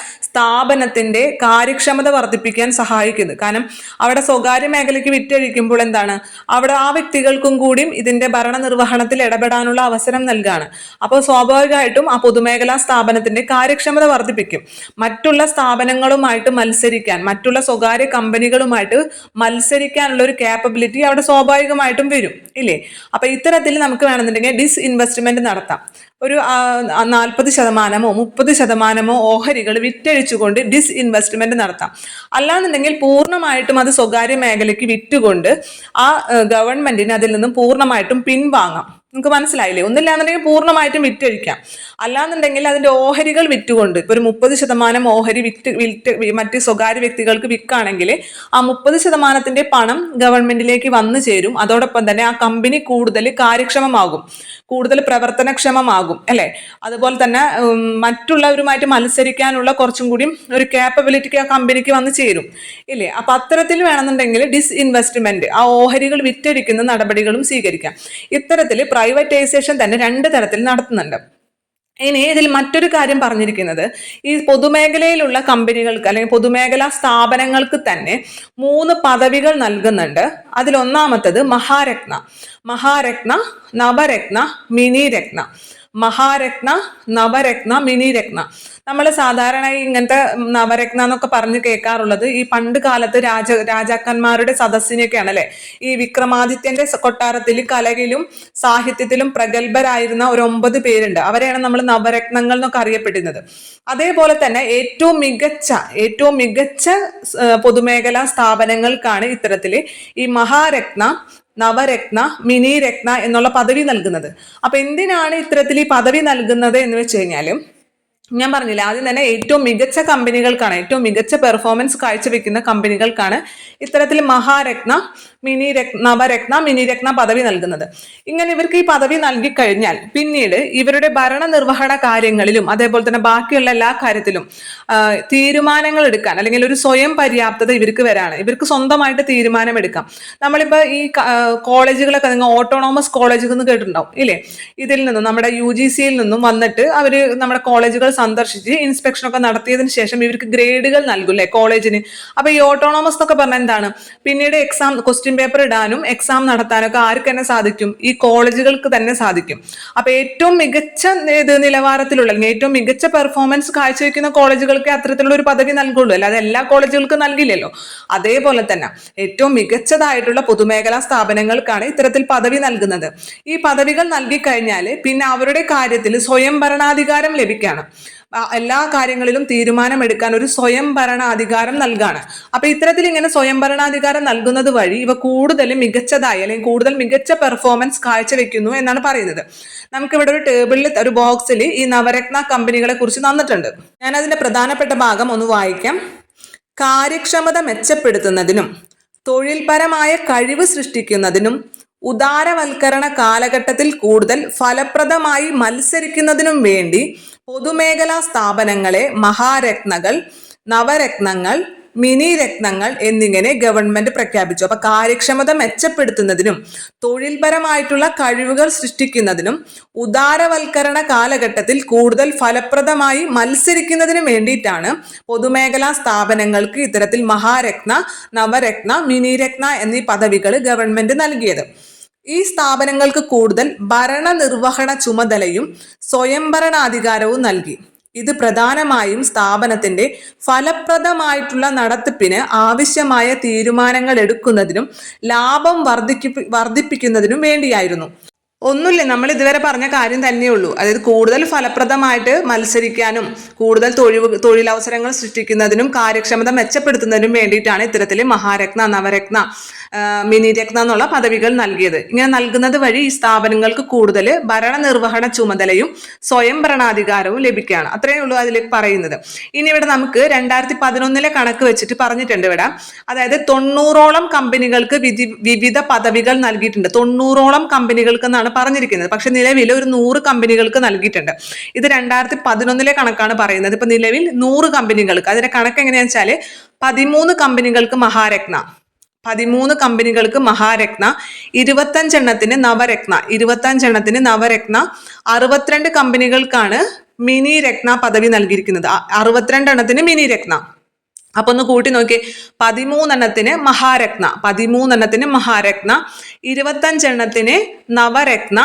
സ്ഥാപനത്തിന്റെ കാര്യക്ഷമത വർദ്ധിപ്പിക്കാൻ സഹായിക്കുന്നു. കാരണം അവിടെ സ്വകാര്യ മേഖലയ്ക്ക് വിറ്റഴിക്കുമ്പോൾ എന്താണ്, അവിടെ ആ വ്യക്തികൾക്കും കൂടിയും ഇതിന്റെ ഭരണനിർവഹണത്തിൽ ഇടപെടാനുള്ള അവസരം നൽകുകയാണ്. അപ്പോൾ സ്വാഭാവികമായിട്ടും ആ പൊതുമേഖലാ സ്ഥാപനത്തിന്റെ കാര്യക്ഷമത വർദ്ധിപ്പിക്കും. മറ്റുള്ള സ്ഥാപനങ്ങളുമായിട്ട് മത്സരിക്കാൻ, മറ്റുള്ള സ്വകാര്യ കമ്പനികളുമായിട്ട് മത്സരിക്കാനുള്ള ഒരു കാപ്പബിലിറ്റി അവിടെ സ്വാഭാവികമായിട്ടും വരും ഇല്ലേ. അപ്പൊ ഇത്തരത്തിൽ നമുക്ക് വേണമെന്നുണ്ടെങ്കിൽ ഡിസ്ഇൻവെസ്റ്റ്മെന്റ് നടത്താം. ഒരു 40%, 30% ഓഹരികൾ വിറ്റഴിച്ചുകൊണ്ട് ഡിസ്ഇൻവെസ്റ്റ്മെന്റ് നടത്താം. അല്ലാന്നുണ്ടെങ്കിൽ പൂർണ്ണമായിട്ടും അത് സ്വകാര്യ മേഖലയ്ക്ക് വിറ്റുകൊണ്ട് ആ ഗവൺമെന്റിന് അതിൽ നിന്നും പൂർണ്ണമായിട്ടും പിൻവാങ്ങാം. നിങ്ങൾക്ക് മനസ്സിലായില്ലേ? ഒന്നില്ലാന്നുണ്ടെങ്കിൽ പൂർണ്ണമായിട്ടും വിറ്റഴിക്കാം. അല്ലാന്നുണ്ടെങ്കിൽ അതിന്റെ ഓഹരികൾ വിറ്റുകൊണ്ട് ഇപ്പൊ ഒരു 30% ഓഹരി വിറ്റ് മറ്റ് സ്വകാര്യ വ്യക്തികൾക്ക് വിൽക്കുകയാണെങ്കിൽ ആ 30%ത്തിന്റെ പണം ഗവൺമെന്റിലേക്ക് വന്നു ചേരും. അതോടൊപ്പം തന്നെ ആ കമ്പനി കൂടുതൽ കാര്യക്ഷമമാകും, കൂടുതൽ പ്രവർത്തനക്ഷമമാകും, അല്ലെ? അതുപോലെ തന്നെ മറ്റുള്ളവരുമായിട്ട് മത്സരിക്കാനുള്ള കുറച്ചും കൂടി ഒരു കേപ്പബിലിറ്റിക്ക് ആ കമ്പനിക്ക് വന്നു ചേരും, ഇല്ലേ? അപ്പൊ അത്തരത്തിൽ വേണമെന്നുണ്ടെങ്കിൽ ഡിസ്ഇൻവെസ്റ്റ്മെന്റ്, ആ ഓഹരികൾ വിറ്റഴിക്കുന്ന നടപടികളും സ്വീകരിക്കാം. ഇത്തരത്തിൽ പ്രൈവറ്റൈസേഷൻ തന്നെ 2 തരത്തിൽ നടത്തുന്നുണ്ട്. ഇനി ഇതിൽ മറ്റൊരു കാര്യം പറഞ്ഞിരിക്കുന്നത്, ഈ പൊതുമേഖലയിലുള്ള കമ്പനികൾക്ക് അല്ലെങ്കിൽ പൊതുമേഖലാ സ്ഥാപനങ്ങൾക്ക് തന്നെ 3 പദവികൾ നൽകുന്നുണ്ട്. അതിലൊന്നാമത്തത് മഹാരത്ന, നവരത്ന, മിനിരത്ന. മഹാരത്ന, നവരത്ന, മിനിരത്ന. നമ്മൾ സാധാരണ ഇങ്ങനത്തെ നവരത്ന എന്നൊക്കെ പറഞ്ഞ് കേൾക്കാറുള്ളത് ഈ പണ്ട് കാലത്ത് രാജാക്കന്മാരുടെ സദസ്സിനെയൊക്കെയാണ്, അല്ലെ? ഈ വിക്രമാദിത്യന്റെ കൊട്ടാരത്തിൽ കലയിലും സാഹിത്യത്തിലും പ്രഗത്ഭരായിരുന്ന ഒരു 9 പേരുണ്ട്. അവരെയാണ് നമ്മൾ നവരത്നങ്ങൾ എന്നൊക്കെ അറിയപ്പെടുന്നത്. അതേപോലെ തന്നെ ഏറ്റവും മികച്ച പൊതുമേഖലാ സ്ഥാപനങ്ങൾക്കാണ് ഇത്തരത്തില് ഈ മഹാരത്ന, നവരത്ന, മിനിരത്ന എന്നുള്ള പദവി നൽകുന്നത്. അപ്പൊ എന്തിനാണ് ഇത്തരത്തിൽ ഈ പദവി നൽകുന്നത് എന്ന് വെച്ച് കഴിഞ്ഞാല്, ഞാൻ പറഞ്ഞില്ല ആദ്യം തന്നെ ഏറ്റവും മികച്ച കമ്പനികൾക്കാണ്, ഏറ്റവും മികച്ച പെർഫോമൻസ് കാഴ്ചവെക്കുന്ന കമ്പനികൾക്കാണ് ഇത്തരത്തിൽ മഹാരത്ന, നവരത്ന, മിനിരത്ന പദവി നൽകുന്നത്. ഇങ്ങനെ ഇവർക്ക് ഈ പദവി നൽകി കഴിഞ്ഞാൽ പിന്നീട് ഇവരുടെ ഭരണനിർവഹണ കാര്യങ്ങളിലും അതേപോലെ തന്നെ ബാക്കിയുള്ള എല്ലാ കാര്യത്തിലും തീരുമാനങ്ങൾ എടുക്കാൻ അല്ലെങ്കിൽ ഒരു സ്വയം പര്യാപ്തത ഇവർക്ക് വരാണ്. ഇവർക്ക് സ്വന്തമായിട്ട് തീരുമാനമെടുക്കാം. നമ്മളിപ്പോ ഈ കോളേജുകളൊക്കെ നിങ്ങൾ ഓട്ടോണോമസ് കോളേജുകൾ എന്ന് കേട്ടിട്ടുണ്ടാവും, ഇല്ലേ? ഇതിൽ നിന്നും നമ്മുടെ UGCയിൽ നിന്നും വന്നിട്ട് അവര് നമ്മുടെ കോളേജുകൾ സന്ദർശിച്ച് ഇൻസ്പെക്ഷൻ ഒക്കെ നടത്തിയതിനു ശേഷം ഇവർക്ക് ഗ്രേഡുകൾ നൽകും, അല്ലെ, കോളേജിന്. അപ്പൊ ഈ ഓട്ടോണോമസ് എന്നൊക്കെ പറഞ്ഞാൽ എന്താണ്? പിന്നീട് ക്വസ്റ്റ്യൻ പേപ്പർ ഇടാനും എക്സാം നടത്താനൊക്കെ ആർക്ക് തന്നെ സാധിക്കും? ഈ കോളേജുകൾക്ക് തന്നെ സാധിക്കും. അപ്പൊ ഏറ്റവും മികച്ച നിലവാരത്തിലുള്ള അല്ലെങ്കിൽ ഏറ്റവും മികച്ച പെർഫോമൻസ് കാഴ്ചവെക്കുന്ന കോളേജുകൾക്ക് അത്തരത്തിലുള്ള ഒരു പദവി നൽകുള്ളൂ, അല്ലാതെ എല്ലാ കോളേജുകൾക്കും നൽകില്ലല്ലോ. അതേപോലെ തന്നെ ഏറ്റവും മികച്ചതായിട്ടുള്ള പൊതുമേഖലാ സ്ഥാപനങ്ങൾക്കാണ് ഇത്തരത്തിൽ പദവി നൽകുന്നത്. ഈ പദവികൾ നൽകി കഴിഞ്ഞാൽ പിന്നെ അവരുടെ കാര്യത്തിൽ സ്വയം ഭരണാധികാരം ലഭിക്കാണ്. എല്ലാ കാര്യങ്ങളിലും തീരുമാനമെടുക്കാൻ ഒരു സ്വയം ഭരണാധികാരം നൽകാണ്. അപ്പൊ ഇത്തരത്തിൽ ഇങ്ങനെ സ്വയം ഭരണാധികാരം നൽകുന്നത് വഴി ഇവ കൂടുതൽ മികച്ചതായി അല്ലെങ്കിൽ കൂടുതൽ മികച്ച പെർഫോമൻസ് കാഴ്ചവെക്കുന്നു എന്നാണ് പറയുന്നത്. നമുക്കിവിടെ ഒരു ടേബിളിൽ ഒരു ബോക്സിൽ ഈ നവരത്ന കമ്പനികളെ കുറിച്ച് തന്നിട്ടുണ്ട്. ഞാൻ അതിന്റെ പ്രധാനപ്പെട്ട ഭാഗം ഒന്ന് വായിക്കാം. കാര്യക്ഷമത മെച്ചപ്പെടുത്തുന്നതിനും തൊഴിൽപരമായ കഴിവ് സൃഷ്ടിക്കുന്നതിനും ഉദാരവൽക്കരണ കാലഘട്ടത്തിൽ കൂടുതൽ ഫലപ്രദമായി മത്സരിക്കുന്നതിനും വേണ്ടി പൊതുമേഖലാ സ്ഥാപനങ്ങളെ മഹാരത്നകൾ, നവരത്നങ്ങൾ, മിനിരത്നങ്ങൾ എന്നിങ്ങനെ ഗവൺമെന്റ് പ്രഖ്യാപിച്ചു. അപ്പൊ കാര്യക്ഷമത മെച്ചപ്പെടുത്തുന്നതിനും തൊഴിൽപരമായിട്ടുള്ള കഴിവുകൾ സൃഷ്ടിക്കുന്നതിനും ഉദാരവൽക്കരണ കാലഘട്ടത്തിൽ കൂടുതൽ ഫലപ്രദമായി മത്സരിക്കുന്നതിനും വേണ്ടിയിട്ടാണ് പൊതുമേഖലാ സ്ഥാപനങ്ങൾക്ക് ഇത്തരത്തിൽ മഹാരത്ന, നവരത്ന, മിനിരത്ന എന്നീ പദവികൾ ഗവൺമെന്റ് നൽകിയത്. ഈ സ്ഥാപനങ്ങൾക്ക് കൂടുതൽ ഭരണനിർവഹണ ചുമതലയും സ്വയംഭരണാധികാരവും നൽകി. ഇത് പ്രധാനമായും സ്ഥാപനത്തിന്റെ ഫലപ്രദമായിട്ടുള്ള നടത്തിപ്പിന് ആവശ്യമായ തീരുമാനങ്ങൾ എടുക്കുന്നതിനും ലാഭം വർദ്ധിപ്പിക്കുന്നതിനും വേണ്ടിയായിരുന്നു. ഒന്നുമില്ല, നമ്മൾ ഇതുവരെ പറഞ്ഞ കാര്യം തന്നെയുള്ളൂ. അതായത് കൂടുതൽ ഫലപ്രദമായിട്ട് മത്സരിക്കാനും കൂടുതൽ തൊഴിലവസരങ്ങൾ സൃഷ്ടിക്കുന്നതിനും കാര്യക്ഷമത മെച്ചപ്പെടുത്തുന്നതിനും വേണ്ടിയിട്ടാണ് ഇത്തരത്തിൽ മഹാരത്ന, നവരത്ന, മിനിരത്ന എന്നുള്ള പദവികൾ നൽകിയത്. ഇങ്ങനെ നൽകുന്നത് വഴി ഈ സ്ഥാപനങ്ങൾക്ക് കൂടുതൽ ഭരണനിർവഹണ ചുമതലയും സ്വയം ഭരണാധികാരവും ലഭിക്കുകയാണ്. അത്രയേ ഉള്ളൂ അതിലേക്ക് പറയുന്നത്. ഇനി ഇവിടെ നമുക്ക് 2011 കണക്ക് വെച്ചിട്ട് പറഞ്ഞിട്ടുണ്ട് ഇവിടെ. അതായത് 90ഓളം കമ്പനികൾക്ക് വിവിധ പദവികൾ നൽകിയിട്ടുണ്ട്. 90ഓളം കമ്പനികൾക്ക് എന്നാണ് പറഞ്ഞിരിക്കുന്നത്. പക്ഷെ നിലവിൽ ഒരു 100 കമ്പനികൾക്ക് നൽകിയിട്ടുണ്ട്. ഇത് 2011 കണക്കാണ് പറയുന്നത്. ഇപ്പൊ നിലവിൽ 100 കമ്പനികൾക്ക്. അതിന്റെ കണക്ക് എങ്ങനെയാണെന്ന് വെച്ചാല് 13 കമ്പനികൾക്ക് മഹാരത്ന, 13 കമ്പനികൾക്ക് മഹാരത്ന, 25 എണ്ണത്തിന് നവരത്ന, 62 കമ്പനികൾക്കാണ് മിനിരത്ന പദവി നൽകിയിരിക്കുന്നത്. 62 എണ്ണത്തിന് മിനിരത്ന. അപ്പൊ ഒന്ന് കൂട്ടി നോക്കി, 13 എണ്ണത്തിന് മഹാരത്ന, 25 എണ്ണത്തിന് നവരത്ന,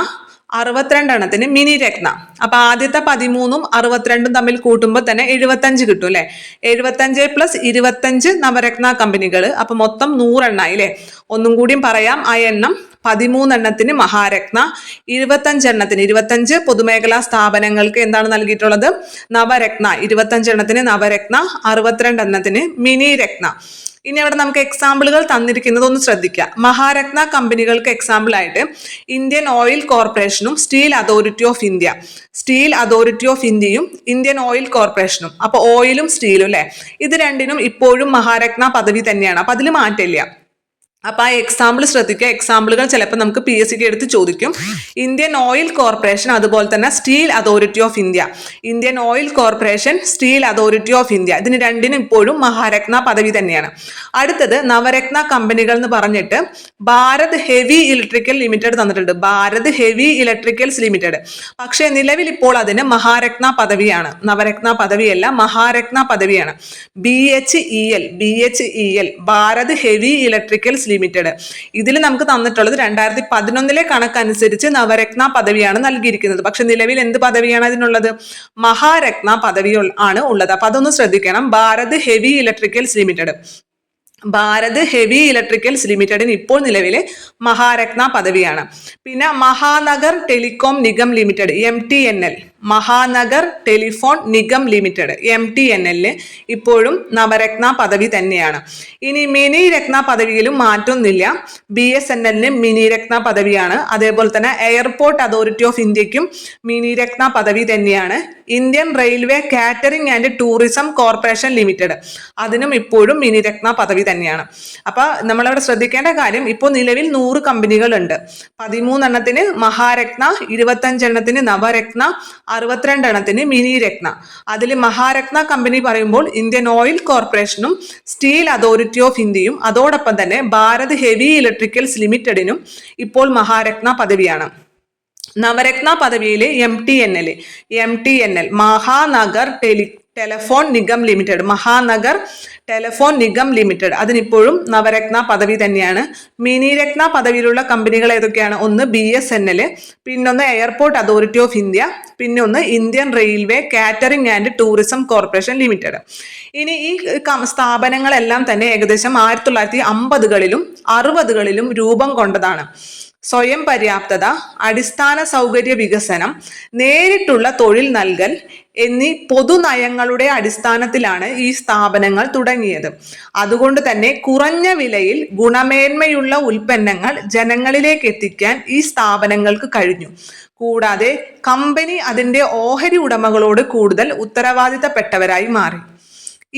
62 എണ്ണത്തിന് മിനി രത്ന. അപ്പൊ ആദ്യത്തെ 13ഉം 62ഉം തമ്മിൽ കൂട്ടുമ്പോൾ തന്നെ 75 കിട്ടും അല്ലെ. 75 പ്ലസ് 25 നവരത്ന കമ്പനികൾ, അപ്പൊ മൊത്തം 100 എണ്ണായി അല്ലെ. ഒന്നും കൂടിയും പറയാം, ആ എണ്ണം 13 എണ്ണത്തിന് മഹാരത്ന, 25 എണ്ണത്തിന് 25 പൊതുമേഖലാ സ്ഥാപനങ്ങൾക്ക് എന്താണ് നൽകിയിട്ടുള്ളത്, നവരത്ന. 25 എണ്ണത്തിന് നവരത്ന, 62 എണ്ണത്തിന് മിനി രത്ന. ഇനി അവിടെ നമുക്ക് എക്സാമ്പിളുകൾ തന്നിരിക്കുന്നത് ഒന്ന് ശ്രദ്ധിക്കുക. മഹാരത്ന കമ്പനികൾക്ക് എക്സാമ്പിൾ ആയിട്ട് ഇന്ത്യൻ ഓയിൽ കോർപ്പറേഷനും steel authority of India. Steel authority of ഇന്ത്യയും ഇന്ത്യൻ ഓയിൽ കോർപ്പറേഷനും, അപ്പൊ ഓയിലും സ്റ്റീലും അല്ലെ, ഇത് രണ്ടിനും ഇപ്പോഴും മഹാരത്ന പദവി തന്നെയാണ്. അപ്പൊ അതിൽ മാറ്റമില്ല. അപ്പൊ ആ എക്സാമ്പിൾ ശ്രദ്ധിക്കുക. എക്സാമ്പിളുകൾ ചിലപ്പോൾ നമുക്ക് PSC എടുത്ത് ചോദിക്കും. ഇന്ത്യൻ ഓയിൽ കോർപ്പറേഷൻ, അതുപോലെ തന്നെ steel authority of India. Indian oil corporation, steel authority of India, ഇതിന് രണ്ടിനും ഇപ്പോഴും മഹാരത്ന പദവി തന്നെയാണ്. അടുത്തത് നവരത്ന കമ്പനികൾ എന്ന് പറഞ്ഞിട്ട് ഭാരത് ഹെവി ഇലക്ട്രിക്കൽ ലിമിറ്റഡ് തന്നിട്ടുണ്ട്. Bharat heavy electricals limited. പക്ഷേ നിലവിൽ ഇപ്പോൾ അതിന് മഹാരത്ന പദവിയാണ്, നവരത്ന പദവിയല്ല, മഹാരത്ന പദവിയാണ്. BHEL Bharat heavy electricals limited. ഇതിൽ നമുക്ക് തന്നിട്ടുള്ളത് 2011 കണക്കനുസരിച്ച് നവരത്ന പദവിയാണ് നൽകിയിരിക്കുന്നത്. പക്ഷെ നിലവിൽ എന്ത് പദവിയാണ് അതിനുള്ളത്, മഹാരത്ന പദവി ആണ് ഉള്ളത്. അപ്പൊ അതൊന്ന് ശ്രദ്ധിക്കണം. Bharat heavy electricals limited, Bharat heavy electricals ലിമിറ്റഡിന് ഇപ്പോൾ നിലവിലെ മഹാരത്ന പദവിയാണ്. പിന്നെ Mahanagar telecom Nigam limited, MTNL, Mahanagar telephone Nigam limited, MTNL ഇപ്പോഴും നവരത്ന പദവി തന്നെയാണ്. ഇനി മിനി രത്ന പദവിയിലും മാറ്റമൊന്നുമില്ല. BSNL മിനി രത്ന പദവിയാണ്. അതേപോലെ തന്നെ എയർപോർട്ട് അതോറിറ്റി ഓഫ് ഇന്ത്യക്കും മിനി രത്ന പദവി തന്നെയാണ്. Indian railway catering and tourism corporation limited, അതിനും ഇപ്പോഴും മിനി രത്ന പദവി തന്നെയാണ്. അപ്പൊ നമ്മളവിടെ ശ്രദ്ധിക്കേണ്ട കാര്യം, ഇപ്പോൾ നിലവിൽ 100 കമ്പനികൾ ഉണ്ട്. 13 എണ്ണത്തിന് മഹാരത്ന, 25 എണ്ണത്തിന് നവരത്ന, 62 എണ്ണത്തിന് മിനി രത്ന. അതിൽ മഹാരത്ന കമ്പനി പറയുമ്പോൾ ഇന്ത്യൻ ഓയിൽ കോർപ്പറേഷനും സ്റ്റീൽ അതോറിറ്റി ഓഫ് ഇന്ത്യയും അതോടൊപ്പം തന്നെ ഭാരത് ഹെവി ഇലക്ട്രിക്കൽസ് ലിമിറ്റഡിനും ഇപ്പോൾ മഹാരത്ന പദവിയാണ്. നവരത്ന പദവിയിലെ MTNL Mahanagar telephone Nigam limited, Mahanagar telephone Nigam limited, അതിനിപ്പോഴും നവരത്ന പദവി തന്നെയാണ്. മിനി രത്ന പദവിയിലുള്ള കമ്പനികൾ ഏതൊക്കെയാണ്, ഒന്ന് BSNL, പിന്നൊന്ന് എയർപോർട്ട് അതോറിറ്റി ഓഫ് ഇന്ത്യ, പിന്നെ ഒന്ന് Indian railway catering and tourism corporation limited. ഇനി ഈ സ്ഥാപനങ്ങളെല്ലാം തന്നെ ഏകദേശം 1950കളിലും 60കളിലും രൂപം കൊണ്ടതാണ്. സ്വയം പര്യാപ്തത, അടിസ്ഥാന സൗകര്യ വികസനം, നേരിട്ടുള്ള തൊഴിൽ നൽകൽ എന്നീ പൊതുനയങ്ങളുടെ അടിസ്ഥാനത്തിലാണ് ഈ സ്ഥാപനങ്ങൾ തുടങ്ങിയത്. അതുകൊണ്ട് തന്നെ കുറഞ്ഞ വിലയിൽ ഗുണമേന്മയുള്ള ഉൽപ്പന്നങ്ങൾ ജനങ്ങളിലേക്ക് എത്തിക്കാൻ ഈ സ്ഥാപനങ്ങൾക്ക് കഴിഞ്ഞു. കൂടാതെ കമ്പനി അതിൻ്റെ ഓഹരി ഉടമകളോട് കൂടുതൽ ഉത്തരവാദിത്തപ്പെട്ടവരായി മാറി.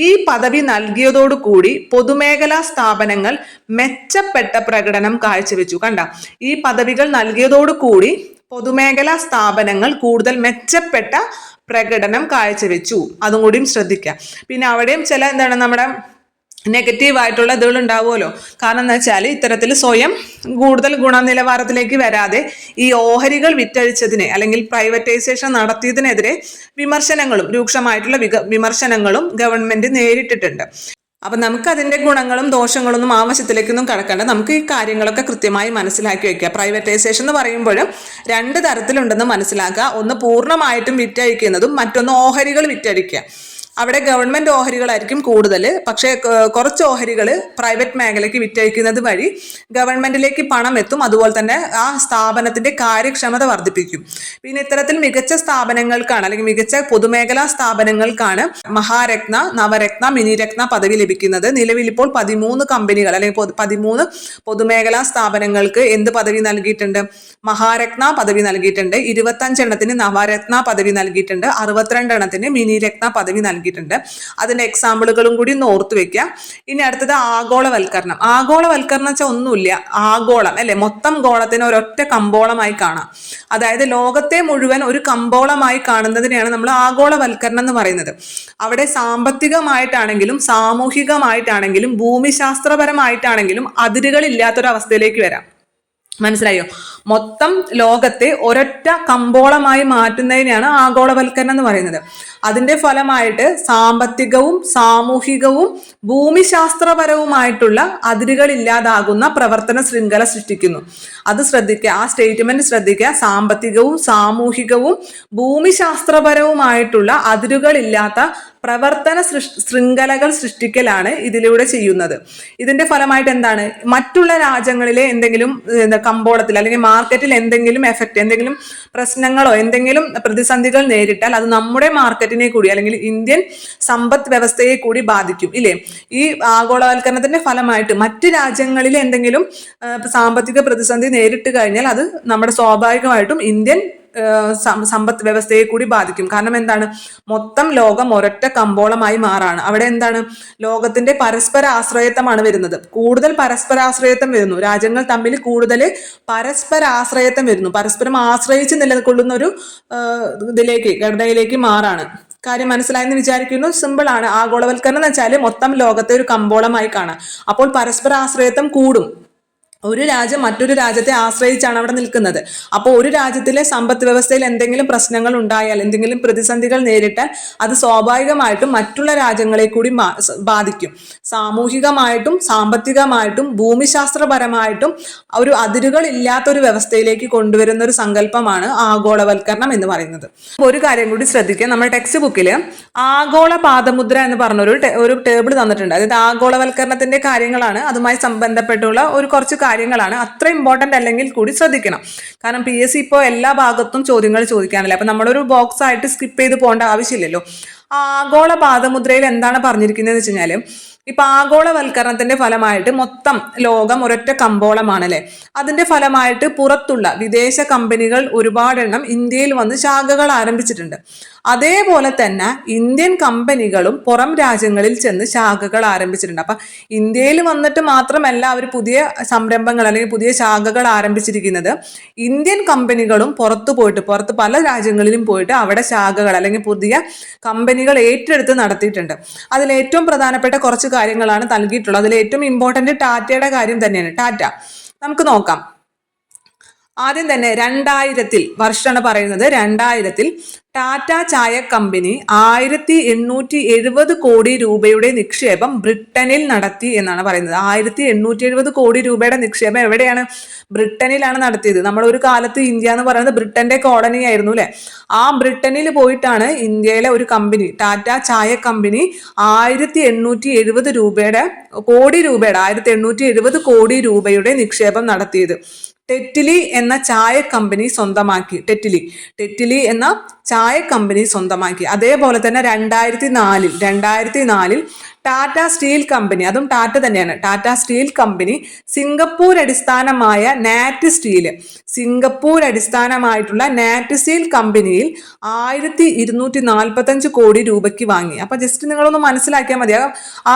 ഈ പദവി നൽകിയതോടുകൂടി പൊതുമേഖലാ സ്ഥാപനങ്ങൾ മെച്ചപ്പെട്ട പ്രകടനം കാഴ്ചവെച്ചു. കണ്ട, ഈ പദവികൾ നൽകിയതോടുകൂടി പൊതുമേഖലാ സ്ഥാപനങ്ങൾ കൂടുതൽ മെച്ചപ്പെട്ട പ്രകടനം കാഴ്ചവെച്ചു. അതും കൂടിയും ശ്രദ്ധിക്കുക. പിന്നെ അവിടെയും ചില നമ്മുടെ നെഗറ്റീവ് ആയിട്ടുള്ള ഇതുകൾ ഉണ്ടാവുമല്ലോ. കാരണം എന്താ വെച്ചാൽ ഇത്തരത്തിൽ സ്വയം കൂടുതൽ ഗുണനിലവാരത്തിലേക്ക് വരാതെ ഈ ഓഹരികൾ വിറ്റഴിച്ചതിനെ അല്ലെങ്കിൽ പ്രൈവറ്റൈസേഷൻ നടത്തിയതിനെതിരെ വിമർശനങ്ങളും രൂക്ഷമായിട്ടുള്ള വിമർശനങ്ങളും ഗവൺമെന്റ് നേരിട്ടിട്ടുണ്ട്. അപ്പൊ നമുക്ക് അതിന്റെ ഗുണങ്ങളും ദോഷങ്ങളൊന്നും ആവശ്യത്തിലേക്കൊന്നും കടക്കണ്ട. നമുക്ക് ഈ കാര്യങ്ങളൊക്കെ കൃത്യമായി മനസ്സിലാക്കി വെക്കുക. പ്രൈവറ്റൈസേഷൻ എന്ന് പറയുമ്പോൾ 2 തരത്തിലുണ്ടെന്ന് മനസ്സിലാക്കുക. ഒന്ന് പൂർണ്ണമായിട്ടും വിറ്റഴിക്കുന്നതും, മറ്റൊന്ന് ഓഹരികൾ വിറ്റഴിക്കുക. അവിടെ ഗവൺമെന്റ് ഓഹരികളായിരിക്കും കൂടുതൽ, പക്ഷേ കുറച്ച് ഓഹരികൾ പ്രൈവറ്റ് മേഖലയ്ക്ക് വിറ്റഴിക്കുന്നത് വഴി ഗവൺമെന്റിലേക്ക് പണം എത്തും. അതുപോലെ തന്നെ ആ സ്ഥാപനത്തിന്റെ കാര്യക്ഷമത വർദ്ധിപ്പിക്കും. പിന്നെ ഇത്തരത്തിൽ മികച്ച സ്ഥാപനങ്ങൾക്കാണ് അല്ലെങ്കിൽ മികച്ച പൊതുമേഖലാ സ്ഥാപനങ്ങൾക്കാണ് മഹാരത്ന, നവരത്ന, മിനി രത്ന പദവി ലഭിക്കുന്നത്. നിലവിൽ ഇപ്പോൾ 13 കമ്പനികൾ അല്ലെങ്കിൽ 13 പൊതുമേഖലാ സ്ഥാപനങ്ങൾക്ക് എന്ത് പദവി നൽകിയിട്ടുണ്ട്, മഹാരത്ന പദവി നൽകിയിട്ടുണ്ട്. 25 എണ്ണത്തിന് നവരത്ന പദവി നൽകിയിട്ടുണ്ട്. 62 എണ്ണത്തിന് മിനി രത്ന പദവി നൽകിയിട്ടുണ്ട്. അതിന്റെ എക്സാമ്പിളുകളും കൂടി ഒന്ന് ഓർത്തു വെക്കുക. ഇനി അടുത്തത് ആഗോളവൽക്കരണം. ആഗോളവൽക്കരണം വെച്ചാൽ ഒന്നുമില്ല, ആഗോളം അല്ലെ, മൊത്തം ഗോളത്തിനെ ഒരൊറ്റ കമ്പോളമായി കാണാം. അതായത് ലോകത്തെ മുഴുവൻ ഒരു കമ്പോളമായി കാണുന്നതിനെയാണ് നമ്മൾ ആഗോളവൽക്കരണം എന്ന് പറയുന്നത്. അവിടെ സാമ്പത്തികമായിട്ടാണെങ്കിലും സാമൂഹികമായിട്ടാണെങ്കിലും ഭൂമിശാസ്ത്രപരമായിട്ടാണെങ്കിലും അതിരുകളില്ലാത്തൊരവസ്ഥയിലേക്ക് വരാം. മനസ്സിലായോ? മൊത്തം ലോകത്തെ ഒരൊറ്റ കമ്പോളമായി മാറ്റുന്നതിനെയാണ് ആഗോളവൽക്കരണം എന്ന് പറയുന്നത്. അതിന്റെ ഫലമായിട്ട് സാമ്പത്തികവും സാമൂഹികവും ഭൂമിശാസ്ത്രപരവുമായിട്ടുള്ള അതിരുകൾ ഇല്ലാതാകുന്ന പ്രവർത്തന ശൃംഖല സൃഷ്ടിക്കുന്നു. അത് ശ്രദ്ധിക്കുക, ആ സ്റ്റേറ്റ്മെന്റ് ശ്രദ്ധിക്കുക. സാമ്പത്തികവും സാമൂഹികവും ഭൂമിശാസ്ത്രപരവുമായിട്ടുള്ള അതിരുകളില്ലാത്ത പ്രവർത്തന ശൃംഖലകൾ സൃഷ്ടിക്കലാണ് ഇതിലൂടെ ചെയ്യുന്നത്. ഇതിന്റെ ഫലമായിട്ട് എന്താണ്? മറ്റുള്ള രാജ്യങ്ങളിലെ എന്തെങ്കിലും കമ്പോളത്തിൽ അല്ലെങ്കിൽ മാർക്കറ്റിൽ എന്തെങ്കിലും എഫക്റ്റ്, എന്തെങ്കിലും പ്രശ്നങ്ങളോ എന്തെങ്കിലും പ്രതിസന്ധികൾ നേരിട്ടാൽ അത് നമ്മുടെ മാർക്കറ്റിനെ കൂടി അല്ലെങ്കിൽ ഇന്ത്യൻ സമ്പദ് വ്യവസ്ഥയെ കൂടി ബാധിക്കും ഇല്ലേ? ഈ ആഗോളവൽക്കരണത്തിന്റെ ഫലമായിട്ട് മറ്റ് രാജ്യങ്ങളിലെ എന്തെങ്കിലും സാമ്പത്തിക പ്രതിസന്ധി നേരിട്ട് കഴിഞ്ഞാൽ അത് നമ്മുടെ സ്വാഭാവികമായിട്ടും ഇന്ത്യൻ സമ്പദ് വ്യവസ്ഥയെ കൂടി ബാധിക്കും. കാരണം എന്താണ്? മൊത്തം ലോകം ഒരൊറ്റ കമ്പോളമായി മാറാണ്. അവിടെ എന്താണ്? ലോകത്തിന്റെ പരസ്പര ആശ്രയത്വമാണ് വരുന്നത്. കൂടുതൽ പരസ്പരാശ്രയത്വം വരുന്നു. രാജ്യങ്ങൾ തമ്മിൽ കൂടുതൽ പരസ്പരാശ്രയത്വം വരുന്നു. പരസ്പരം ആശ്രയിച്ച് നിലകൊള്ളുന്ന ഒരു ഘടനയിലേക്ക് മാറാണ്. കാര്യം മനസ്സിലായെന്ന് വിചാരിക്കുന്നു. സിമ്പിൾ ആണ്. ആഗോളവൽക്കരണം എന്ന് വെച്ചാൽ മൊത്തം ലോകത്തെ ഒരു കമ്പോളമായി കാണാം. അപ്പോൾ പരസ്പരാശ്രയത്വം കൂടും. ഒരു രാജ്യം മറ്റൊരു രാജ്യത്തെ ആശ്രയിച്ചാണ് അവിടെ നിൽക്കുന്നത്. അപ്പോൾ ഒരു രാജ്യത്തിലെ സമ്പദ് വ്യവസ്ഥയിൽ എന്തെങ്കിലും പ്രശ്നങ്ങൾ ഉണ്ടായാൽ, എന്തെങ്കിലും പ്രതിസന്ധികൾ നേരിട്ടാൽ അത് സ്വാഭാവികമായിട്ടും മറ്റുള്ള രാജ്യങ്ങളെ കൂടി ബാധിക്കും. സാമൂഹികമായിട്ടും സാമ്പത്തികമായിട്ടും ഭൂമിശാസ്ത്രപരമായിട്ടും ഒരു അതിരുകൾ ഇല്ലാത്തൊരു വ്യവസ്ഥയിലേക്ക് കൊണ്ടുവരുന്ന ഒരു സങ്കല്പമാണ് ആഗോളവൽക്കരണം എന്ന് പറയുന്നത്. ഒരു കാര്യം കൂടി ശ്രദ്ധിക്കുക. നമ്മുടെ ടെക്സ്റ്റ് ബുക്കിൽ ആഗോള പാദമുദ്ര എന്ന് പറഞ്ഞൊരു ടേബിൾ തന്നിട്ടുണ്ട്. അതായത് ആഗോളവൽക്കരണത്തിന്റെ കാര്യങ്ങളാണ്, അതുമായി ബന്ധപ്പെട്ടുള്ള ഒരു കുറച്ച് കാര്യങ്ങളാണ്. അത്ര ഇമ്പോർട്ടൻ്റ് അല്ലെങ്കിൽ കൂടി ശ്രദ്ധിക്കണം. കാരണം PSC ഇപ്പോൾ എല്ലാ ഭാഗത്തും ചോദ്യങ്ങൾ ചോദിക്കാനല്ലേ. അപ്പം നമ്മളൊരു ബോക്സ് ആയിട്ട് സ്കിപ്പ് ചെയ്ത് പോകേണ്ട ആവശ്യമില്ലല്ലോ. ആഗോള പാദമുദ്രയിൽ എന്താണ് പറഞ്ഞിരിക്കുന്നത് വെച്ച് കഴിഞ്ഞാൽ, ഇപ്പൊ ആഗോളവൽക്കരണത്തിന്റെ ഫലമായിട്ട് മൊത്തം ലോകം ഒരൊറ്റ കമ്പോളമാണല്ലേ. അതിന്റെ ഫലമായിട്ട് പുറത്തുള്ള വിദേശ കമ്പനികൾ ഒരുപാടെണ്ണം ഇന്ത്യയിൽ വന്ന് ശാഖകൾ ആരംഭിച്ചിട്ടുണ്ട്. അതേപോലെ തന്നെ ഇന്ത്യൻ കമ്പനികളും പുറം രാജ്യങ്ങളിൽ ചെന്ന് ശാഖകൾ ആരംഭിച്ചിട്ടുണ്ട്. അപ്പൊ ഇന്ത്യയിൽ വന്നിട്ട് മാത്രമല്ല അവർ പുതിയ സംരംഭങ്ങൾ അല്ലെങ്കിൽ പുതിയ ശാഖകൾ ആരംഭിച്ചിരിക്കുന്നത്. ഇന്ത്യൻ കമ്പനികളും പുറത്ത് പല രാജ്യങ്ങളിലും പോയിട്ട് അവിടെ ശാഖകൾ അല്ലെങ്കിൽ പുതിയ കമ്പനികൾ ഏറ്റെടുത്ത് നടത്തിയിട്ടുണ്ട്. അതിൽ ഏറ്റവും പ്രധാനപ്പെട്ട കുറച്ച് കാര്യങ്ങളാണ് നൽകിയിട്ടുള്ളത്. അതിൽ ഏറ്റവും ഇമ്പോർട്ടന്റ് ടാറ്റയുടെ കാര്യം തന്നെയാണ്. ടാറ്റ നമുക്ക് നോക്കാം. ആദ്യം തന്നെ 2000 വർഷമാണ് പറയുന്നത്. 2000 ടാറ്റ ചായ കമ്പനി 1870 കോടി രൂപയുടെ നിക്ഷേപം ബ്രിട്ടനിൽ നടത്തി എന്നാണ് പറയുന്നത്. 1870 കോടി രൂപയുടെ നിക്ഷേപം എവിടെയാണ്? ബ്രിട്ടനിലാണ് നടത്തിയത്. നമ്മൾ ഒരു കാലത്ത് ഇന്ത്യ എന്ന് പറയുന്നത് ബ്രിട്ടന്റെ കോളനി ആയിരുന്നു അല്ലെ. ആ ബ്രിട്ടനിൽ പോയിട്ടാണ് ഇന്ത്യയിലെ ഒരു കമ്പനി, ടാറ്റ ചായ കമ്പനി 1870 കോടി രൂപയുടെ നിക്ഷേപം നടത്തിയത്. ടെറ്റ്ലി എന്ന ചായ കമ്പനി സ്വന്തമാക്കി. ടെറ്റ്ലി എന്ന ചായ കമ്പനി സ്വന്തമാക്കി. അതേപോലെ തന്നെ 2004 ടാറ്റ സ്റ്റീൽ കമ്പനി, അതും ടാറ്റ തന്നെയാണ്, ടാറ്റ സ്റ്റീൽ കമ്പനി സിംഗപ്പൂർ അടിസ്ഥാനമായിട്ടുള്ള നാറ്റ് സ്റ്റീൽ കമ്പനിയിൽ 1245 കോടി രൂപയ്ക്ക് വാങ്ങി. അപ്പൊ ജസ്റ്റ് നിങ്ങളൊന്ന് മനസ്സിലാക്കിയാൽ മതി. ആ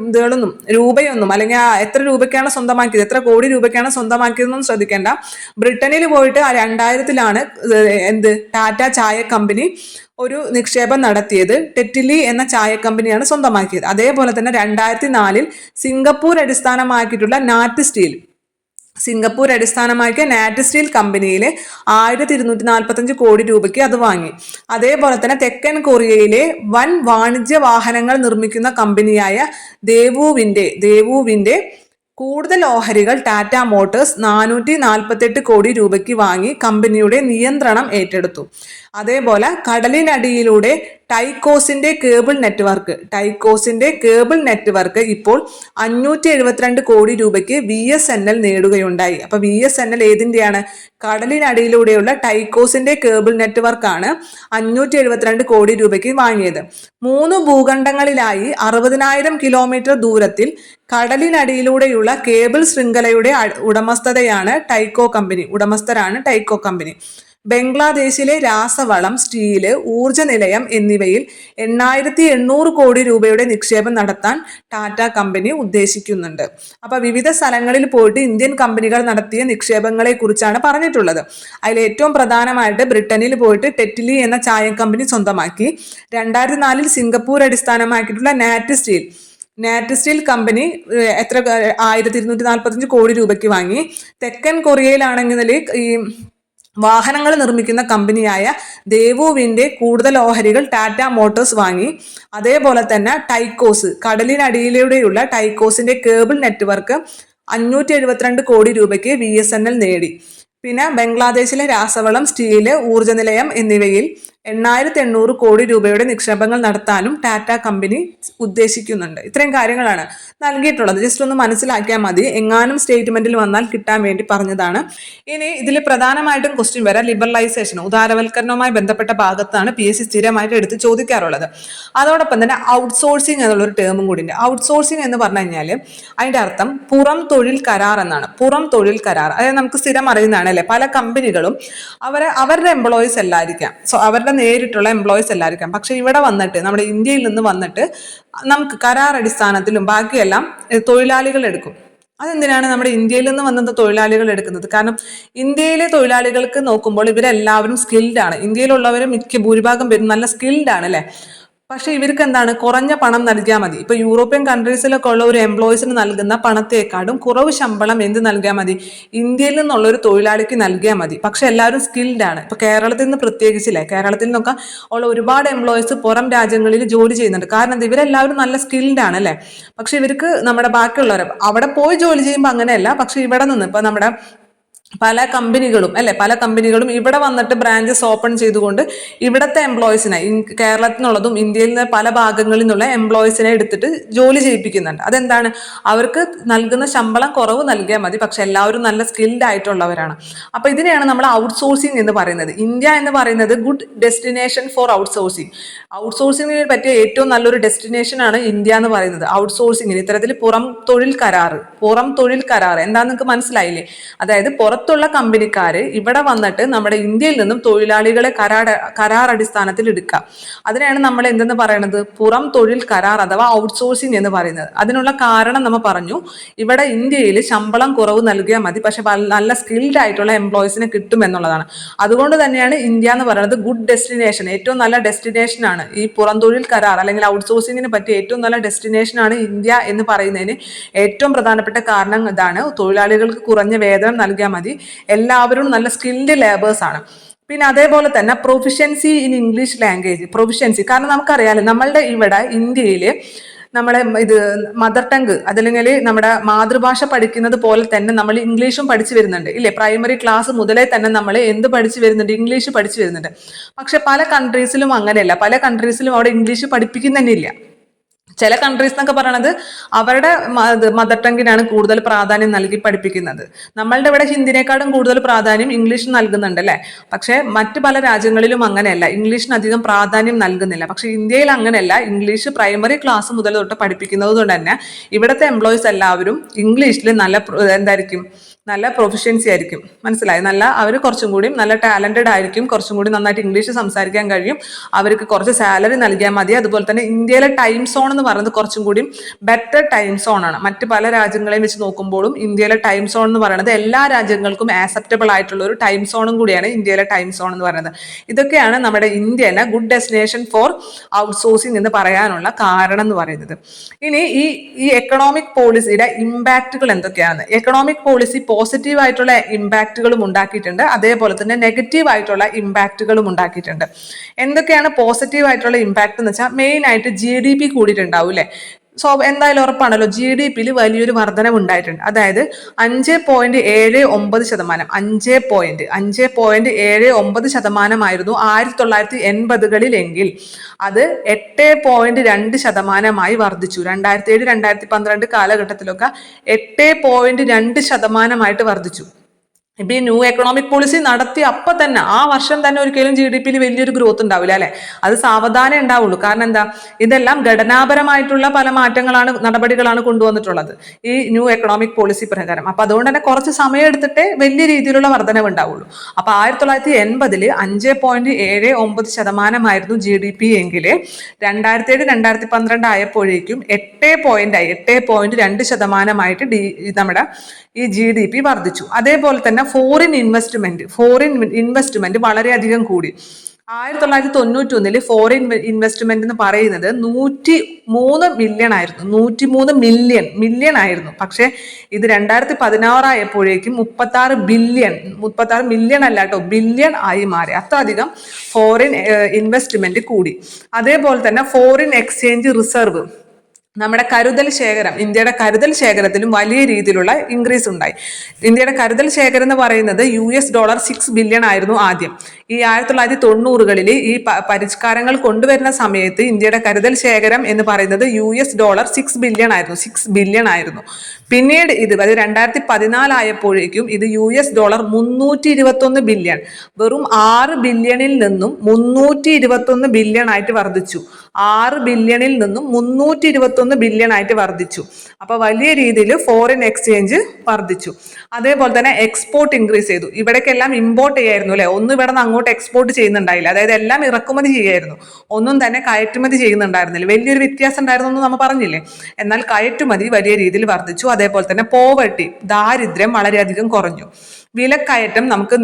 ഇതുകളൊന്നും രൂപയൊന്നും അല്ലെങ്കിൽ എത്ര രൂപയ്ക്കാണ് സ്വന്തമാക്കിയത്, എത്ര കോടി രൂപയ്ക്കാണ് സ്വന്തമാക്കിയതെന്നൊന്നും ശ്രദ്ധിക്കേണ്ട. ബ്രിട്ടനിൽ പോയിട്ട് 2000 ടാറ്റ ചായ കമ്പനി ഒരു നിക്ഷേപം നടത്തിയത്. ടെറ്റ്ലി എന്ന ചായ കമ്പനിയാണ് സ്വന്തമാക്കിയത്. അതേപോലെ തന്നെ 2004 സിംഗപ്പൂർ അടിസ്ഥാനമാക്കിയ നാറ്റ് സ്റ്റീൽ കമ്പനിയിലെ 1245 കോടി രൂപയ്ക്ക് അത് വാങ്ങി. അതേപോലെ തന്നെ തെക്കൻ കൊറിയയിലെ വൻ വാണിജ്യ വാഹനങ്ങൾ നിർമ്മിക്കുന്ന കമ്പനിയായ ദേവൂവിന്റെ കൂടുതൽ ഓഹരികൾ ടാറ്റ മോട്ടോഴ്സ് 448 കോടി രൂപയ്ക്ക് വാങ്ങി കമ്പനിയുടെ നിയന്ത്രണം ഏറ്റെടുത്തു. അതേപോലെ കടലിനടിയിലൂടെ ടൈക്കോസിന്റെ കേബിൾ നെറ്റ്വർക്ക് ഇപ്പോൾ 572 കോടി രൂപയ്ക്ക് VSNL നേടുകയുണ്ടായി. അപ്പൊ VSNL ഏതിന്റെയാണ്? കടലിനടിയിലൂടെയുള്ള ടൈക്കോസിന്റെ കേബിൾ നെറ്റ്വർക്കാണ് 572 കോടി രൂപയ്ക്ക് വാങ്ങിയത്. 3 ഭൂഖണ്ഡങ്ങളിലായി 60,000 കിലോമീറ്റർ ദൂരത്തിൽ കടലിനടിയിലൂടെയുള്ള കേബിൾ ശൃംഖലയുടെ ഉടമസ്ഥരാണ് ടൈക്കോ കമ്പനി. ബംഗ്ലാദേശിലെ രാസവളം, സ്റ്റീല്, ഊർജ നിലയം എന്നിവയിൽ 8,800 കോടി രൂപയുടെ നിക്ഷേപം നടത്താൻ ടാറ്റ കമ്പനി ഉദ്ദേശിക്കുന്നുണ്ട്. അപ്പൊ വിവിധ സ്ഥലങ്ങളിൽ പോയിട്ട് ഇന്ത്യൻ കമ്പനികൾ നടത്തിയ നിക്ഷേപങ്ങളെ കുറിച്ചാണ് പറഞ്ഞിട്ടുള്ളത്. അതിൽ ഏറ്റവും പ്രധാനമായിട്ട് ബ്രിട്ടനിൽ പോയിട്ട് ടെറ്റ്ലി എന്ന ചായ കമ്പനി സ്വന്തമാക്കി. 2004 സിംഗപ്പൂർ അടിസ്ഥാനമാക്കിയിട്ടുള്ള നാറ്റ് സ്റ്റീൽ നാറ്റ് സ്റ്റീൽ കമ്പനി എത്ര 1245 കോടി രൂപയ്ക്ക് വാങ്ങി. തെക്കൻ കൊറിയയിലാണെങ്കിൽ ഈ വാഹനങ്ങൾ നിർമ്മിക്കുന്ന കമ്പനിയായ ദേവുവിൻ്റെ കൂടുതൽ ഓഹരികൾ ടാറ്റ മോട്ടോഴ്സ് വാങ്ങി. അതേപോലെ തന്നെ ടൈക്കോസ്, കടലിനടിയിലൂടെയുള്ള ടൈക്കോസിന്റെ കേബിൾ നെറ്റ്വർക്ക് 572 കോടി രൂപയ്ക്ക് BSNL നേടി. പിന്നെ ബംഗ്ലാദേശിലെ രാസവളം, സ്റ്റീല്, ഊർജ്ജ നിലയം എന്നിവയിൽ 8800 കോടി രൂപയുടെ നിക്ഷേപങ്ങൾ നടത്താനും ടാറ്റ കമ്പനി ഉദ്ദേശിക്കുന്നുണ്ട്. ഇത്രയും കാര്യങ്ങളാണ് നൽകിയിട്ടുള്ളത്. ജസ്റ്റ് ഒന്ന് മനസ്സിലാക്കിയാൽ മതി. എങ്ങാനും സ്റ്റേറ്റ്മെന്റിൽ വന്നാൽ കിട്ടാൻ വേണ്ടി പറഞ്ഞതാണ്. ഇനി ഇതിൽ പ്രധാനമായിട്ടും ക്വസ്റ്റ്യൻ വരാം ലിബറലൈസേഷൻ, ഉദാരവൽക്കരണവുമായി ബന്ധപ്പെട്ട ഭാഗത്താണ് PSC സ്ഥിരമായിട്ട് എടുത്ത് ചോദിക്കാറുള്ളത്. അതോടൊപ്പം തന്നെ ഔട്ട്സോഴ്സിങ് എന്നുള്ളൊരു ടേമും കൂടി ഉണ്ട്. ഔട്ട്സോഴ്സിങ് എന്ന് പറഞ്ഞു കഴിഞ്ഞാൽ അതിന്റെ അർത്ഥം പുറം തൊഴിൽ കരാർ എന്നാണ്. പുറം തൊഴിൽ കരാർ അതായത് നമുക്ക് സ്ഥിരം അറിയുന്നതാണ് അല്ലെ. പല കമ്പനികളും അവരുടെ എംപ്ലോയീസ് അല്ലായിരിക്കാം, അവരുടെ നേരിട്ടുള്ള എംപ്ലോയീസ് അല്ലായിരിക്കാം. പക്ഷെ ഇവിടെ വന്നിട്ട് നമ്മുടെ ഇന്ത്യയിൽ നിന്ന് വന്നിട്ട് നമുക്ക് കരാർ അടിസ്ഥാനത്തിലും ബാക്കിയെല്ലാം തൊഴിലാളികൾ എടുക്കും. അതെന്തിനാണ് നമ്മുടെ ഇന്ത്യയിൽ നിന്ന് വന്നത് തൊഴിലാളികൾ എടുക്കുന്നത്? കാരണം ഇന്ത്യയിലെ തൊഴിലാളികൾക്ക് നോക്കുമ്പോൾ ഇവരെല്ലാവരും സ്കിൽഡ് ആണ്. ഇന്ത്യയിലുള്ളവർ ഭൂരിഭാഗം പേരും നല്ല സ്കിൽഡ് ആണ് അല്ലെ. പക്ഷെ ഇവർക്ക് എന്താണ്, കുറഞ്ഞ പണം നൽകിയാൽ മതി. ഇപ്പൊ യൂറോപ്യൻ കൺട്രീസിലൊക്കെ ഉള്ള ഒരു എംപ്ലോയീസിന് നൽകുന്ന പണത്തെക്കാളും കുറവ് ശമ്പളം എന്ത് നൽകിയാൽ മതി, ഇന്ത്യയിൽ നിന്നുള്ള ഒരു തൊഴിലാളിക്ക് നൽകിയാൽ മതി. പക്ഷെ എല്ലാവരും സ്കിൽഡ് ആണ്. ഇപ്പൊ കേരളത്തിൽ നിന്ന് പ്രത്യേകിച്ചില്ലേ, കേരളത്തിൽ നിന്നൊക്കെ ഉള്ള ഒരുപാട് എംപ്ലോയീസ് പുറം രാജ്യങ്ങളിൽ ജോലി ചെയ്യുന്നുണ്ട്. കാരണം ഇവരെല്ലാവരും നല്ല സ്കിൽഡ് ആണ് അല്ലെ. പക്ഷെ ഇവർക്ക് നമ്മുടെ ബാക്കിയുള്ളവർ അവിടെ പോയി ജോലി ചെയ്യുമ്പോൾ അങ്ങനെയല്ല. പക്ഷെ ഇവിടെ നിന്ന് ഇപ്പൊ നമ്മുടെ പല കമ്പനികളും ഇവിടെ വന്നിട്ട് ബ്രാഞ്ചസ് ഓപ്പൺ ചെയ്തുകൊണ്ട് ഇവിടുത്തെ എംപ്ലോയീസിനെ, കേരളത്തിൽ നിന്നുള്ളതും ഇന്ത്യയിൽ നിന്ന് പല ഭാഗങ്ങളിൽ നിന്നുള്ള എംപ്ലോയീസിനെ എടുത്തിട്ട് ജോലി ചെയ്യിപ്പിക്കുന്നുണ്ട്. അതെന്താണ്, അവർക്ക് നൽകുന്ന ശമ്പളം കുറവ് നൽകിയാൽ മതി. പക്ഷെ എല്ലാവരും നല്ല സ്കിൽഡ് ആയിട്ടുള്ളവരാണ്. അപ്പൊ ഇതിനെയാണ് നമ്മൾ ഔട്ട്സോഴ്സിങ് എന്ന് പറയുന്നത്. ഇന്ത്യ എന്ന് പറയുന്നത് ഗുഡ് ഡെസ്റ്റിനേഷൻ ഫോർ ഔട്ട്സോഴ്സിങ്. ഔട്ട്സോഴ്സിങ്ങിന് പറ്റിയ ഏറ്റവും നല്ലൊരു ഡെസ്റ്റിനേഷൻ ആണ് ഇന്ത്യ എന്ന് പറയുന്നത്. ഔട്ട്സോഴ്സിങ്ങിന് ഇത്തരത്തിൽ പുറം തൊഴിൽ കരാർ എന്താന്ന് നിങ്ങൾക്ക് മനസ്സിലായില്ലേ? അതായത് പുറത്തുള്ള കമ്പനിക്കാര് ഇവിടെ വന്നിട്ട് നമ്മുടെ ഇന്ത്യയിൽ നിന്നും തൊഴിലാളികളെ കരാർ അടിസ്ഥാനത്തിൽ എടുക്കുക. അതിനെയാണ് നമ്മൾ എന്തെന്ന് പറയുന്നത്, പുറം തൊഴിൽ കരാർ അഥവാ ഔട്ട്സോഴ്സിങ് എന്ന് പറയുന്നത്. അതിനുള്ള കാരണം നമ്മൾ പറഞ്ഞു, ഇവിടെ ഇന്ത്യയിൽ ശമ്പളം കുറവ് നൽകിയാൽ മതി, പക്ഷെ നല്ല സ്കിൽഡ് ആയിട്ടുള്ള എംപ്ലോയീസിനെ കിട്ടും എന്നുള്ളതാണ്. അതുകൊണ്ട് തന്നെയാണ് ഇന്ത്യ എന്ന് പറയുന്നത് ഗുഡ് ഡെസ്റ്റിനേഷൻ, ഏറ്റവും നല്ല ഡെസ്റ്റിനേഷൻ ആണ്. ഈ പുറം തൊഴിൽ കരാർ അല്ലെങ്കിൽ ഔട്ട്സോഴ്സിങ്ങിന് പറ്റിയ ഏറ്റവും നല്ല ഡെസ്റ്റിനേഷൻ ആണ് ഇന്ത്യ എന്ന് പറയുന്നതിന് ഏറ്റവും പ്രധാനപ്പെട്ട കാരണം ഇതാണ്. തൊഴിലാളികൾക്ക് കുറഞ്ഞ വേതനം നൽകിയാൽ മതി, എല്ലാവരും നല്ല സ്കിൽഡ് ലേബേഴ്സ് ആണ്. പിന്നെ അതേപോലെ തന്നെ proficiency in English language, proficiency. കാരണം നമുക്കറിയാലോ നമ്മളുടെ ഇവിടെ ഇന്ത്യയിൽ നമ്മളെ മദർ ടങ്ക് അതല്ലെങ്കിൽ നമ്മുടെ മാതൃഭാഷ പഠിക്കുന്നത് പോലെ തന്നെ നമ്മൾ ഇംഗ്ലീഷും പഠിച്ചു വരുന്നുണ്ട് ഇല്ലേ. പ്രൈമറി ക്ലാസ് മുതലേ തന്നെ നമ്മൾ എന്ത് പഠിച്ചു വരുന്നുണ്ട്, ഇംഗ്ലീഷ് പഠിച്ചു വരുന്നുണ്ട്. പക്ഷെ പല കൺട്രീസിലും അങ്ങനെയല്ല. പല കൺട്രീസിലും അവിടെ ഇംഗ്ലീഷ് പഠിപ്പിക്കുന്ന തന്നെ ഇല്ല. ചില കൺട്രീസ് എന്നൊക്കെ പറയണത് അവരുടെ മദർ ടങ്ങിനാണ് കൂടുതൽ പ്രാധാന്യം നൽകി പഠിപ്പിക്കുന്നത്. നമ്മളുടെ ഇവിടെ ഹിന്ദിനേക്കാളും കൂടുതൽ പ്രാധാന്യം ഇംഗ്ലീഷ് നൽകുന്നുണ്ട് അല്ലേ. പക്ഷെ മറ്റു പല രാജ്യങ്ങളിലും അങ്ങനെയല്ല, ഇംഗ്ലീഷിന് അധികം പ്രാധാന്യം നൽകുന്നില്ല. പക്ഷെ ഇന്ത്യയിൽ അങ്ങനെയല്ല. ഇംഗ്ലീഷ് പ്രൈമറി ക്ലാസ് മുതൽ തൊട്ട് പഠിപ്പിക്കുന്നത് കൊണ്ട് തന്നെ ഇവിടുത്തെ എംപ്ലോയീസ് എല്ലാവരും ഇംഗ്ലീഷിൽ നല്ല പ്രൊഫിഷ്യൻസി ആയിരിക്കും. മനസ്സിലായി? അവർ കുറച്ചും കൂടി നല്ല ടാലന്റഡ് ആയിരിക്കും. കുറച്ചും കൂടി നന്നായിട്ട് ഇംഗ്ലീഷ് സംസാരിക്കാൻ കഴിയും. അവർക്ക് കുറച്ച് സാലറി നൽകിയാൽ മതി. അതുപോലെ തന്നെ ഇന്ത്യയിലെ ടൈം സോൺ എന്ന് പറയുന്നത് കുറച്ചും കൂടി ബെറ്റർ ടൈം സോൺ ആണ്. മറ്റ് പല രാജ്യങ്ങളെയും വെച്ച് നോക്കുമ്പോഴും ഇന്ത്യയിലെ ടൈം സോൺ എന്ന് പറയുന്നത് എല്ലാ രാജ്യങ്ങൾക്കും ആക്സെപ്റ്റബിൾ ആയിട്ടുള്ള ഒരു ടൈം സോണും കൂടിയാണ് ഇന്ത്യയിലെ ടൈം സോൺ എന്ന് പറയുന്നത്. ഇതൊക്കെയാണ് നമ്മുടെ ഇന്ത്യനെ ഗുഡ് ഡെസ്റ്റിനേഷൻ ഫോർ ഔട്ട്സോഴ്സിംഗ് എന്ന് പറയാനുള്ള കാരണം എന്ന് പറയുന്നത്. ഇനി ഈ എക്കണോമിക് പോളിസിയുടെ ഇമ്പാക്റ്റുകൾ എന്തൊക്കെയാണ്? എക്കണോമിക് പോളിസി പോസിറ്റീവ് ആയിട്ടുള്ള ഇമ്പാക്റ്റുകളും ഉണ്ടാക്കിയിട്ടുണ്ട്, അതേപോലെ തന്നെ നെഗറ്റീവ് ആയിട്ടുള്ള ഇമ്പാക്റ്റുകളും ഉണ്ടാക്കിയിട്ടുണ്ട്. എന്തൊക്കെയാണ് പോസിറ്റീവ് ആയിട്ടുള്ള ഇമ്പാക്ട് എന്ന് വെച്ചാൽ മെയിൻ ആയിട്ട് GDP കൂടിയിട്ടുണ്ടാവും അല്ലെ. എന്തായാലും ഉറപ്പാണല്ലോ GDP-യിൽ വലിയൊരു വർധനവ് ഉണ്ടായിട്ടുണ്ട്. അതായത് 5.79% 1980 എങ്കിൽ അത് 8.2% വർദ്ധിച്ചു. 2007-2012 കാലഘട്ടത്തിലൊക്കെ 8.2% വർദ്ധിച്ചു. ഇപ്പൊ ഈ ന്യൂ എക്കണോമിക് പോളിസി നടത്തി അപ്പൊ തന്നെ ആ വർഷം തന്നെ ഒരിക്കലും GDP-യിൽ വലിയൊരു ഗ്രോത്ത് ഉണ്ടാവില്ല അല്ലെ. അത് സാവധാനം ഉണ്ടാവുള്ളൂ. കാരണം എന്താ, ഇതെല്ലാം ഘടനാപരമായിട്ടുള്ള പല നടപടികളാണ് കൊണ്ടുവന്നിട്ടുള്ളത് ഈ ന്യൂ എക്കണോമിക് പോളിസി പ്രകാരം. അപ്പൊ അതുകൊണ്ട് തന്നെ കുറച്ച് സമയം എടുത്തിട്ടേ വലിയ രീതിയിലുള്ള വർധനവ് ഉണ്ടാവുള്ളൂ. അപ്പൊ 1980 5.79% GDP എങ്കിൽ 2007-2012 ആയപ്പോഴേക്കും 8.2% നമ്മുടെ ഈ GDP വർദ്ധിച്ചു. അതേപോലെ തന്നെ ഫോറിൻ ഇൻവെസ്റ്റ്മെന്റ് വളരെയധികം കൂടി. 1991 ഫോറിൻ ഇൻവെസ്റ്റ്മെന്റ് എന്ന് പറയുന്നത് 103 മില്യൺ ആയിരുന്നു. 103 മില്യൺ ആയിരുന്നു. പക്ഷെ ഇത് 2016 ആയപ്പോഴേക്കും 36 മില്യൺ അല്ല കേട്ടോ, ബില്യൺ ആയി മാറി. അത്ര അധികം ഫോറിൻ ഇൻവെസ്റ്റ്മെന്റ് കൂടി. അതേപോലെ തന്നെ ഫോറിൻ എക്സ്ചേഞ്ച് റിസർവ്, നമ്മുടെ കരുതൽ ശേഖരം, ഇന്ത്യയുടെ കരുതൽ ശേഖരത്തിലും വലിയ രീതിയിലുള്ള ഇൻക്രീസ് ഉണ്ടായി. ഇന്ത്യയുടെ കരുതൽ ശേഖരം എന്ന് പറയുന്നത് $6 ബില്യൺ ആയിരുന്നു ആദ്യം. ഈ 1990-കളിൽ ഈ പരിഷ്കാരങ്ങൾ കൊണ്ടുവരുന്ന സമയത്ത് ഇന്ത്യയുടെ കരുതൽ ശേഖരം എന്ന് പറയുന്നത് $6 ബില്യൺ ആയിരുന്നു, 6 ബില്യൺ ആയിരുന്നു. പിന്നീട് ഇത് 2014 ആയപ്പോഴേക്കും ഇത് $321 ബില്യൺ, വെറും 6 ബില്യണിൽ നിന്നും 321 ബില്യൺ ആയിട്ട് വർദ്ധിച്ചു. 6 ബില്യണിൽ നിന്നും 321 ബില്യൺ ആയിട്ട് വർദ്ധിച്ചു. അപ്പൊ വലിയ രീതിയിൽ ഫോറിൻ എക്സ്ചേഞ്ച് വർദ്ധിച്ചു. അതേപോലെ തന്നെ എക്സ്പോർട്ട് ഇൻക്രീസ് ചെയ്തു. ഇവിടേക്കെല്ലാം ഇമ്പോർട്ട് ചെയ്യായിരുന്നു അല്ലെ, ഒന്നും ഇവിടെ നിന്ന് അങ്ങോട്ട് എക്സ്പോർട്ട് ചെയ്യുന്നുണ്ടായില്ല. അതായത് എല്ലാം ഇറക്കുമതി ചെയ്യായിരുന്നു, ഒന്നും തന്നെ കയറ്റുമതി ചെയ്യുന്നുണ്ടായിരുന്നില്ല. വലിയൊരു വ്യത്യാസം ഉണ്ടായിരുന്നു എന്ന് നമ്മൾ പറഞ്ഞില്ലേ. എന്നാൽ കയറ്റുമതി വലിയ രീതിയിൽ വർദ്ധിച്ചു. അതേപോലെ തന്നെ പോവർട്ടി, ദാരിദ്ര്യം വളരെയധികം കുറഞ്ഞു. വിലക്കയറ്റം നമുക്ക്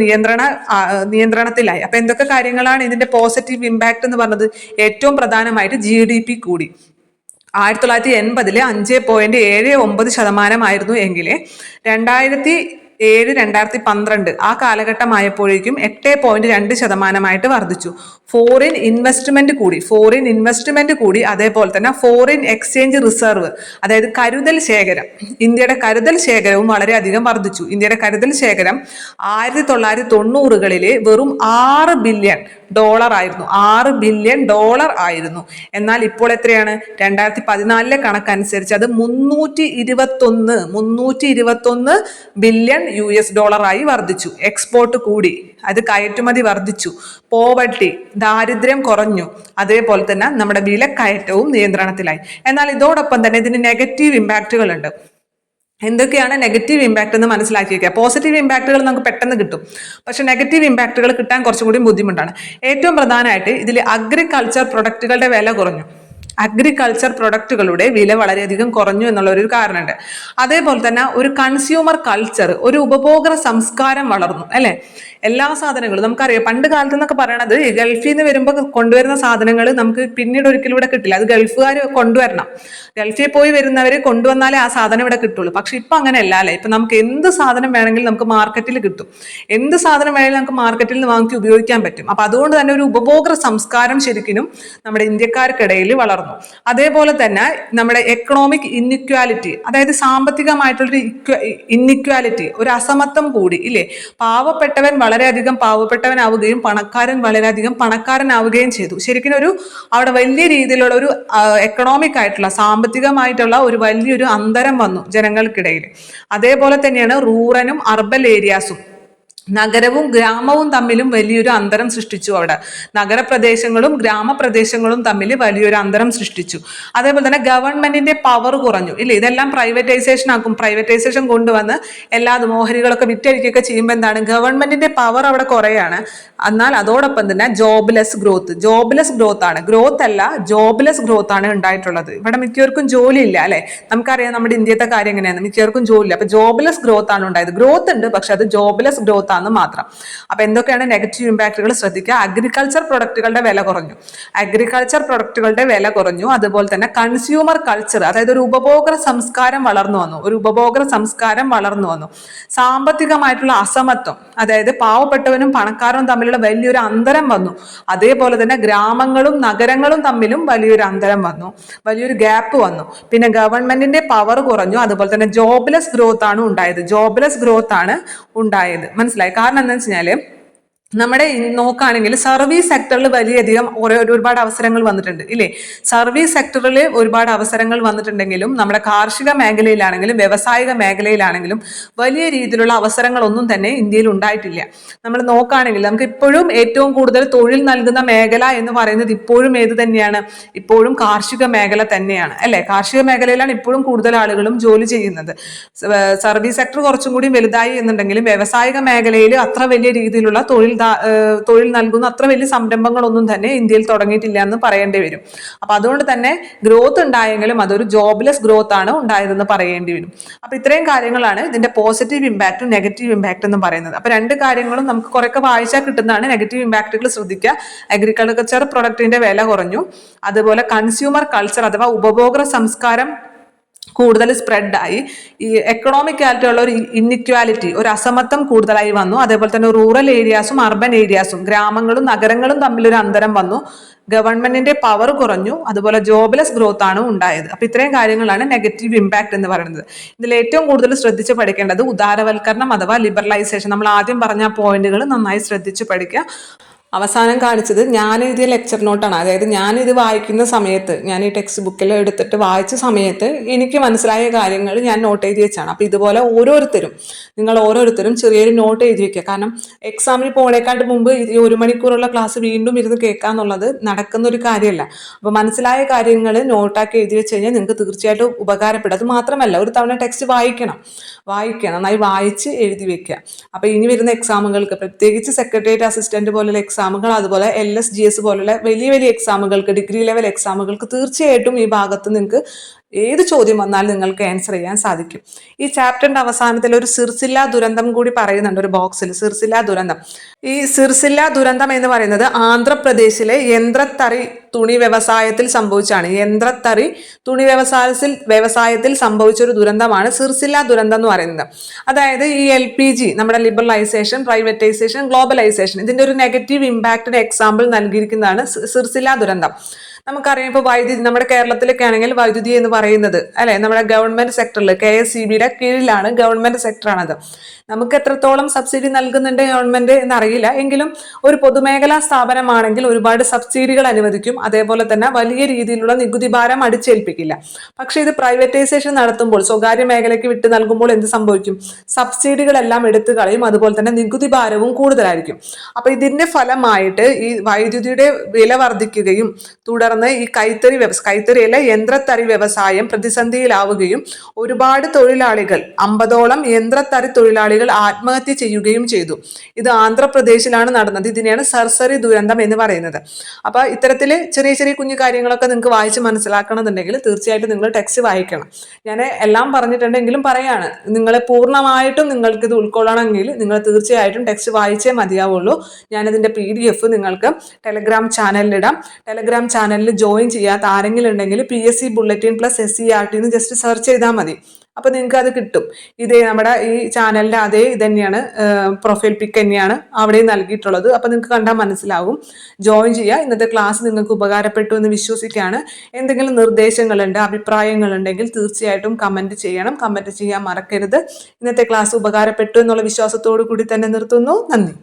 നിയന്ത്രണത്തിലായി. അപ്പൊ എന്തൊക്കെ കാര്യങ്ങളാണ് ഇതിന്റെ പോസിറ്റീവ് ഇമ്പാക്ട് എന്ന് പറഞ്ഞത്? ഏറ്റവും പ്രധാനമായിട്ട് GDP കൂടി. 1980 5.79% ആയിരുന്നു എങ്കിൽ 2007-2012 ആ കാലഘട്ടമായപ്പോഴേക്കും 8.2% വർദ്ധിച്ചു. ഫോറിൻ ഇൻവെസ്റ്റ്മെന്റ് കൂടി. അതേപോലെ തന്നെ ഫോറിൻ എക്സ്ചേഞ്ച് റിസർവ്, അതായത് കരുതൽ ശേഖരം, ഇന്ത്യയുടെ കരുതൽ ശേഖരവും വളരെയധികം വർദ്ധിച്ചു. ഇന്ത്യയുടെ കരുതൽ ശേഖരം 1990-കളിൽ വെറും $6 ബില്യൺ ആയിരുന്നു, $6 ബില്യൺ ആയിരുന്നു. എന്നാൽ ഇപ്പോൾ എത്രയാണ്? 2014 കണക്കനുസരിച്ച് അത് 321 ബില്യൺ ആയി വർദ്ധിച്ചു. എക്സ്പോർട്ട് കൂടി, അത് കയറ്റുമതി വർദ്ധിച്ചു. പോവർട്ടി, ദാരിദ്ര്യം കുറഞ്ഞു. അതേപോലെ തന്നെ നമ്മുടെ വിലക്കയറ്റവും നിയന്ത്രണത്തിലായി. എന്നാൽ ഇതോടൊപ്പം തന്നെ ഇതിന് നെഗറ്റീവ് ഇമ്പാക്റ്റുകൾ ഉണ്ട്. എന്തൊക്കെയാണ് നെഗറ്റീവ് ഇമ്പാക്ട് എന്ന് മനസ്സിലാക്കി വയ്ക്കുക. പോസിറ്റീവ് ഇമ്പാക്റ്റുകൾ നമുക്ക് പെട്ടെന്ന് കിട്ടും, പക്ഷെ നെഗറ്റീവ് ഇമ്പാക്റ്റുകൾ കിട്ടാൻ കുറച്ചും കൂടി ബുദ്ധിമുട്ടാണ്. ഏറ്റവും പ്രധാനമായിട്ട് ഇതിൽ അഗ്രികൾച്ചർ പ്രൊഡക്റ്റുകളുടെ വില കുറഞ്ഞു. അഗ്രികൾച്ചർ പ്രൊഡക്റ്റുകളുടെ വില വളരെയധികം കുറഞ്ഞു എന്നുള്ള ഒരു കാരണമുണ്ട്. അതേപോലെ തന്നെ ഒരു കൺസ്യൂമർ കൾച്ചർ, ഒരു ഉപഭോക്തൃ സംസ്കാരം വളർന്നു അല്ലെ. എല്ലാ സാധനങ്ങളും നമുക്കറിയാം, പണ്ട് കാലത്ത് എന്നൊക്കെ പറയണത് ഗൾഫിൽ നിന്ന് വരുമ്പോൾ കൊണ്ടുവരുന്ന സാധനങ്ങൾ നമുക്ക് പിന്നീട് ഒരിക്കലും ഇവിടെ കിട്ടില്ല. അത് ഗൾഫുകാർ കൊണ്ടുവരണം, ഗൾഫിൽ പോയി വരുന്നവർ കൊണ്ടുവന്നാലേ ആ സാധനം ഇവിടെ കിട്ടുള്ളൂ. പക്ഷെ ഇപ്പൊ അങ്ങനെയല്ല അല്ലെ. ഇപ്പൊ നമുക്ക് എന്ത് സാധനം വേണമെങ്കിലും നമുക്ക് മാർക്കറ്റിൽ കിട്ടും, എന്ത് സാധനം വേണമെങ്കിലും നമുക്ക് മാർക്കറ്റിൽ നിന്ന് വാങ്ങി ഉപയോഗിക്കാൻ പറ്റും. അപ്പൊ അതുകൊണ്ട് തന്നെ ഒരു ഉപഭോക്തൃ സംസ്കാരം ശരിക്കും നമ്മുടെ ഇന്ത്യക്കാർക്കിടയിൽ വളർന്നു. അതേപോലെ തന്നെ നമ്മുടെ എക്കണോമിക് ഇൻഇക്വാലിറ്റി, അതായത് സാമ്പത്തികമായിട്ടുള്ളൊരു ഇൻഇക്വാലിറ്റി, ഒരു അസമത്വം കൂടി ഇല്ലേ. പാവപ്പെട്ടവൻ വളരെയധികം പാവപ്പെട്ടവനാവുകയും പണക്കാരൻ വളരെയധികം പണക്കാരനാവുകയും ചെയ്തു. ശരിക്കും അവിടെ വലിയ രീതിയിലുള്ള ഒരു എക്കണോമിക് ആയിട്ടുള്ള സാമ്പത്തികമായിട്ടുള്ള ഒരു വലിയൊരു അന്തരം വന്നു ജനങ്ങൾക്കിടയിൽ. അതേപോലെ തന്നെയാണ് റൂറലും അർബൻ ഏരിയാസും, നഗരവും ഗ്രാമവും തമ്മിലും വലിയൊരു അന്തരം സൃഷ്ടിച്ചു. അവിടെ നഗരപ്രദേശങ്ങളും ഗ്രാമപ്രദേശങ്ങളും തമ്മിൽ വലിയൊരു അന്തരം സൃഷ്ടിച്ചു. അതേപോലെ തന്നെ ഗവൺമെന്റിന്റെ പവർ കുറഞ്ഞു ഇല്ലേ. ഇതെല്ലാം പ്രൈവറ്റൈസേഷൻ ആക്കും. പ്രൈവറ്റൈസേഷൻ കൊണ്ടുവന്ന് എല്ലാ ഓഹരികളൊക്കെ വിറ്റഴിക്കുകയൊക്കെ ചെയ്യുമ്പോൾ എന്താണ്, ഗവൺമെന്റിന്റെ പവർ അവിടെ കുറയാണ്. എന്നാൽ അതോടൊപ്പം തന്നെ ജോബ്ലെസ് ഗ്രോത്ത് ആണ്, ഗ്രോത്ത് അല്ല ജോബ്ലെസ് ഗ്രോത്ത് ആണ് ഉണ്ടായിട്ടുള്ളത്. ഇവിടെ മിക്കവർക്കും ജോലി ഇല്ല അല്ലെ. നമുക്കറിയാം നമ്മുടെ ഇന്ത്യത്തെ കാര്യം എങ്ങനെയാണ്, മിക്കവർക്കും ജോലി ഇല്ല. അപ്പൊ ജോബ്ലെസ് ഗ്രോത്ത് ആണ് ഉണ്ടായത്. ഗ്രോത്ത് ഉണ്ട്, പക്ഷെ അത് ജോബ്ലെസ് ഗ്രോത്ത് ആണ് മാത്രം. അപ്പൊ എന്തൊക്കെയാണ് നെഗറ്റീവ് ഇമ്പാക്റ്റുകൾ ശ്രദ്ധിക്കുക. അഗ്രികൾച്ചർ പ്രൊഡക്റ്റുകളുടെ വില കുറഞ്ഞു. അതുപോലെ തന്നെ കൺസ്യൂമർ കൾച്ചർ, അതായത് ഒരു ഉപഭോക്തൃ സംസ്കാരം വളർന്നു വന്നു. സാമ്പത്തികമായിട്ടുള്ള അസമത്വം, അതായത് പാവപ്പെട്ടവനും പണക്കാരനും തമ്മിലുള്ള വലിയൊരു അന്തരം വന്നു. അതേപോലെ തന്നെ ഗ്രാമങ്ങളും നഗരങ്ങളും തമ്മിലും വലിയൊരു അന്തരം വന്നു, വലിയൊരു ഗ്യാപ്പ് വന്നു. പിന്നെ ഗവൺമെന്റിന്റെ പവർ കുറഞ്ഞു. അതുപോലെ തന്നെ ജോബ്ലെസ് ഗ്രോത്ത് ആണ് ഉണ്ടായത്. മനസ്സിലായി? കാരണം എന്താണെന്ന് വെച്ചാല് നമ്മുടെ നോക്കുകയാണെങ്കിൽ സർവീസ് സെക്ടറിൽ വലിയധികം ഒരുപാട് അവസരങ്ങൾ വന്നിട്ടുണ്ട് ഇല്ലേ. സർവീസ് സെക്ടറിൽ ഒരുപാട് അവസരങ്ങൾ വന്നിട്ടുണ്ടെങ്കിലും നമ്മുടെ കാർഷിക മേഖലയിലാണെങ്കിലും വ്യവസായിക മേഖലയിലാണെങ്കിലും വലിയ രീതിയിലുള്ള അവസരങ്ങളൊന്നും തന്നെ ഇന്ത്യയിൽ ഉണ്ടായിട്ടില്ല. നമ്മൾ നോക്കുകയാണെങ്കിൽ നമുക്ക് ഇപ്പോഴും ഏറ്റവും കൂടുതൽ തൊഴിൽ നൽകുന്ന മേഖല എന്ന് പറയുന്നത് ഇപ്പോഴും ഏത് തന്നെയാണ്? ഇപ്പോഴും കാർഷിക മേഖല തന്നെയാണ് അല്ലെ. കാർഷിക മേഖലയിലാണ് ഇപ്പോഴും കൂടുതൽ ആളുകളും ജോലി ചെയ്യുന്നത്. സർവീസ് സെക്ടർ കുറച്ചും കൂടി വലുതായി എന്നുണ്ടെങ്കിലും വ്യവസായിക മേഖലയിൽ അത്ര വലിയ രീതിയിലുള്ള തൊഴിൽ തൊഴിൽ നൽകുന്ന അത്ര വലിയ സംരംഭങ്ങളൊന്നും തന്നെ ഇന്ത്യയിൽ തുടങ്ങിയിട്ടില്ല എന്ന് പറയേണ്ടി വരും. അപ്പൊ അതുകൊണ്ട് തന്നെ ഗ്രോത്ത് ഉണ്ടായെങ്കിലും അതൊരു ജോബ്ലെസ് ഗ്രോത്ത് ആണ് ഉണ്ടായതെന്ന് പറയേണ്ടി വരും. അപ്പൊ ഇത്രയും കാര്യങ്ങളാണ് ഇതിന്റെ പോസിറ്റീവ് ഇമ്പാക്റ്റും നെഗറ്റീവ് ഇമ്പാക്ട് എന്ന് പറയുന്നത്. അപ്പൊ രണ്ട് കാര്യങ്ങളും നമുക്ക് കുറെയൊക്കെ വായിച്ചാൽ കിട്ടുന്നതാണ്. നെഗറ്റീവ് ഇമ്പാക്റ്റുകൾ ശ്രദ്ധിക്കുക. അഗ്രികൾച്ചർ പ്രൊഡക്റ്റിന്റെ വില കുറഞ്ഞു, അതുപോലെ കൺസ്യൂമർ കൾച്ചർ അഥവാ ഉപഭോക്തൃ സംസ്കാരം കൂടുതൽ സ്പ്രെഡായി, ഈ എക്കണോമിക് ആയിട്ടുള്ള ഒരു ഇൻഇക്വാലിറ്റി, ഒരു അസമത്വം കൂടുതലായി വന്നു. അതേപോലെ തന്നെ റൂറൽ ഏരിയാസും അർബൻ ഏരിയാസും, ഗ്രാമങ്ങളും നഗരങ്ങളും തമ്മിലൊരു അന്തരം വന്നു. ഗവൺമെന്റിന്റെ പവർ കുറഞ്ഞു, അതുപോലെ ജോബ്ലെസ് ഗ്രോത്ത് ആണ് ഉണ്ടായത്. അപ്പൊ ഇത്രയും കാര്യങ്ങളാണ് നെഗറ്റീവ് ഇമ്പാക്ട് എന്ന് പറയുന്നത്. ഇതിൽ ഏറ്റവും കൂടുതൽ ശ്രദ്ധിച്ച് പഠിക്കേണ്ടത് ഉദാരവൽക്കരണം അഥവാ ലിബറലൈസേഷൻ. നമ്മൾ ആദ്യം പറഞ്ഞ പോയിന്റുകൾ നന്നായി ശ്രദ്ധിച്ച് പഠിക്കുക. അവസാനം കാണിച്ചത് ഞാൻ എഴുതിയ ലെക്ചർ നോട്ടാണ്. അതായത് ഞാനിത് വായിക്കുന്ന സമയത്ത്, ഞാൻ ഈ ടെക്സ്റ്റ് ബുക്കിൽ എടുത്തിട്ട് വായിച്ച സമയത്ത് എനിക്ക് മനസ്സിലായ കാര്യങ്ങൾ ഞാൻ നോട്ട് എഴുതി വെച്ചാണ്. അപ്പോൾ ഇതുപോലെ നിങ്ങൾ ഓരോരുത്തരും ചെറിയൊരു നോട്ട് എഴുതി വെക്കുക. കാരണം എക്സാമിന് പോണേക്കാട്ട് മുമ്പ് ഈ 1 മണിക്കൂറുള്ള ക്ലാസ് വീണ്ടും ഇരുന്ന് കേൾക്കുക എന്നുള്ളത് നടക്കുന്ന ഒരു കാര്യമല്ല. അപ്പോൾ മനസ്സിലായ കാര്യങ്ങൾ നോട്ടാക്കി എഴുതി വെച്ച് കഴിഞ്ഞാൽ നിങ്ങൾക്ക് തീർച്ചയായിട്ടും ഉപകാരപ്പെടും. അത് മാത്രമല്ല, ഒരു തവണ ടെക്സ്റ്റ് വായിക്കുക, നന്നായി വായിച്ച് എഴുതി വെക്കുക. അപ്പോൾ ഇനി വരുന്ന എക്സാമുകൾക്ക്, പ്രത്യേകിച്ച് സെക്രട്ടേറിയറ്റ് അസിസ്റ്റന്റ് പോലുള്ള എക്സാമുകൾ, അതുപോലെ LSGS പോലുള്ള വലിയ വലിയ എക്സാമുകൾക്ക്, ഡിഗ്രി ലെവൽ എക്സാമുകൾക്ക് തീർച്ചയായിട്ടും ഈ ഭാഗത്ത് നിങ്ങൾക്ക് ഏത് ചോദ്യം വന്നാലും നിങ്ങൾക്ക് ആൻസർ ചെയ്യാൻ സാധിക്കും. ഈ ചാപ്റ്ററിന്റെ അവസാനത്തിൽ ഒരു സിർസില്ല ദുരന്തം കൂടി പറയുന്നുണ്ട് ഒരു ബോക്സിൽ. സിർസില്ല ദുരന്തം, ഈ സിർസില്ല ദുരന്തം എന്ന് പറയുന്നത് ആന്ധ്രാപ്രദേശിലെ യന്ത്രത്തറി തുണി വ്യവസായത്തിൽ സംഭവിച്ചാണ്. യന്ത്രത്തറി തുണി വ്യവസായത്തിൽ സംഭവിച്ച ഒരു ദുരന്തമാണ് സിർസില്ല ദുരന്തം എന്ന് പറയുന്നത്. അതായത് ഈ LPG, നമ്മുടെ ലിബറലൈസേഷൻ, പ്രൈവറ്റൈസേഷൻ, ഗ്ലോബലൈസേഷൻ, ഇതിന്റെ ഒരു നെഗറ്റീവ് ഇമ്പാക്റ്റിന് എക്സാമ്പിൾ നൽകിയിരിക്കുന്നതാണ് സിർസില്ല ദുരന്തം. നമുക്കറിയാം, ഇപ്പോൾ വൈദ്യുതി, നമ്മുടെ കേരളത്തിലൊക്കെ ആണെങ്കിൽ വൈദ്യുതി എന്ന് പറയുന്നത് അല്ലെ, നമ്മുടെ ഗവൺമെന്റ് സെക്ടറിൽ KSEBയുടെ കീഴിലാണ്, ഗവൺമെന്റ് സെക്ടറാണത്. നമുക്ക് എത്രത്തോളം സബ്സിഡി നൽകുന്നുണ്ട് ഗവൺമെന്റ് എന്നറിയില്ല, എങ്കിലും ഒരു പൊതുമേഖലാ സ്ഥാപനമാണെങ്കിൽ ഒരുപാട് സബ്സിഡികൾ അനുവദിക്കും. അതേപോലെ തന്നെ വലിയ രീതിയിലുള്ള നികുതി ഭാരം അടിച്ചേൽപ്പിക്കില്ല. പക്ഷെ ഇത് പ്രൈവറ്റൈസേഷൻ നടത്തുമ്പോൾ, സ്വകാര്യ മേഖലയ്ക്ക് വിട്ട് നൽകുമ്പോൾ എന്ത് സംഭവിക്കും? സബ്സിഡികളെല്ലാം എടുത്തു കളയും, അതുപോലെ തന്നെ നികുതി ഭാരവും കൂടുതലായിരിക്കും. അപ്പൊ ഇതിന്റെ ഫലമായിട്ട് ഈ വൈദ്യുതിയുടെ വില വർദ്ധിക്കുകയും തുടർന്ന് ഈ കൈത്തറിയല്ല യന്ത്രത്തറി വ്യവസായം പ്രതിസന്ധിയിലാവുകയും ഒരുപാട് തൊഴിലാളികൾ, 50ഓളം യന്ത്രത്തറി തൊഴിലാളികൾ ആത്മഹത്യ ചെയ്യുകയും ചെയ്തു. ഇത് ആന്ധ്രാപ്രദേശിലാണ് നടന്നത്. ഇതിനെയാണ് സർസറി ദുരന്തം എന്ന് പറയുന്നത്. അപ്പൊ ഇത്തരത്തില് ചെറിയ ചെറിയ കുഞ്ഞു കാര്യങ്ങളൊക്കെ നിങ്ങൾക്ക് വായിച്ച് മനസ്സിലാക്കണമെന്നുണ്ടെങ്കിൽ തീർച്ചയായിട്ടും നിങ്ങൾ ടെക്സ്റ്റ് വായിക്കണം. ഞാൻ എല്ലാം പറഞ്ഞിട്ടുണ്ടെങ്കിലും പറയാണ്, നിങ്ങൾ പൂർണ്ണമായിട്ടും നിങ്ങൾക്ക് ഇത് ഉൾക്കൊള്ളണമെങ്കിൽ നിങ്ങൾ തീർച്ചയായിട്ടും ടെക്സ്റ്റ് വായിച്ചേ മതിയാവുള്ളൂ. ഞാനതിന്റെ PDF നിങ്ങൾക്ക് ടെലഗ്രാം ചാനലിലിടാം. ടെലഗ്രാം ചാനലിൽ ജോയിൻ ചെയ്യാത്ത ആരെങ്കിലും ഉണ്ടെങ്കിൽ PSC ബുള്ളറ്റിൻ പ്ലസ് SCERT എന്ന് ജസ്റ്റ് സെർച്ച് ചെയ്താൽ മതി. അപ്പൊ നിങ്ങൾക്ക് അത് കിട്ടും. ഇതേ നമ്മുടെ ഈ ചാനലിന്റെ അതേ ഇത് തന്നെയാണ്, പ്രൊഫൈൽ പിക്ക് തന്നെയാണ് അവിടെ നൽകിയിട്ടുള്ളത്. അപ്പൊ നിങ്ങൾക്ക് കണ്ടാൽ മനസ്സിലാവും. ജോയിൻ ചെയ്യുക. ഇന്നത്തെ ക്ലാസ് നിങ്ങൾക്ക് ഉപകാരപ്പെട്ടു എന്ന് വിശ്വസിക്കുകയാണ്. എന്തെങ്കിലും നിർദ്ദേശങ്ങളുണ്ട്, അഭിപ്രായങ്ങളുണ്ടെങ്കിൽ തീർച്ചയായിട്ടും കമന്റ് ചെയ്യണം. കമന്റ് ചെയ്യാൻ മറക്കരുത്. ഇന്നത്തെ ക്ലാസ് ഉപകാരപ്പെട്ടു എന്നുള്ള വിശ്വാസത്തോടു കൂടി തന്നെ നിർത്തുന്നു. നന്ദി.